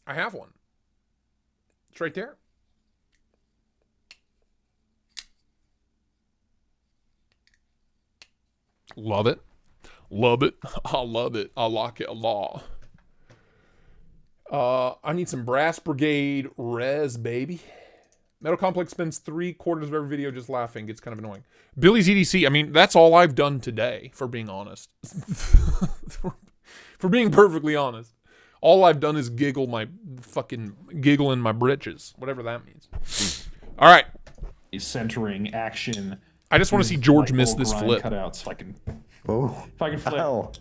I have one. It's right there. Love it. I love it. I like it a lot. I need some Brass Brigade res, baby. Metal Complex spends 3/4 of every video just laughing. It's kind of annoying. Billy's EDC, I mean, that's all I've done today, for being honest. For being perfectly honest. All I've done is giggle in my britches. Whatever that means. All right. Centering action. I just want to see George miss this flip. Cutouts, if I can flip. Ow.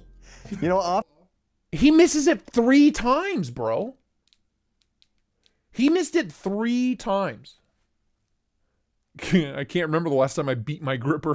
You know, he misses it 3 times, bro. He missed it 3 times. I can't remember the last time I beat my gripper.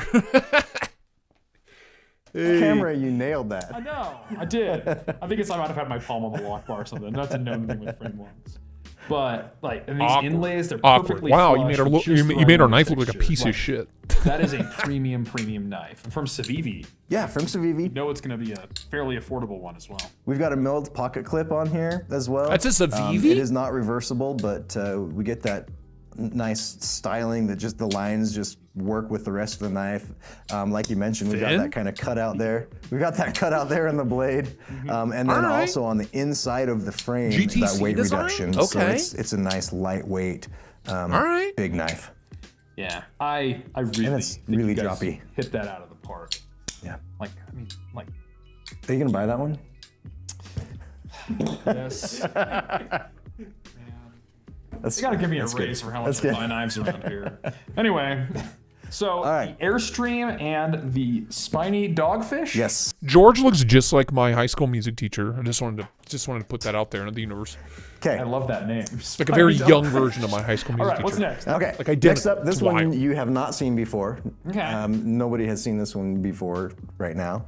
Hey. Camera, you nailed that. I know. I did. I think I might have had my palm on the lock bar or something. That's a known thing with frame ones. But like, and these inlays, they're perfectly wow, flush. You made our knife look like a piece of shit. That is a premium knife. And from Civivi. Yeah, from Civivi. You know it's going to be a fairly affordable one as well. We've got a milled pocket clip on here as well. That's a Civivi? It is not reversible, but we get that nice styling that just the lines just work with the rest of the knife. Like you mentioned, we've got that kind of cutout there. We've got that cutout there in the blade. And then also on the inside of the frame, GTC that weight design? reduction. Okay. So it's a nice lightweight, big knife. Yeah, I really and it's really droppy. Hit that out of the park. Yeah. Like, Are you gonna buy that one? Yes. You gotta give me a raise for how much I buy knives around here. Anyway, so the Airstream and the Spiny Dogfish. Yes. George looks just like my high school music teacher. I just wanted to put that out there into the universe. Okay. I love that name. It's like a very young version of my high school music teacher. What's next? Okay. Like next up, this one you have not seen before. Okay. Nobody has seen this one before right now.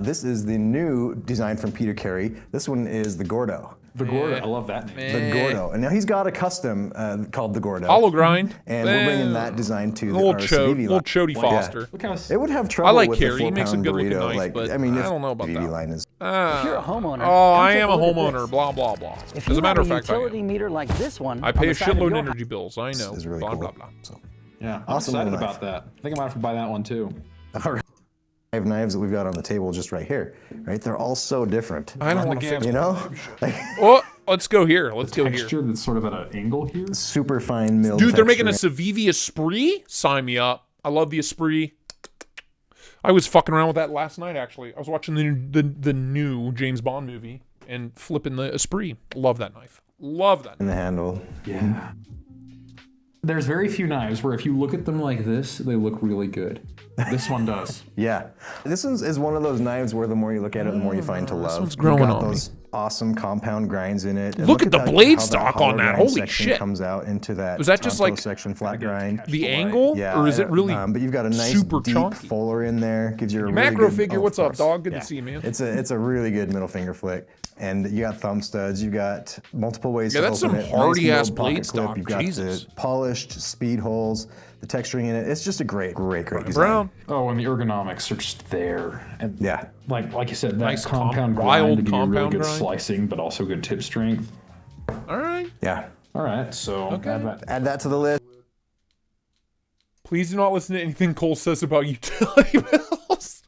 This is the new design from Peter Carey. This one is the Gordo. The Gordo, I love that name. The Gordo. And now he's got a custom called the Gordo. Hollow grind. And we're bringing that design to little our Civivi line. little Chody Foster. Yeah. It would have trouble I like with Carey. the He makes a 4-pound good looking burrito. knife, but I mean, I don't know about Civivi that. line is. If you're a homeowner, I am a homeowner. Blah blah blah. As a matter of fact, utility meter like this one, I pay a shitload of energy bills. I know. This is really blah cool. blah blah. So, yeah, I'm excited about that. I think I might have to buy that one too. All right. 5 knives that we've got on the table just right here, right? They're all so different. I don't want to fix you know. Oh, let's go here. Let's go here. Texture that's sort of at an angle here. Super fine milled. Dude, they're making a texture. Civivi Esprit. Sign me up. I love the Esprit. I was fucking around with that last night. Actually, I was watching the new James Bond movie and flipping the Esprit. Love that knife. Love that. And the handle. Yeah. There's very few knives where if you look at them like this, they look really good. This one does. Yeah. This is one of those knives where the more you look at it, the more you find to love. This one's growing You've got on those awesome compound grinds in it. And Look at the how blade that stock hollow on that. grind Holy section shit. Comes out into that. Was that just Tonto like section flat grind? The angle? Yeah. Or is it really but you've got a nice super deep chunky? fuller in there. Gives you a really Macro good, figure, of what's up, course. dog? Good to see you, man. It's a really good middle finger flick. And you got thumb studs, you got multiple ways to that's open some it. hardy-ass milled pocket blade clip. stock. You've got Jesus. the polished speed holes, the texturing in it. It's just a great design. Brown. Oh, and the ergonomics are just there. And yeah. Like you said, that Nice compound wild grind to give you really compound good grind. slicing, but also good tip strength. All right. Yeah. All right, so Add that to the list. Please do not listen to anything Cole says about utility bills.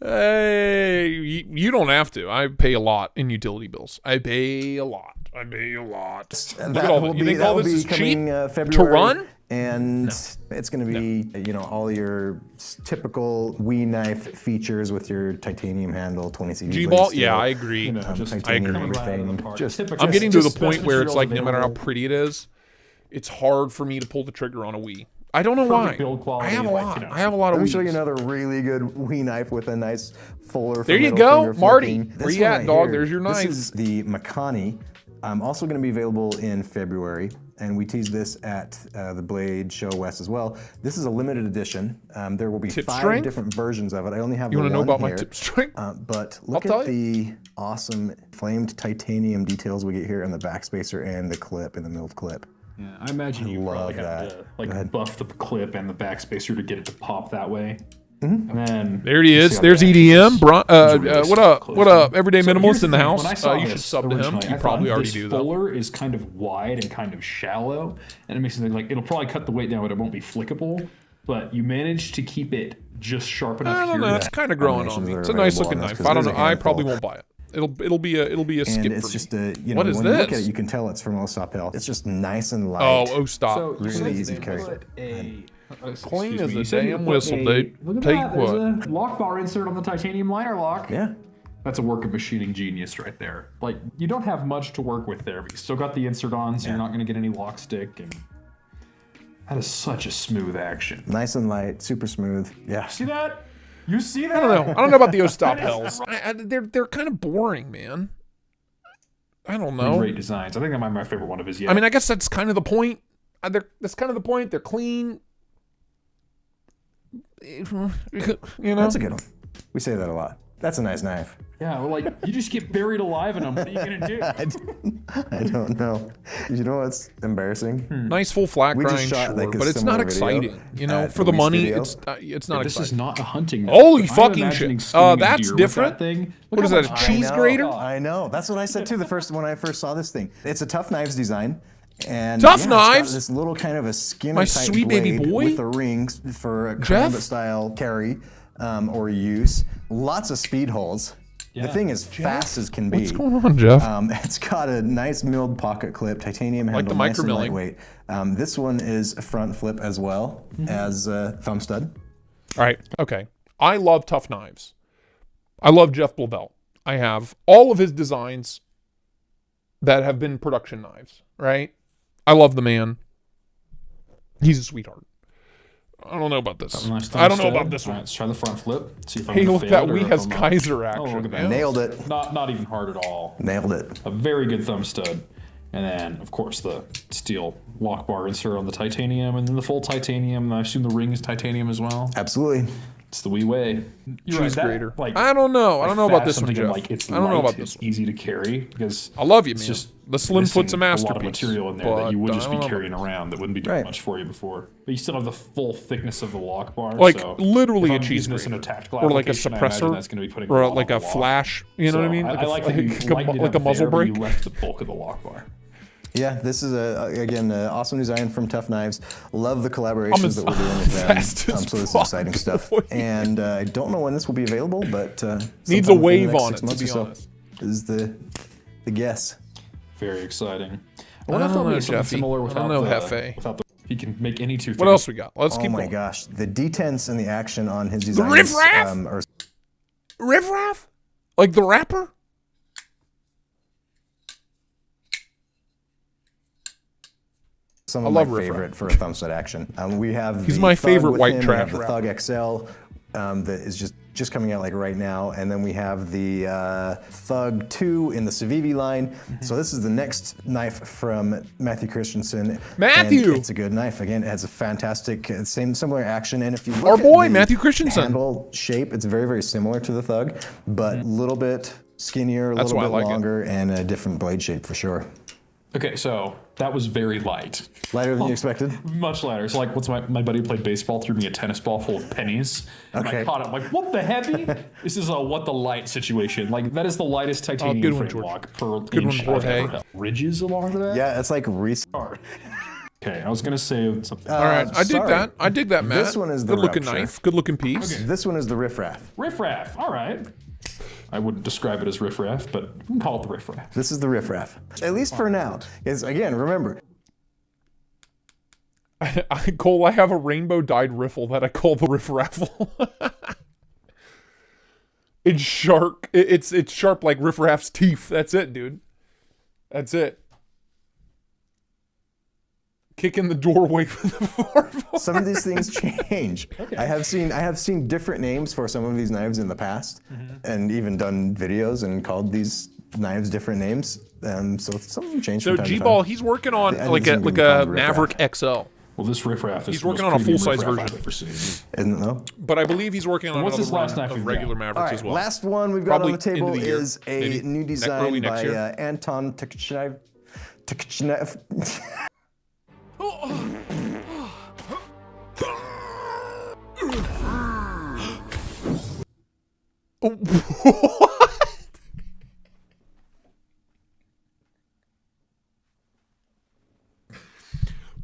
Hey, you don't have to. I pay a lot in utility bills. I pay a lot. Look at all that. You think all this is cheap February, to run? And it's going to be, all your typical Wii knife features with your titanium handle, 20 CV G-ball? Yeah, I agree. I agree. I'm getting to the point where it's like, no matter how pretty it is, it's hard for me to pull the trigger on a Wii. I don't know why. I have a lot. I have a lot of Let me Wiis. show you another really good Wii knife with a nice fuller. There you middle go, finger Marty. flicking. Where This you one at, right dog? here, There's your knife. This is the Makani. Also going to be available in February, and we teased this at the Blade Show West as well. This is a limited edition. There will be Tip 5 strength? different versions of it. I only have You the want to know one about here. my tip strength? But look at the awesome flamed titanium details we get here in the backspacer and the clip, in the milled clip. Yeah, I imagine you probably have to buff the clip and the backspacer to get it to pop that way. And then There he is. There's EDM. What up? What up? Everyday Minimalist in the house. You should sub to him. You probably already do, though. This fuller is kind of wide and kind of shallow, and it makes it like it'll probably cut the weight down, but it won't be flickable. But you manage to keep it just sharp enough. I don't know. It's kind of growing on me. It's a nice looking knife. I don't know. I probably won't buy it. It'll be a skip And it's for just me. a, you know, What is when you look this? at it, you can tell it's from Ostapel. It's just nice and light. Oh, stop. So you Really said easy to you carry. put a Clean excuse as me, a you said you damn put whistle, a- dude. Look at Take that. what? There's a lock bar insert on the titanium liner lock. Yeah. That's a work of machining genius right there. Like, you don't have much to work with there, but you still got the insert on, so you're not going to get any lock stick. And that is such a smooth action. Nice and light, super smooth. Yeah. See that? You see that? I don't know about the Ostapels. They're kind of boring, man. I don't know. Great designs. I think that might be my favorite one of his yet. I mean, I guess that's kind of the point. That's kind of the point. They're clean. You know, That's a good one. We say that a lot. That's a nice knife. Yeah, well, like, you just get buried alive in them. What are you going to do? I don't know. You know what's embarrassing? Nice full flat We just grind, shot, sure, like, a but it's not similar video exciting. You know, at for the Luis money, Video. it's not This exciting. is not a hunting knife. Holy I'm fucking imagining shit! skinning a That's deer with different. that thing. What is how that? A much- cheese grater? I know. That's what I said too. When I first saw this thing, it's a Tough Knives design. And Tough it's Knives? got this little kind of a skinner My type sweet baby blade boy? with a ring for a Jeff? combat style carry or use. Lots of speed holes. The thing is fast as can be. What's going on, Jeff? It's got a nice milled pocket clip, titanium Like handle, the nice and micromilling. lightweight. This one is a front flip as well as a thumb stud. All right. Okay. I love Tough Knives. I love Jeff Blavel. I have all of his designs that have been production knives, right? I love the man. He's a sweetheart. I don't know about this. Nice I don't know stud. about this All one. right, let's try the front flip. See if I'm Hey, gonna look, fail that it or Wii if has I'm Kaiser Oh, action. look at that. man. Nailed it. Not even hard at all. Nailed it. A very good thumb stud. And then, of course, the steel lock bar insert on the titanium, and then the full titanium. And I assume the ring is titanium as well. Absolutely. It's the wee way. You're Cheese right, grater. Like, I don't know. I don't know about this fast, one, I'm thinking, Jeff. Like, it's I don't know light, about this it's easy to carry because I love you, it's man. just The Slim Foot's a missing masterpiece. A lot of material in there but that you would just I be don't know carrying around that wouldn't be doing much for you before. But you still have the full thickness of the lock bar. Like so literally if a I'm cheese using this in a grater. tactical Or like a application, I imagine suppressor, that's going to be putting or a lot like on a the lock. flash. You know what I mean? I like that you lightened it up there, but you left the bulk of the lock bar. Yeah, this is again an awesome design from Tough Knives. Love the collaborations that we're doing with them. fast as So this is fuck, exciting stuff. And I don't know when this will be available, but Needs sometime a wave within the next on 6 it, months to be or so honest. is the guess. Very exciting. I don't know, something Jeffy. similar I without don't know, the, Hefe. without the. He can make any two. What else we got? Let's Oh keep my going. gosh, the detents and the action on his designs. riffraff? Are Riff Raff? Like the rapper? some I of my love Riff Raff. favorite for a thumb stud action. We have He's the my Thug favorite with white him, we trash have the Thug XL that is just coming out like right now, and then we have the Thug 2 in the Civivi line. So this is the next knife from Matthew Christensen. Matthew! And it's a good knife. Again, it has a fantastic, similar action, and if you look Our at boy, the Matthew Christensen. handle shape, it's very, very similar to the Thug, but a little bit skinnier, a That's little why I bit like it. longer, and a different blade shape for sure. Okay, so that was very light. Lighter than you expected? Much lighter. So like, what's my buddy who played baseball threw me a tennis ball full of pennies, and I Okay. caught it. I'm like, what the heavy? This is a what the light situation. Like that is the lightest titanium good one, frame George. lock per Good inch one, I've Jorge. ever held. Ridges along that. Yeah, it's like Okay, I was gonna say something. All right, I dig sorry. that. I dig that, Matt. This one is the good looking Rupture. knife. Good looking piece. This one is the Riff Raff. Riff Raff. All right. I wouldn't describe it as Riff Raff, but we can call it the Riff Raff. This is the Riff Raff. At least for now. Because again, remember. Cole, I have a rainbow dyed riffle that I call the Riff Raffle. It's sharp. It's sharp like Riff Raff's teeth. That's it, dude. That's it. Kicking the doorway with the four. Some of these things change. Okay. I have seen different names for some of these knives in the past, and even done videos and called these knives different names. So some of them change. So from time to G-Ball, time. he's working on I like didn't a see them called Riff Maverick Raff. XL. Well, this Riff Raff is He's the working most on a premium full-size Riff Raff version. I've ever seen. Isn't it though? But I believe he's working on What's another this last run knife of we've regular got? Mavericks All right, as well. last one we've got Probably on the table end of the year. is a Maybe new early design next by year. Anton Tkachev.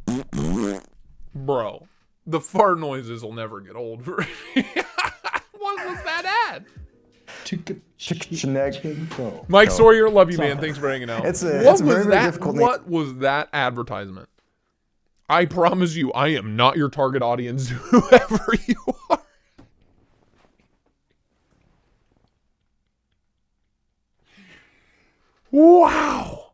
What? Bro, the fart noises will never get old. What was that ad? Mike Sawyer, love you, man. Thanks for hanging out. It's a very difficult name. What was that advertisement? I promise you, I am not your target audience, whoever you are. Wow.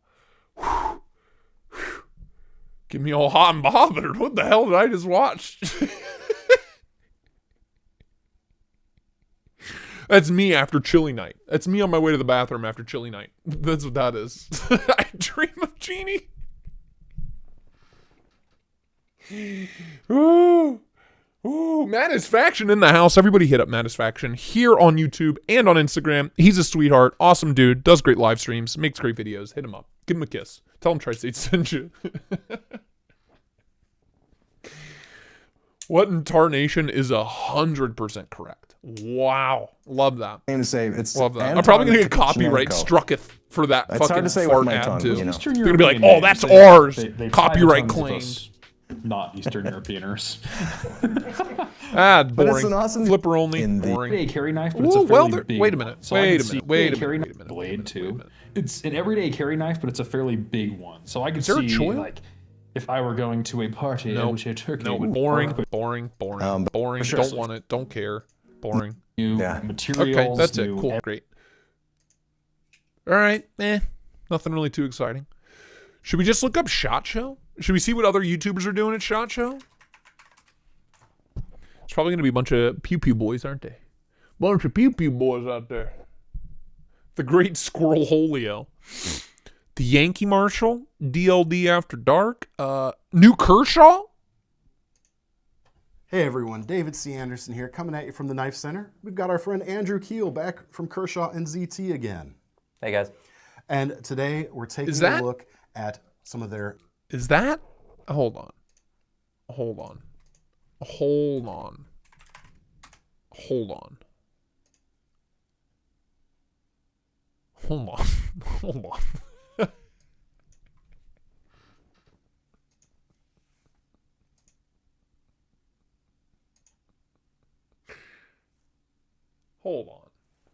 Get me all hot and bothered. What the hell did I just watch? That's me after chilly night. That's me on my way to the bathroom after chilly night. That's what that is. I dream of Genie. Ooh. Ooh, Matisfaction in the house. Everybody hit up Matisfaction here on YouTube and on Instagram. He's a sweetheart. Awesome dude. Does great live streams. Makes great videos. Hit him up. Give him a kiss. Tell him Tristate sent you. What in tarnation is 100% correct. Wow. Love that. Name to say it's love that. I'm probably going to get copyright strucketh for that It's fucking hard to say fart with my ad tongue, too. you know. Eastern They're going to be like, European oh, that's names, ours. they Copyright try the tongues of claim. us not Eastern Europeaners. Boring. But it's an awesome Flipper only. Boring. Everyday carry knife, but it's Ooh, a fairly well, big wait a minute. one. So I can Wait see a minute. carry knife blade too. It's an everyday carry knife, but it's a fairly big one. So I could there a see choil? like if I were going to a party, I would say turkey. No, Ooh, boring. pork, Boring. sure. Don't want it. Don't care. Boring. new materials. Okay, that's it. new Cool. Great. All right. Nothing really too exciting. Should we just look up SHOT Show? Should we see what other YouTubers are doing at SHOT Show? It's probably going to be a bunch of pew-pew boys, aren't they? Bunch of pew-pew boys out there. The Great Squirrel Holio. The Yankee Marshal. DLD After Dark. New Kershaw? Hey everyone, David C. Anderson here, coming at you from the Knife Center. We've got our friend Andrew Keel back from Kershaw and ZT again. Hey guys. And today we're taking a look at some of their... Is that? Hold on.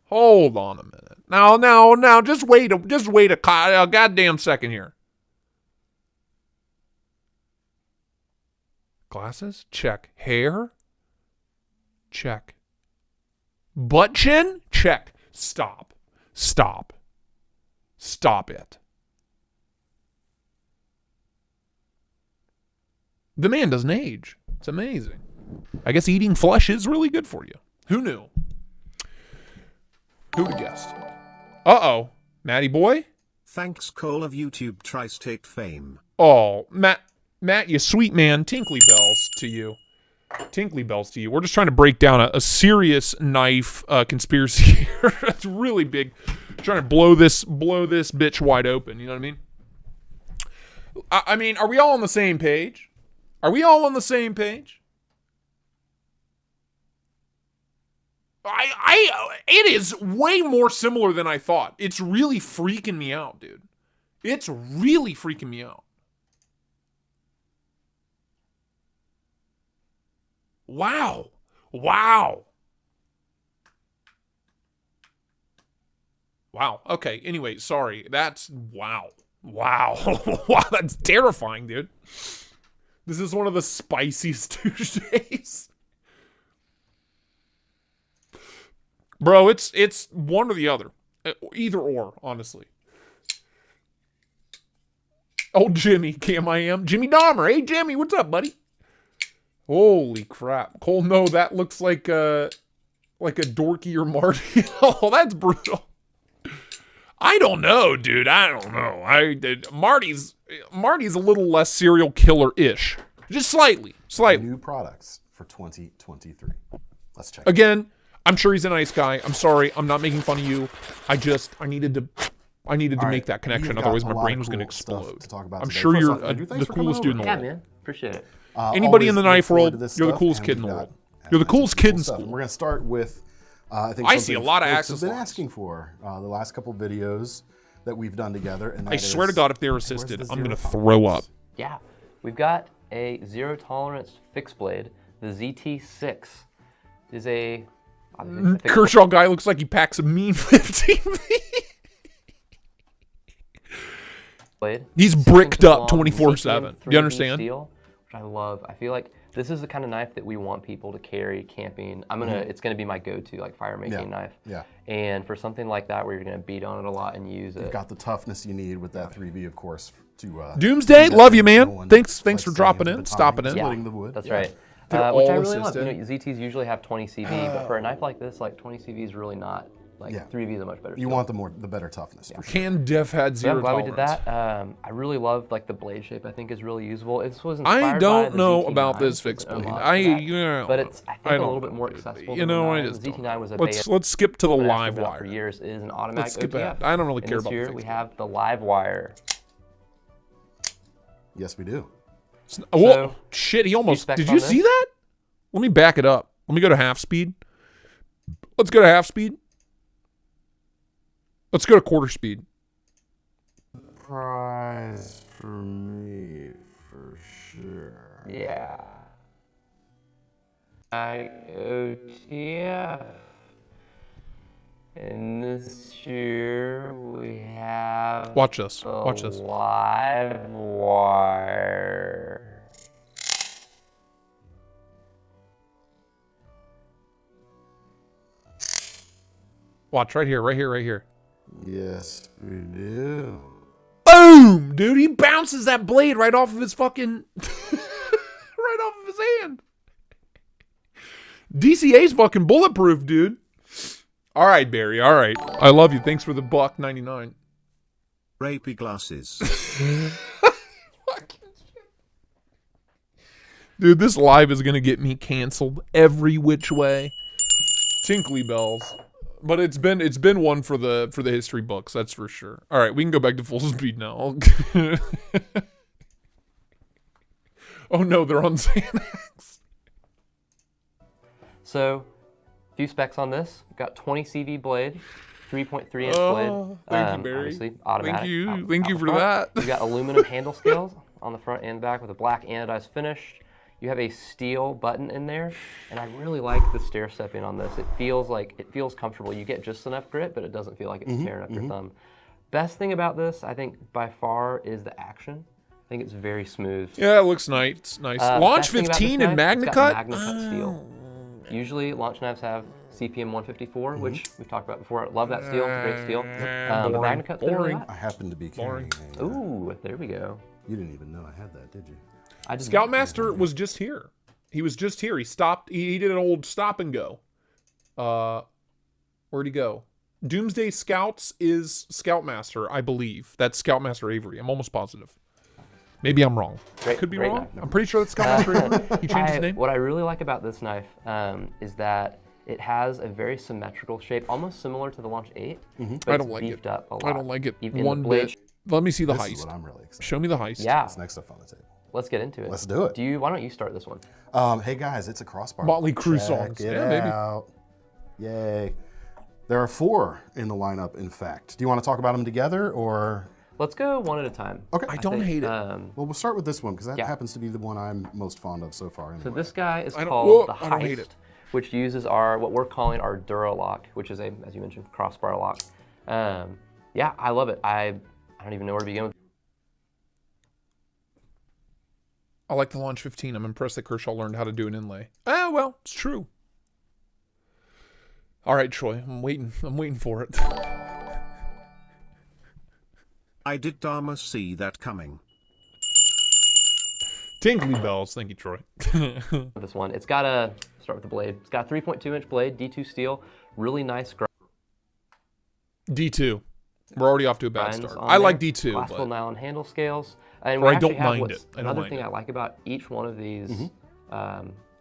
Hold on a minute. Now, just wait a goddamn second here. Glasses? Check. Hair? Check. Butt chin? Check. Stop it. The man doesn't age. It's amazing. I guess eating flesh is really good for you. Who knew? Who'd have guessed? Uh-oh. Matty boy? Thanks, Call of YouTube Tristate fame. Oh, Matt, you sweet man. Tinkly bells to you. We're just trying to break down a serious knife conspiracy here. It's really big. Trying to blow this bitch wide open. You know what I mean? I mean, are we all on the same page? It is way more similar than I thought. It's really freaking me out, dude. It's really freaking me out. Wow. Okay. Anyway, sorry. That's wow. Wow, that's terrifying, dude. This is one of the spiciest Tuesdays. Bro, it's one or the other. Either or, honestly. Oh, Jimmy, Jimmy Dahmer. Hey, Jimmy, what's up, buddy? Holy crap. Cole, no, that looks like a dorky or Marty. Oh, that's brutal. I don't know, dude. I don't know. Marty's a little less serial killer-ish. Just slightly. New products for 2023. Let's check. Again, I'm sure he's a nice guy. I'm sorry. I'm not making fun of you. I needed to make that connection. Otherwise, my brain was going to explode. I'm sure you're the coolest dude in the world. Yeah, man. Appreciate it. Anybody in the knife world, you're the coolest kid in the world. You're the coolest kid in school. We're going to start with, I think I see a lot of access been asking for the last couple videos that we've done together. And I swear to God, if they're assisted, I'm going to throw up. Yeah. We've got a zero tolerance fixed blade, the ZT6. It is a Kershaw guy looks like he packs a mean 15V. blade. He's bricked up 24/7. You understand? Steel, which I love. I feel like this is the kind of knife that we want people to carry camping. It's gonna be my go-to like fire making knife. Yeah. And for something like that where you're gonna beat on it a lot and use it. You've got the toughness you need with that 3V, of course. To Doomsday, love you, man. Thanks for dropping in, stopping in. Yeah, that's right. Which I really love. You know, ZTs usually have 20 CV, but for a knife like this, like 20 CV is really not. Like 3V is a much better. You want the better toughness. For sure. Can Def had zero I'm glad tolerance. we did that. I really love like the blade shape. I think is really usable. This was inspired I by don't the know ZT9, about which this is fixed an blade. homage to that. But it's I think a little bit more accessible. You know, I the just ZT9 was a let's skip to the live for wire. years is an automatic Let's skip OTF. ahead. I don't really care and about this the year fixed we have the live wire. Yes, we do. Whoa, shit, he almost, did you see that? Let me back it up. Let me go to half speed. Let's go to half speed. Let's go to quarter speed. Prize for me, for sure. Yeah. OTF. And this year we have Watch this. Watch this. Live wire. Watch right here, right here, right here. Yes, we do. Boom, dude! He bounces that blade right off of his fucking, right off of his hand. DCA's fucking bulletproof, dude. All right, Barry. All right, I love you. Thanks for the $1.99. Rapey glasses. Dude, this live is gonna get me canceled every which way. Tinkly bells. But it's been one for the history books, that's for sure. All right, we can go back to full speed now. Oh no, they're on Xanax. So, a few specs on this. We've got 20 CV blade, 3.3 inch blade. Thank you, Barry. Obviously automatic. Thank you for front. that. We've got aluminum handle scales on the front and back with a black anodized finish. You have a steel button in there, and I really like the stair stepping on this. It feels comfortable. You get just enough grip, but it doesn't feel like it's tearing up your thumb. Best thing about this, I think, by far, is the action. I think it's very smooth. Yeah, it looks nice. It's nice. Launch 15 in MagnaCut? MagnaCut steel. Usually, launch knives have CPM 154, which we've talked about before. Love that steel. It's a great steel. But MagnaCut's been really hot. I happen to be carrying a, Ooh, there we go. You didn't even know I had that, did you? Scoutmaster was just here. He was just here. He stopped. He did an old stop and go. Where'd he go? Doomsday Scouts is Scoutmaster, I believe. That's Scoutmaster Avery. I'm almost positive. Maybe I'm wrong. Could be wrong. I'm pretty sure that's Scoutmaster Avery. He changed his name. What I really like about this knife is that it has a very symmetrical shape, almost similar to the Launch 8. I don't like it. Up a lot. I don't like it Even one the blade bit. Let me see the This heist. is what I'm really excited. Show me the heist. Yeah. It's next up on the table. Let's get into it. Let's do it. Why don't you start this one? Hey guys, it's a crossbar. Motley Crue Check songs. it Yeah, baby. out. Yay. There are 4 in the lineup, in fact. Do you want to talk about them together, or? Let's go one at a time. Okay. I don't hate it. Well, we'll start with this one, because that happens to be the one I'm most fond of so far. Anyway. So this guy is called the Heist, which uses what we're calling our Duralock, which is as you mentioned, crossbar lock. Yeah, I love it. I don't even know where to begin with. I like the Launch 15. I'm impressed that Kershaw learned how to do an inlay. Ah, well, it's true. All right, Troy, I'm waiting for it. I did Dharma see that coming. Tinkly bells. Thank you, Troy. This one, it's got start with the blade. It's got a 3.2 inch blade, D2 steel, really nice grind. D2. We're already off to a bad start. I like D2. Classical nylon handle scales. And I don't mind it. Another thing I like about each one of these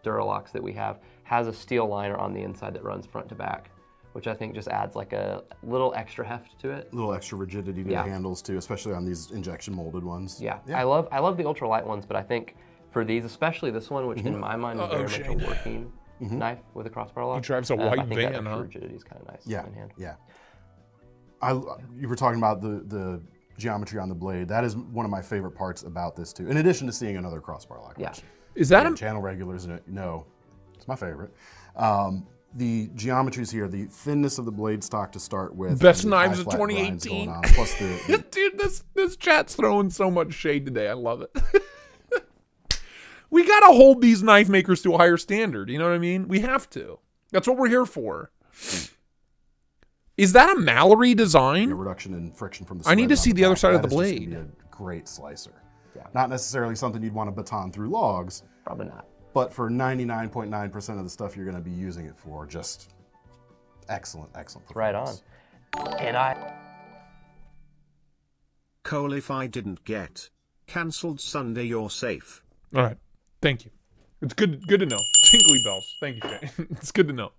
Duralocks that we have has a steel liner on the inside that runs front to back, which I think just adds like a little extra heft to it. A little extra rigidity to the handles too, especially on these injection molded ones. Yeah. I love the ultralight ones, but I think for these, especially this one, which in my mind is very much a working knife with a crossbar lock. He drives a white I think van, that huh? rigidity is kind of nice Yeah, in hand. yeah. You were talking about the geometry on the blade. That is one of my favorite parts about this too. In addition to seeing another crossbar lock. Yeah. Is that channel regulars? No, it's my favorite. the geometries here, the thinness of the blade stock to start with. Best and the knives high of flat grinds 2018. going on, plus the Dude, this chat's throwing so much shade today. I love it. We got to hold these knife makers to a higher standard. You know what I mean? We have to. That's what we're here for. Is that a Mallory design? A reduction in friction from the I need to threads see on the other back. side of That the is just gonna blade. be a great slicer. Yeah. Not necessarily something you'd want to baton through logs. Probably not. But for 99.9% of the stuff you're going to be using it for, just excellent, excellent performance. Right on. And I... Cole, if I didn't get cancelled Sunday, you're safe. All right. Thank you. It's good to know. Tinkly bells. Thank you, Jay. It's good to know.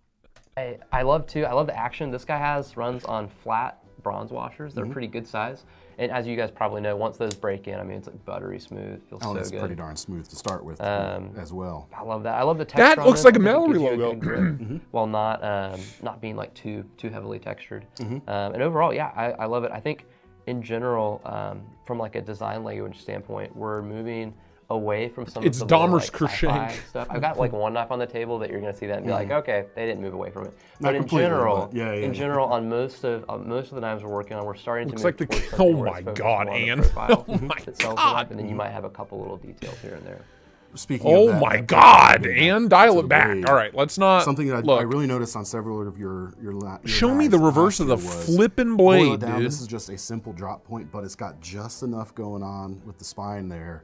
I love the action this guy runs on flat bronze washers. They're pretty good size. And as you guys probably know, once those break in, I mean, it's like buttery smooth. Feels so it's good. pretty darn smooth to start with as well. I love that. I love the texture. That on looks this. like I a think it Mallory gives you logo. good grip while not being like too heavily textured. And overall, yeah, I love it. I think in general, from like a design language standpoint, we're moving away from some of the Dahmer's more, like, sci-fi Kershaw. stuff. I've got like one knife on the table that you're going to see that and be like, okay, they didn't move away from it. Not But in completely, general, but yeah. in general, on most of the knives we're working on, we're starting Looks to move like the towards oh something where my it's focused God, more on the Ann. profile Oh my that sells the God. knife, and then you might have a couple little details here and there. Speaking Oh of that, my that God, blade, Ann, dial to it the back. blade, All right, let's not something that look. I really noticed on several of your Show me the knives reverse last of the year was flipping boil it blade, down. dude. This is just a simple drop point, but it's got just enough going on with the spine there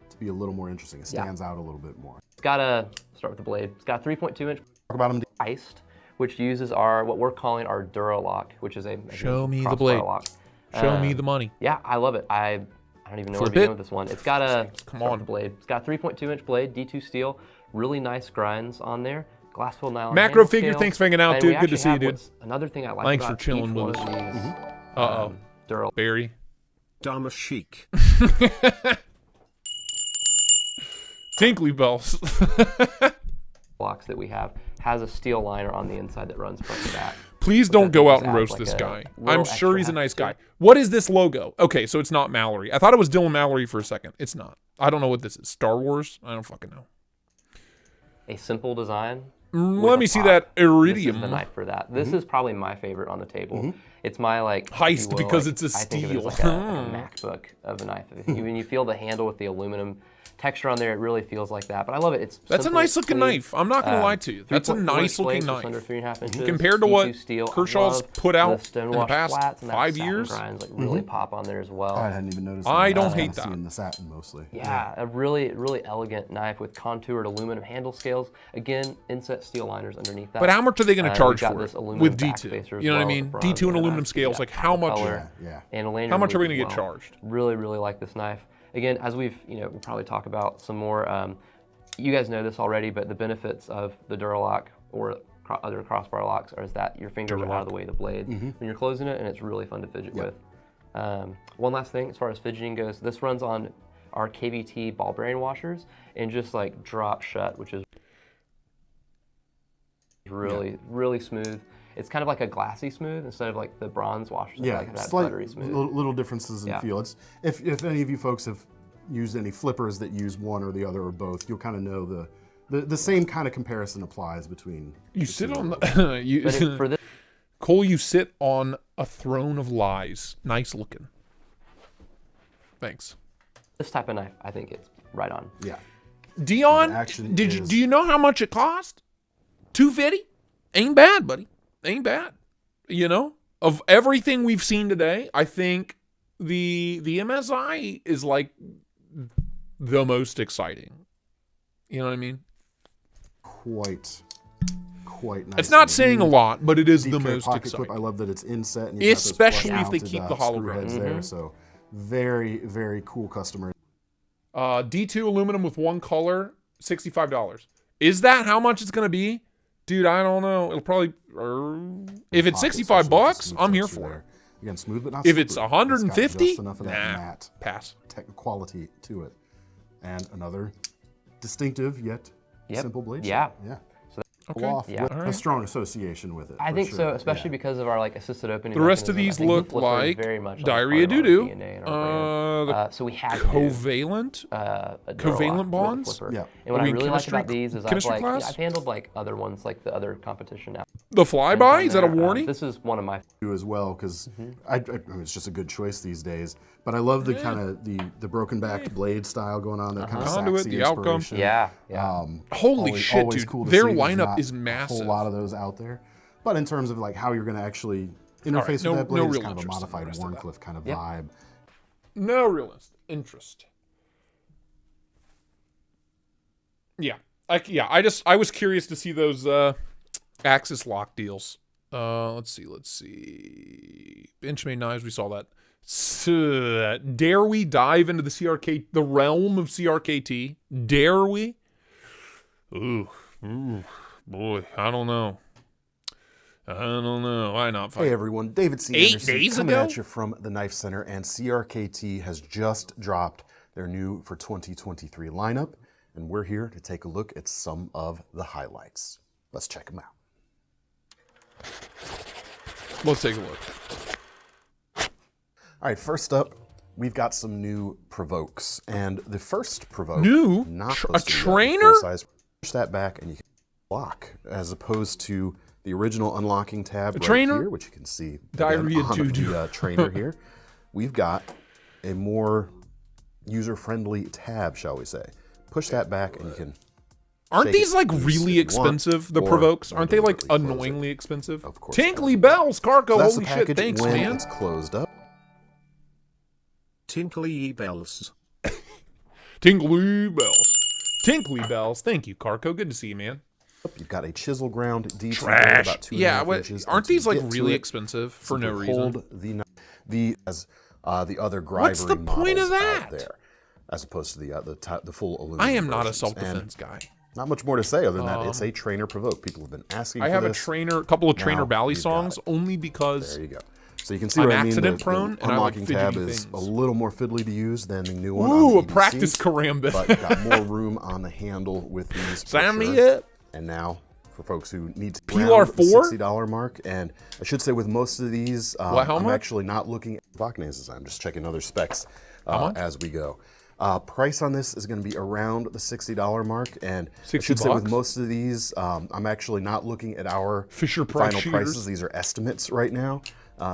to be a little more interesting. It stands out a little bit more. It's got a, start with the blade, it's got a 3.2 inch Talk about them. iced, which uses what we're calling our Duralock, which is a Show me the crossbar blade. lock. Show me the money. Yeah, I love it. I don't even know Flip where to begin it. with this one. It's got a Come on. blade. It's got a 3.2 inch blade, D2 steel, really nice grinds on there. Glass filled nylon. Macro handle figure, scale. thanks for hanging out, And dude. we Good to actually see you, have dude. another thing I like Thanks about for chilling each with one us. of these Duralock. Barry. Dharma chic. Tinkly bells. blocks that we have has a steel liner on the inside that runs front to back. Please don't go out and roast this guy. I'm sure he's a nice guy. What is this logo? Okay, so it's not Mallory. I thought it was Dylan Mallory for a second. It's not. I don't know what this is. Star Wars? I don't fucking know. A simple design. Let me see that Iridium. This is the knife for that. This is probably my favorite on the table. It's my like Heist if you will, because like, it's a I think of it as steel. like a MacBook of a knife. When you feel the handle with the aluminum texture on there, it really feels like that. But I love it. It's That's simple, a nice looking clean. knife. I'm not gonna lie to you. That's a 3.4 nice looking blades, just knife. under 3.5 inches. Compared to D2 what steel. I Kershaw's love put out the in the stonewash past flats and that 5 satin years. grinds like really pop on there as well. I hadn't even noticed. I that. don't was hate kinda that. seeing the satin mostly. Yeah, a really elegant knife with contoured aluminum handle scales. Again, inset steel liners underneath that. But how much are they going to charge we've got for this it aluminum with backspacer D2? as You know what I well, mean? with bronze D2 and anodized, aluminum so scales. you Like got how copper much? color and a lanyard How much are we loop going to as get well. charged? Really like this knife. Again, as we'll probably talk about some more. You guys know this already, but the benefits of the Duralock or other crossbar locks is that your fingers are out of the way of the blade when you're closing it, and it's really fun to fidget with. One last thing, as far as fidgeting goes, this runs on our KVT ball bearing washers and just like drop shut, which is really smooth. It's kind of like a glassy smooth instead of like the bronze washers that like that slight buttery smooth. little differences in feel. It's if any of you folks have used any flippers that use one or the other or both, you'll kind of know the same kind of comparison applies between. You sit on the Cole, you sit on a throne of lies. Nice looking. Thanks. This type of knife, I think it's right on. Yeah. Dion, do you know how much it cost? $250? Ain't bad, buddy. Ain't bad. You know, of everything we've seen today, I think the MSI is like the most exciting. You know what I mean? Quite nice. It's not saying a lot, but it is the Deep most pocket exciting. Clip. I love that it's inset, and especially got if they those keep the screw hologram heads there. So very cool customer. D2 aluminum with one color, $65. Is that how much it's gonna be? Dude, I don't know. It'll probably if it's $65, I'm here for it. Again, smooth but not if super. it's 150, just enough of that matte pass. Quality to it, and another distinctive yet simple blade. Yeah. Yeah. Okay. off Yeah. with All a right. strong association with it. I for think sure. so, especially because of our like assisted opening. The rest of mechanism. these I think the look flipper is like very much diarrhea part of our doo-doo. DNA and our brand. So we had to Covalent, a covalent with the bonds. flipper. Yeah. And what Are I we in really like chemistry- about these is chemistry class? I've handled like other ones, like the other competition now. The flyby, is that a warning? This is one of my as well because I mean, it's just a good choice these days. But I love the kind of the broken back blade style going on, that kind of Conduit, saxy the outcome. inspiration. Yeah. Holy always, shit, always dude! cool to Their see. There's lineup not is a massive. whole lot of those out there. But in terms of like how you're going to actually interface no- with that blade, no it's real kind of a interest in the modified rest of that. Warncliffe kind of Yep. vibe. No real interest. Yeah, I was curious to see those Axis lock deals. Let's see. Benchmade Knives, we saw that. Dare we dive into the realm of CRKT? Dare we? Ooh, boy, I don't know. Why not? Hey everyone, David C. 8 Anderson days coming ago? at you from the Knife Center, and CRKT has just dropped their new for 2023 lineup, and we're here to take a look at some of the highlights. Let's check them out. Let's take a look. All right, first up, we've got some new Provokes, and the first Provoke, New? not A supposed to be trainer? full size. Push that back, and you can lock, as opposed to the original unlocking tab right trainer? here, which you can see Diarrhea again on doo-doo. the trainer here. We've got a more user-friendly tab, shall we say. Push that back, and you can. Aren't shake these it like loose really if you want, expensive? The or Provokes, aren't they like deliberately close it. annoyingly expensive? Of course. Tinkly bells, Carco. So that's the Holy shit! package Thanks, when man. it's closed up. Tinkly bells. Tinkly bells. Tinkly bells. Thank you, Carco. Good to see you, man. You've got a chisel ground DT Trash. about 2.5 Yeah, inches. aren't And to these like get to really it, expensive for no simply reason? Hold the other Grivery What's the point of models that? out there, as opposed to the full aluminum. I am not a versions. self-defense And guy. Not much more to say other than that it's a trainer Provoke. People have been asking. I for have this. a couple of Trainer Now Bally you've got songs it. only because There you go. So you can see I'm what I mean. accident The prone and I like unlocking tab fidgety is things. a little more fiddly to use than the new one. Ooh, on a the EDC, practice karambit. But got more room on the handle with these. for Sign me sure. up. And now, for folks who need to PLR4? the $60 mark, and I should say with most of these, What, how I'm much? actually not looking at Vacnases. I'm just checking other specs How much? as we go. Price on this is going to be around the $60 mark, and I 60 should say with bucks? most of these, I'm actually not looking at our Fisher Price final cheaters. prices. These are estimates right now.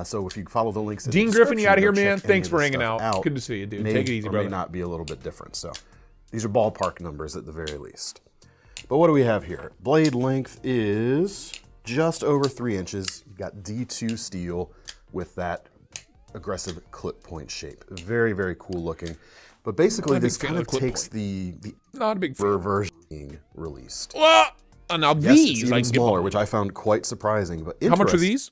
So if you follow the links in Dean the Griffin, you description, outta here, go man. check any Thanks of for this hanging stuff out. Good to see you, dude. May Take it easy, or brother. May not be a little bit different. So these are ballpark numbers at the very least. But what do we have here? Blade length is just over 3 inches. You've got D2 steel with that aggressive clip point shape. Very, very cool looking. But basically, Not a big this fan kind of of clip takes point. the Not a big fan. version being released. Now Yes, these it's I even can smaller, get. which I found quite surprising. But How much are interesting. these?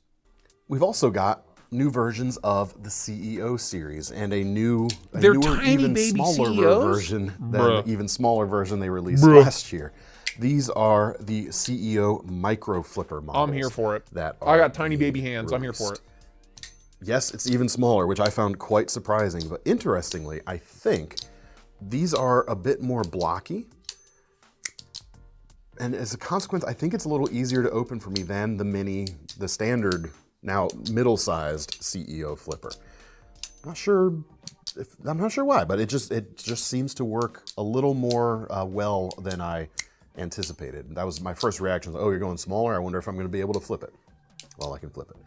We've also got new versions of the CEO series and a newer, tiny even baby smaller CEOs? version than Bruh. the even smaller version they released Bruh. last year. These are the CEO micro flipper models. I'm here for it. That I are got tiny being baby hands. I'm here for released. it. Yes, it's even smaller, which I found quite surprising. But interestingly, I think these are a bit more blocky. And as a consequence, I think it's a little easier to open for me than the standard, now middle-sized CEO flipper. I'm not sure why, but it just seems to work a little more well than I anticipated. That was my first reaction. Oh, you're going smaller? I wonder if I'm going to be able to flip it. Well, I can flip it.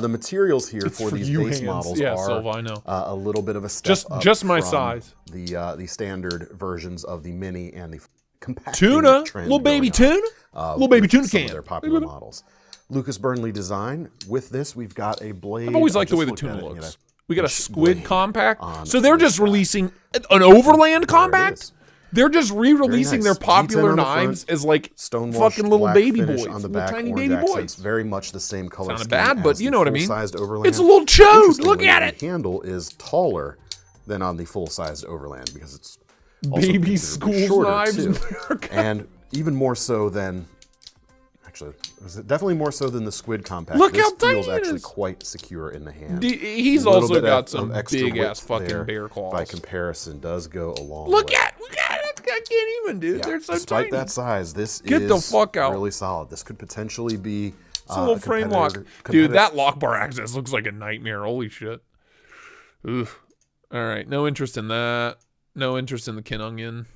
The materials here It's for for these you base hands. models Yeah, are Silva, I know. a little bit of a step up just my from size. The standard versions of the mini and the compact Tuna, trend little baby going on, tuna, little baby with tuna some can. of their popular models. Lucas Burnley design. With this, we've got a blade. I've always I liked the just way the looked tuna at it, you looks. know, We got a squid blade compact. on So they're this just guy. releasing an overland There it compact? is. They're just re-releasing Very their nice. popular D10 on the knives front, as like stonewashed fucking little black baby finish boys. on the Little back, tiny orange baby accents, boys. very much the same color Sounded scheme bad, but as you the know what I mean. full-sized Overland. It's a little chode. Look Interestingly, at it. The handle is taller than on the full-sized Overland because it's also Baby considerably school shorter, knives in too. America. And even more so than, actually, definitely more so than the Squid Compact. Look this how tiny feels it actually is. quite secure in the hand. He's A little also bit got of some extra big ass width fucking there bear claws. By comparison, does go a long Look way. at it. I can't even, dude. Yeah, They're so despite tiny. that size, this Get is the fuck out. really solid. This could potentially be It's a little frame lock. Dude, that lock bar access looks like a nightmare. Holy shit. Oof. All right. No interest in that. No interest in the Kin Onion.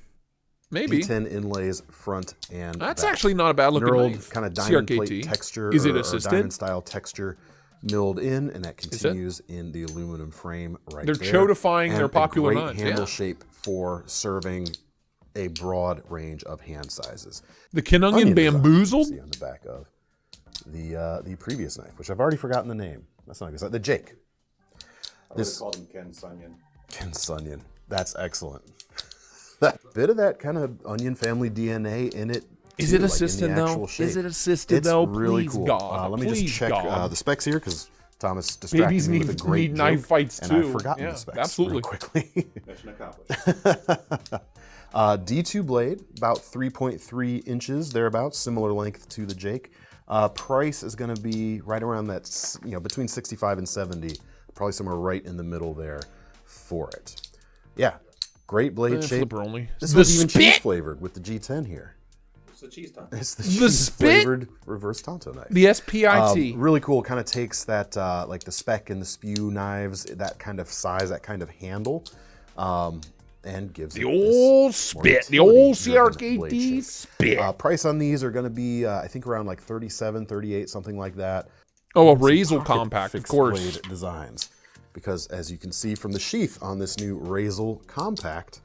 Maybe. D10 inlays front and That's back. actually not a bad looking Knurled knife. kind of diamond CRKT. plate texture. Is it or assisted? diamond style texture milled in, and that Is it? continues in the aluminum frame right They're there. chodifying And their popular a great knives, handle yeah. shape for serving a broad range of hand sizes. The Kin Onion design, bamboozled? see on the back of the previous knife, which I've already forgotten the name. That's not good. The Jake. This called him Ken Sunyon. Ken Sunyon. That's excellent. That bit of that kind of onion family DNA in it. Is too, it like in assisted, the though? actual shape. Is it assisted, It's though? really Please, cool. God. Let me Please, just check God. the specs here because Thomas distracted Babies me need, with a great need knife joke, fights, and too. I've forgotten Yeah, the specs absolutely. real quickly. Mission accomplished. D2 blade, about 3.3 inches, thereabouts, similar length to the Jake. Price is going to be right around that, between 65 and 70, probably somewhere right in the middle there for it. Yeah, great blade shape. Flipper only. This The one's even cheese spit! flavored with the G10 here. It's the cheese time. It's the The cheese spit? flavored reverse Tonto knife. The SPIT. Really cool. Kind of takes that like the spec and the spew knives, that kind of size, that kind of handle, and gives The it old this more spit. The old utility-driven blade CRKT shape. spit. Price on these are going to be, I think, around like 37, 38, something like that. Oh, a Some Razel pocket compact, of fixed course. blade designs, because as you can see from the sheath on this new Razel compact,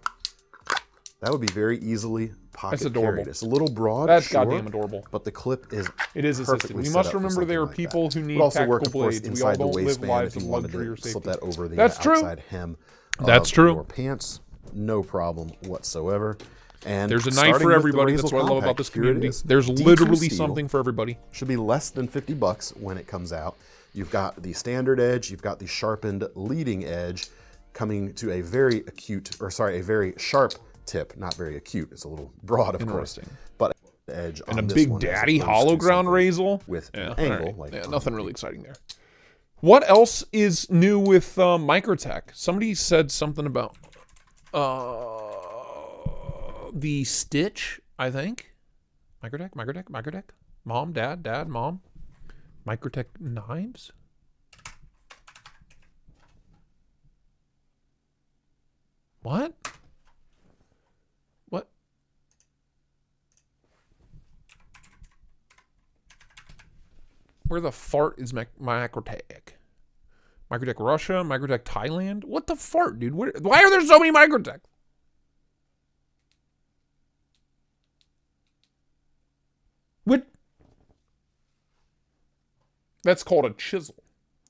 that would be very easily pocket That's adorable. carried. It's a little broad, That's sure, goddamn adorable. but the clip is It is assisted. perfectly We set must up for remember something there are like people that. who need Would also work, tactical of course, blades. We all inside the don't live waistband lives if of you wanted luxury or to slip safety. that over the That's true. outside hem That's of true. your pants. No problem whatsoever. And There's a knife starting for with the everybody. Razel That's what I love about Compact, this here it community. is. There's D2 literally steel. something for everybody. Should be less than $50 when it comes out. You've got the standard edge, you've got the sharpened leading edge coming to a very very sharp tip. Not very acute. It's a little broad, of course. Interesting. But the edge And on a this big one as daddy opposed hollow to ground something Razel with yeah, an angle. right. Like yeah, nothing really exciting there. What else is new with Microtech? Somebody said something about the Stitch, I think. Microtech. Mom, dad, mom. Microtech knives. What? What? Where the fart is Microtech? Microtech Russia? Microtech Thailand? What the fart, dude? Why are there so many Microtech? What? That's called a chisel.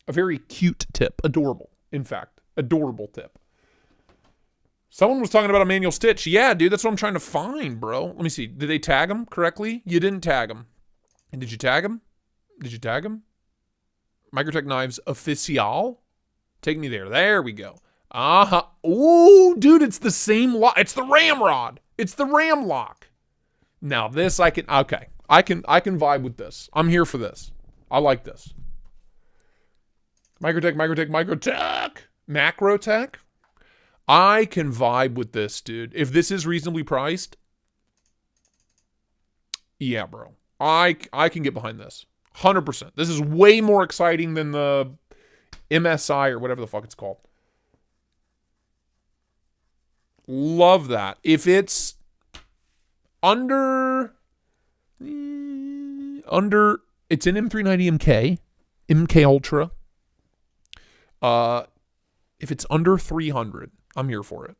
A very cute tip. Adorable, in fact. Adorable tip. Someone was talking about a manual stitch. Yeah, dude, that's what I'm trying to find, bro. Let me see. Did they tag him correctly? You didn't tag him. And did you tag him? Did you tag him? Microtech Knives Official? Take me there. There we go. Uh-huh. Ooh, dude, it's the same lock. It's the ramrod. It's the ram lock. Now this I can, okay. I can vibe with this. I'm here for this. I like this. Microtech. Macrotech. I can vibe with this, dude. If this is reasonably priced, yeah, bro. I can get behind this. 100%. This is way more exciting than the MSI or whatever the fuck it's called. Love that. If it's under it's an M390 MK Ultra. If it's under 300, I'm here for it.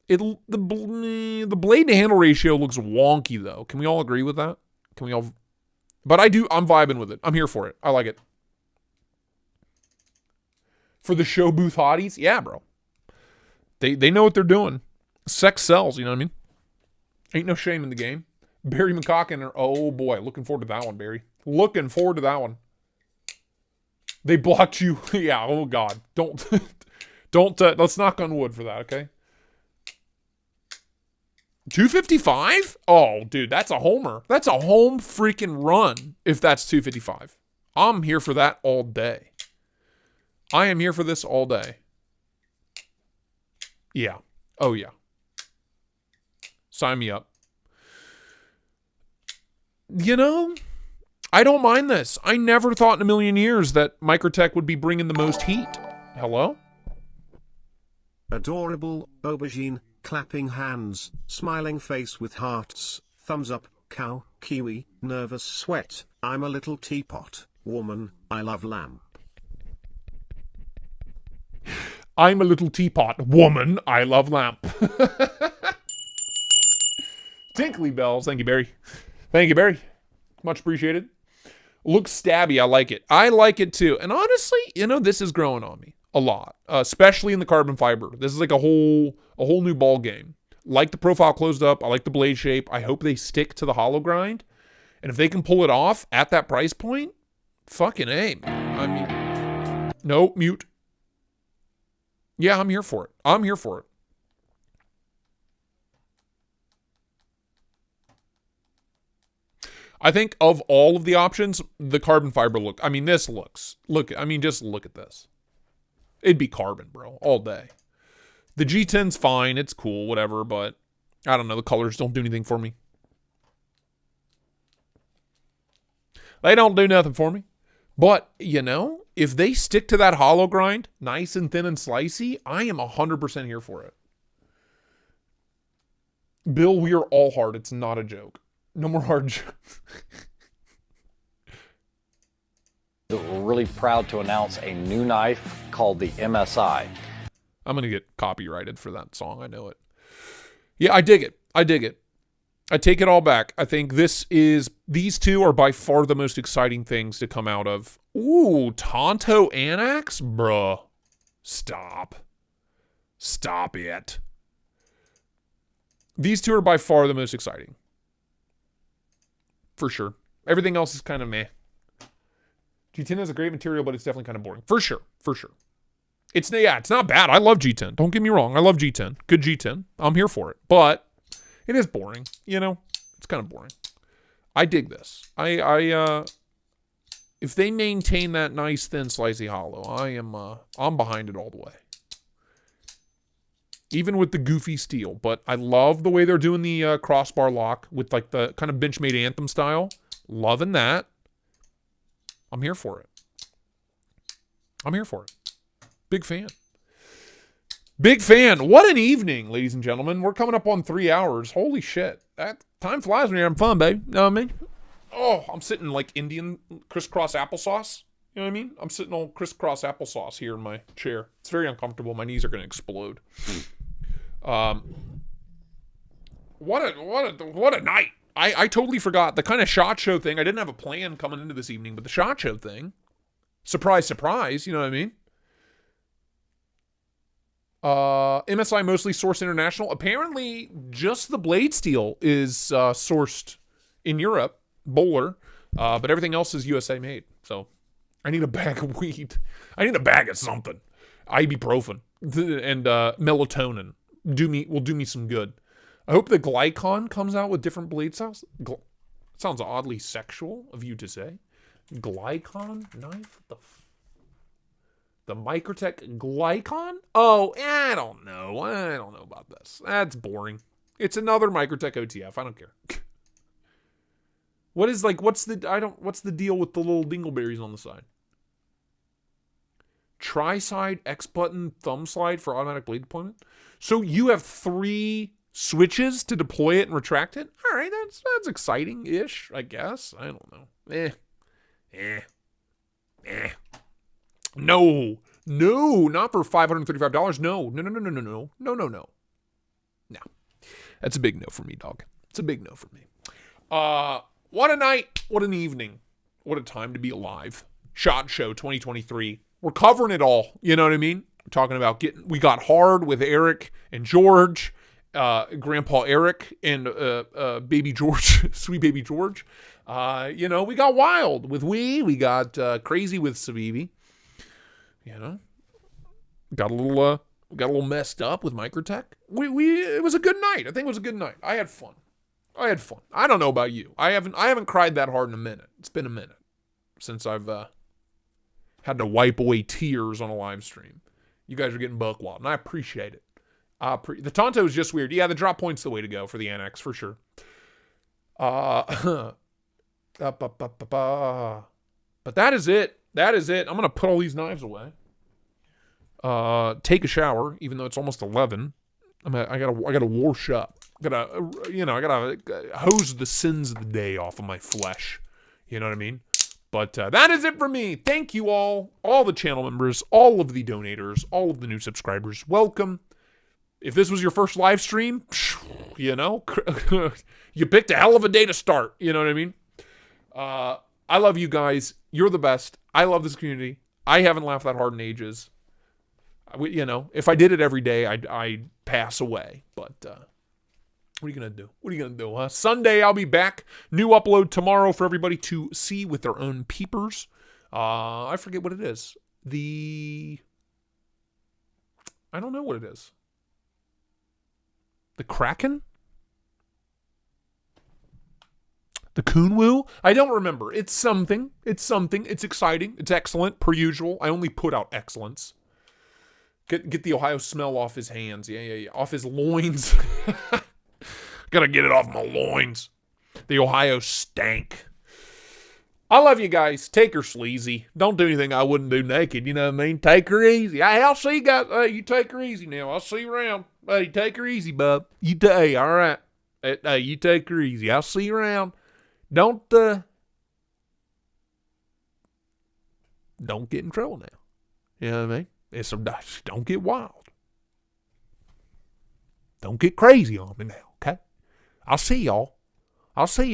The blade to handle ratio looks wonky though. Can we all agree with that? Can we all? But I'm vibing with it. I'm here for it. I like it. For the show booth hotties, yeah, bro. They know what they're doing. Sex sells, you know what I mean? Ain't no shame in the game. Barry McCocken, oh boy, looking forward to that one, Barry. Looking forward to that one. They blocked you. Yeah, oh God. Don't, let's knock on wood for that, okay? 255? Oh, dude, that's a homer. That's a home freaking run if that's 255. I'm here for that all day. I am here for this all day. Yeah. Oh, yeah. Sign me up. You know, I don't mind this. I never thought in a million years that Microtech would be bringing the most heat. Hello? Adorable, aubergine, clapping hands, smiling face with hearts, thumbs up, cow, kiwi, nervous sweat, I'm a little teapot, woman, I love lamp. I'm a little teapot, woman, I love lamp. Tinkly bells. Thank you, Barry. Thank you, Barry. Much appreciated. Looks stabby. I like it. I like it too. And honestly, you know, this is growing on me a lot, especially in the carbon fiber. This is like a whole new ball game. Like the profile closed up. I like the blade shape. I hope they stick to the hollow grind. And if they can pull it off at that price point, fucking A, man. I mean, no, mute. Yeah, I'm here for it. I'm here for it. I think of all of the options, the carbon fiber look. I mean, this looks. I mean, just look at this. It'd be carbon, bro, all day. The G10's fine. It's cool, whatever, but I don't know. The colors don't do anything for me. They don't do nothing for me. But, you know, if they stick to that hollow grind, nice and thin and slicey, I am 100% here for it. Bill, we are all hard. It's not a joke. No more hard jokes. We're really proud to announce a new knife called the MSI. I'm going to get copyrighted for that song. I know it. Yeah, I dig it. I dig it. I take it all back. I think these two are by far the most exciting things to come out of. Ooh, Tonto Anax? Bruh. Stop. Stop it. These two are by far the most exciting. For sure. Everything else is kind of meh. G10 is a great material, but it's definitely kind of boring. For sure. For sure. It's not bad. I love G10. Don't get me wrong. I love G10. Good G10. I'm here for it. But it is boring, you know. It's kind of boring. I dig this. If they maintain that nice thin slicey hollow, I'm behind it all the way. Even with the goofy steel, but I love the way they're doing the crossbar lock with like the kind of Benchmade Anthem style. Loving that. I'm here for it. I'm here for it. Big fan. Big fan. What an evening, ladies and gentlemen. We're coming up on 3 hours. Holy shit. That time flies when you're having fun, babe. You know what I mean? Oh, I'm sitting like Indian crisscross applesauce. You know what I mean? I'm sitting all crisscross applesauce here in my chair. It's very uncomfortable. My knees are going to explode. What a night. I totally forgot the kind of SHOT Show thing. I didn't have a plan coming into this evening, but the SHOT Show thing. Surprise, surprise. You know what I mean? MSI mostly sourced international. Apparently, just the blade steel is sourced in Europe, Bowler, but everything else is USA made. So, I need a bag of weed. I need a bag of something. Ibuprofen and melatonin will do me some good. I hope the Glycon comes out with different blade styles. Sounds oddly sexual of you to say. Glycon knife? The Microtech Glycon? Oh, I don't know. I don't know about this. That's boring. It's another Microtech OTF. I don't care. What's the deal with the little dingleberries on the side? Tri-side X button thumb slide for automatic blade deployment. So you have 3 switches to deploy it and retract it? All right, that's exciting-ish, I guess. I don't know. No, not for $535. No. That's a big no for me, dog. It's a big no for me. What a night. What an evening. What a time to be alive. SHOT Show 2023. We're covering it all. You know what I mean? We're talking about we got hard with Eric and George, Grandpa Eric and baby George, sweet baby George. You know, we got wild with we got crazy with Savivi. You know, got a little messed up with Microtech. It was a good night. I think it was a good night. I had fun. I don't know about you. I haven't cried that hard in a minute. It's been a minute since I've had to wipe away tears on a live stream. You guys are getting buck wild, and I appreciate it. The Tonto is just weird. Yeah, the drop point's the way to go for the NX for sure. But that is it. That is it. I'm gonna put all these knives away. Take a shower, even though it's almost 11. I gotta wash up. I gotta hose the sins of the day off of my flesh. You know what I mean? But that is it for me. Thank you all the channel members, all of the donators, all of the new subscribers. Welcome. If this was your first live stream, you know, you picked a hell of a day to start. You know what I mean? I love you guys. You're the best. I love this community. I haven't laughed that hard in ages. You know, if I did it every day, I'd pass away. But what are you going to do? What are you going to do, huh? Sunday, I'll be back. New upload tomorrow for everybody to see with their own peepers. I forget what it is. I don't know what it is. The Kraken? The Kunwu? I don't remember. It's something. It's something. It's exciting. It's excellent, per usual. I only put out excellence. Get the Ohio smell off his hands. Yeah. Off his loins. Gotta get it off my loins. The Ohio stank. I love you guys. Take her sleazy. Don't do anything I wouldn't do naked. You know what I mean? Take her easy. Hey, I'll see you guys. Hey, you take her easy now. I'll see you around. Hey, take her easy, bub. Hey, all right. Hey, you take her easy. I'll see you around. Don't get in trouble now. You know what I mean? Don't get wild. Don't get crazy on me now, okay? I'll see y'all. I'll see you.